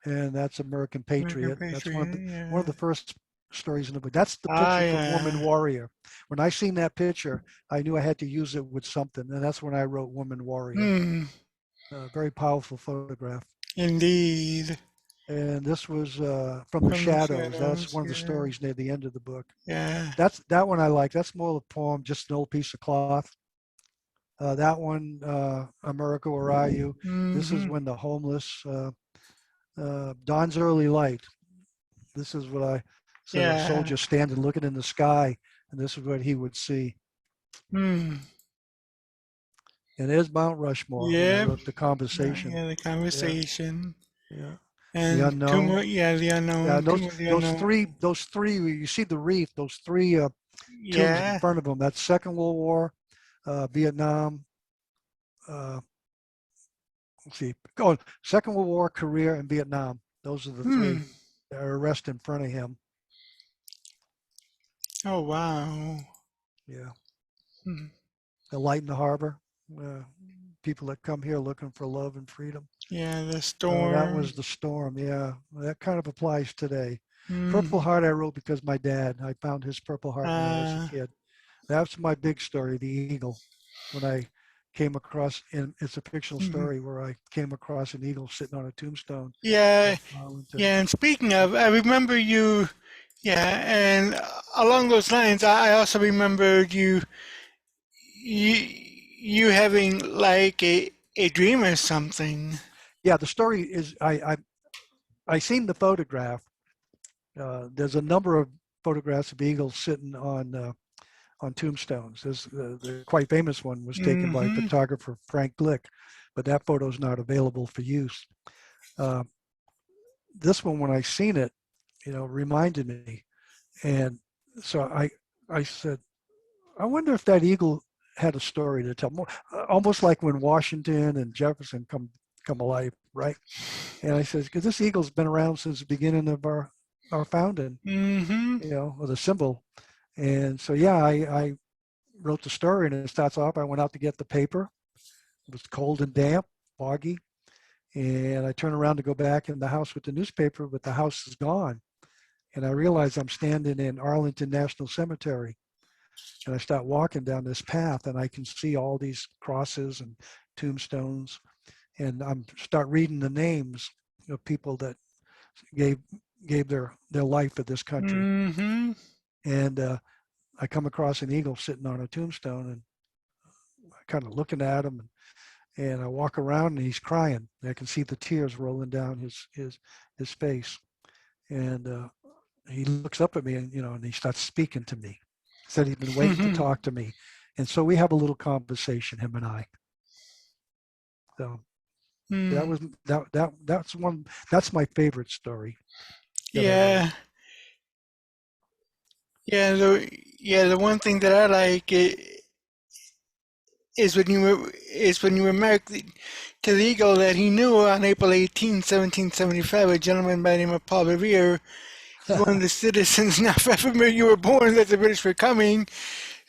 And that's American American Patriot. That's Patriot. one of Yeah. the first stories in the book. That's the Ah, picture from Woman yeah. Warrior. When I seen that picture, I knew I had to use it with something, and that's when I wrote Woman Warrior. Hmm. Very powerful photograph. Indeed. And this was from the From the shadows. That's shadows. one of the Yeah. stories near the end of the book. Yeah. That one I like. That's more of a poem, just an old piece of cloth. That one, America, Where Are You? This is Mm-hmm. when the homeless, dawn's early light. This is what I said, a Yeah. soldier standing looking in the sky, and this is what he would see. Hmm. And there's Mount Rushmore when I Yep. wrote The Conversation. Yeah. The Yeah, conversation. yeah. The And two more. Unknown. Yeah. The Yeah, unknown. Two more. The unknown. those three. You see the wreath. Those three tombs in Yeah. front of them. That's Second World War, Vietnam. Uh, let's see. Oh, Second World War, Korea, and Vietnam. Those are the Hmm. three that are arrested in front of him. Oh, wow. Yeah, Hmm. the light in the harbor. Uh, People that come here looking for love and freedom. Yeah, the That storm. was the storm. Yeah, that kind of applies today. Purple Hmm. Heart I wrote because my dad. I found his Purple Heart when I was a Uh, kid. That's my big story, the eagle. When I came across, and it's a fictional mhm. story where I came across an eagle sitting on a tombstone Yeah, in Arlington. yeah. And speaking of, I remember you. Yeah, and along those lines, I also remembered you you having like a dream or something. Yeah, the story is I seen the photograph. There's a number of photographs of eagles sitting on tombstones. The quite famous one was taken by Mm-hmm. photographer Frank Glick, but that photo is not available for use. Uh, this one, when I seen it, reminded me, and so I said, I wonder if that eagle had a story to tell. Almost like when Washington and Jefferson come alive, right? And I said, because this eagle's been around since the beginning of our founding, Mm-hmm. or the symbol. And so yeah, I wrote the story, and it starts off. I went out to get the paper. It was cold and damp, foggy, and I turn around to go back in the house with the newspaper, but the house is gone. And I realize I'm standing in Arlington National Cemetery, and I start walking down this path, and I can see all these crosses and tombstones, and I'm start reading the names of people that gave gave their life for this country. Mm-hmm. And I come across an eagle sitting on a tombstone, and I kind of looking at him, and I walk around, and he's crying. I can see the tears rolling down his face, and he looks up at me, and and he starts speaking to me. Said he'd been waiting to Mm-hmm. talk to me, and so we have a little conversation, him and I. So that Mm. was that's one that's my favorite story that I wrote. Yeah, yeah. The one thing that I like is when you remark to the Eagle that he knew on April 18, 1775, a gentleman by the name of Paul Revere, he warned the citizens not far from where you were born that the British were coming,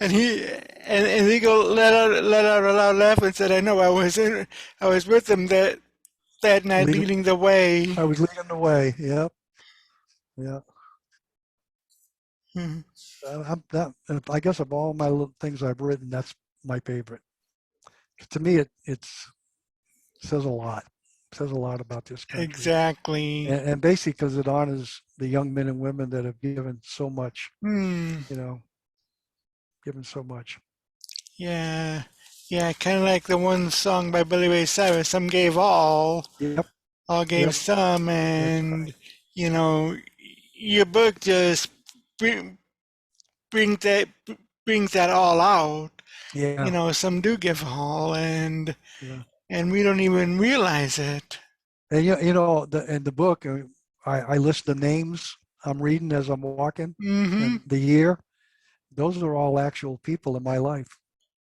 and the Eagle let out a loud laugh and said, "I know, I was with them that night, Lead, leading the way." I was leading the way. Yep, yeah. Mhm. I guess of all my little things I've written, that's my favorite. To me, it says a lot. It says a lot about this country, Exactly. and basically because it honors the young men and women that have given so much. Hmm. You know, given so much. Yeah. Yeah, kind of like the one song by Billy Ray Cyrus, "Some gave Yep, all gave yep. some," That's and right. you know, your book just bring, brings that brings that all out. Yeah, Some do give all, yeah. and we don't even realize it. And in the book, I list the names I'm reading as I'm walking, Mm-hmm. and the year. Those are all actual people in my life.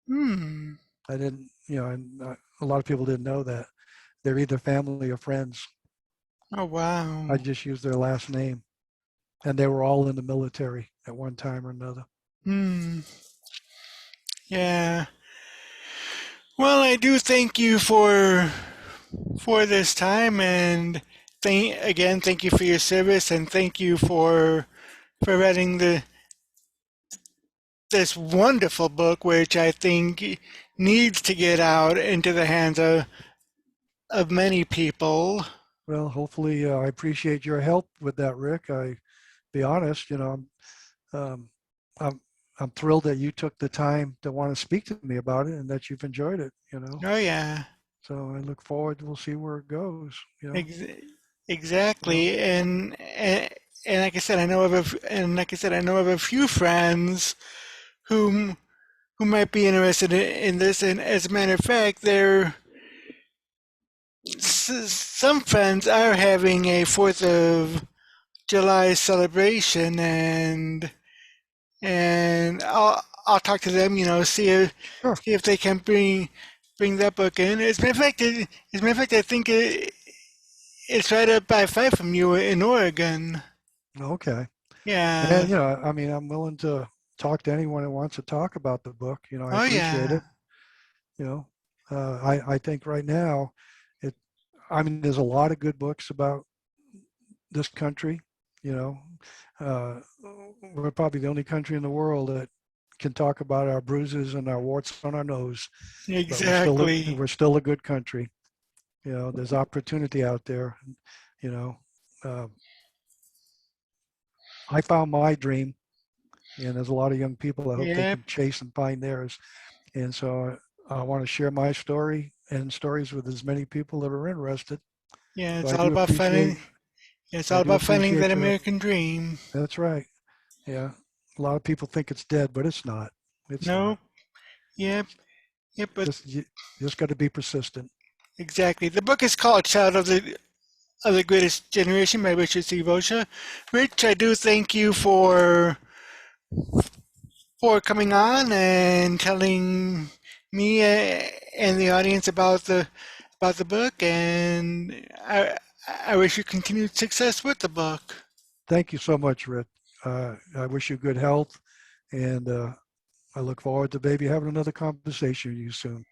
Hmm. I didn't, and a lot of people didn't know that. They're either family or friends. Oh, I wow. just used their last name, and they were all in the military at one time or another. Hmm. Yeah. Well, I do thank you for this time, and thank you for your service, and thank you for writing this wonderful book, which I think needs to get out into the hands of many people. Well, hopefully, I appreciate your help with that, Rick. Be honest, um, I'm I'm thrilled that you took the time to want to speak to me about it and that you've enjoyed it. Oh yeah, So I look forward. We'll see where it goes. ex- You know. exactly. And like I said, I know of a few friends whom who might be interested in this. And as a matter of fact, some friends are having a Fourth of July celebration, and I'll talk to them. Sure. See if they can bring that book in. As a matter of fact, I think it's right up by five from you in Oregon. Okay. Yeah. And, I mean, I'm willing to talk to anyone who wants to talk about the book. I Oh, appreciate yeah. it. You know, I think right now, it, I mean, there's a lot of good books about this country. You know, uh, we're probably the only country in the world that can talk about our bruises and our warts on our nose, but Exactly. we're still a good country. There's opportunity out there. You know, uh, I found my dream, and there's a lot of young people. I hope they Yep. can chase and find theirs. And so I want to share my story and stories with as many people that are interested. Yeah, So it's all about finding. It's I all do about finding that appreciate your. American dream. That's right. Yeah, a lot of people think it's dead, but it's not. It's No. not. Yep. Yep. But You just got to be persistent. exactly. The book is called "Child of the Greatest Generation" by Richard C. Rocha. Rich, I do thank you for coming on and telling me and the audience about the book, and I wish you continued success with the book. Thank you so much, Rick. I wish you good health, and I look forward to maybe having another conversation with you soon.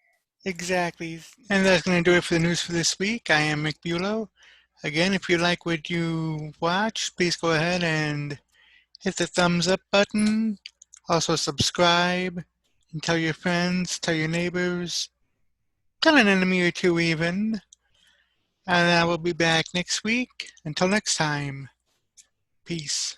Exactly. And that's going to do it for the news for this week. I am Mick Bulow. Again, if you like what you watch, please go ahead and hit the thumbs up button. Also subscribe and tell your friends, tell your neighbors, tell an enemy or two even. And I will be back next week. Until next time, peace.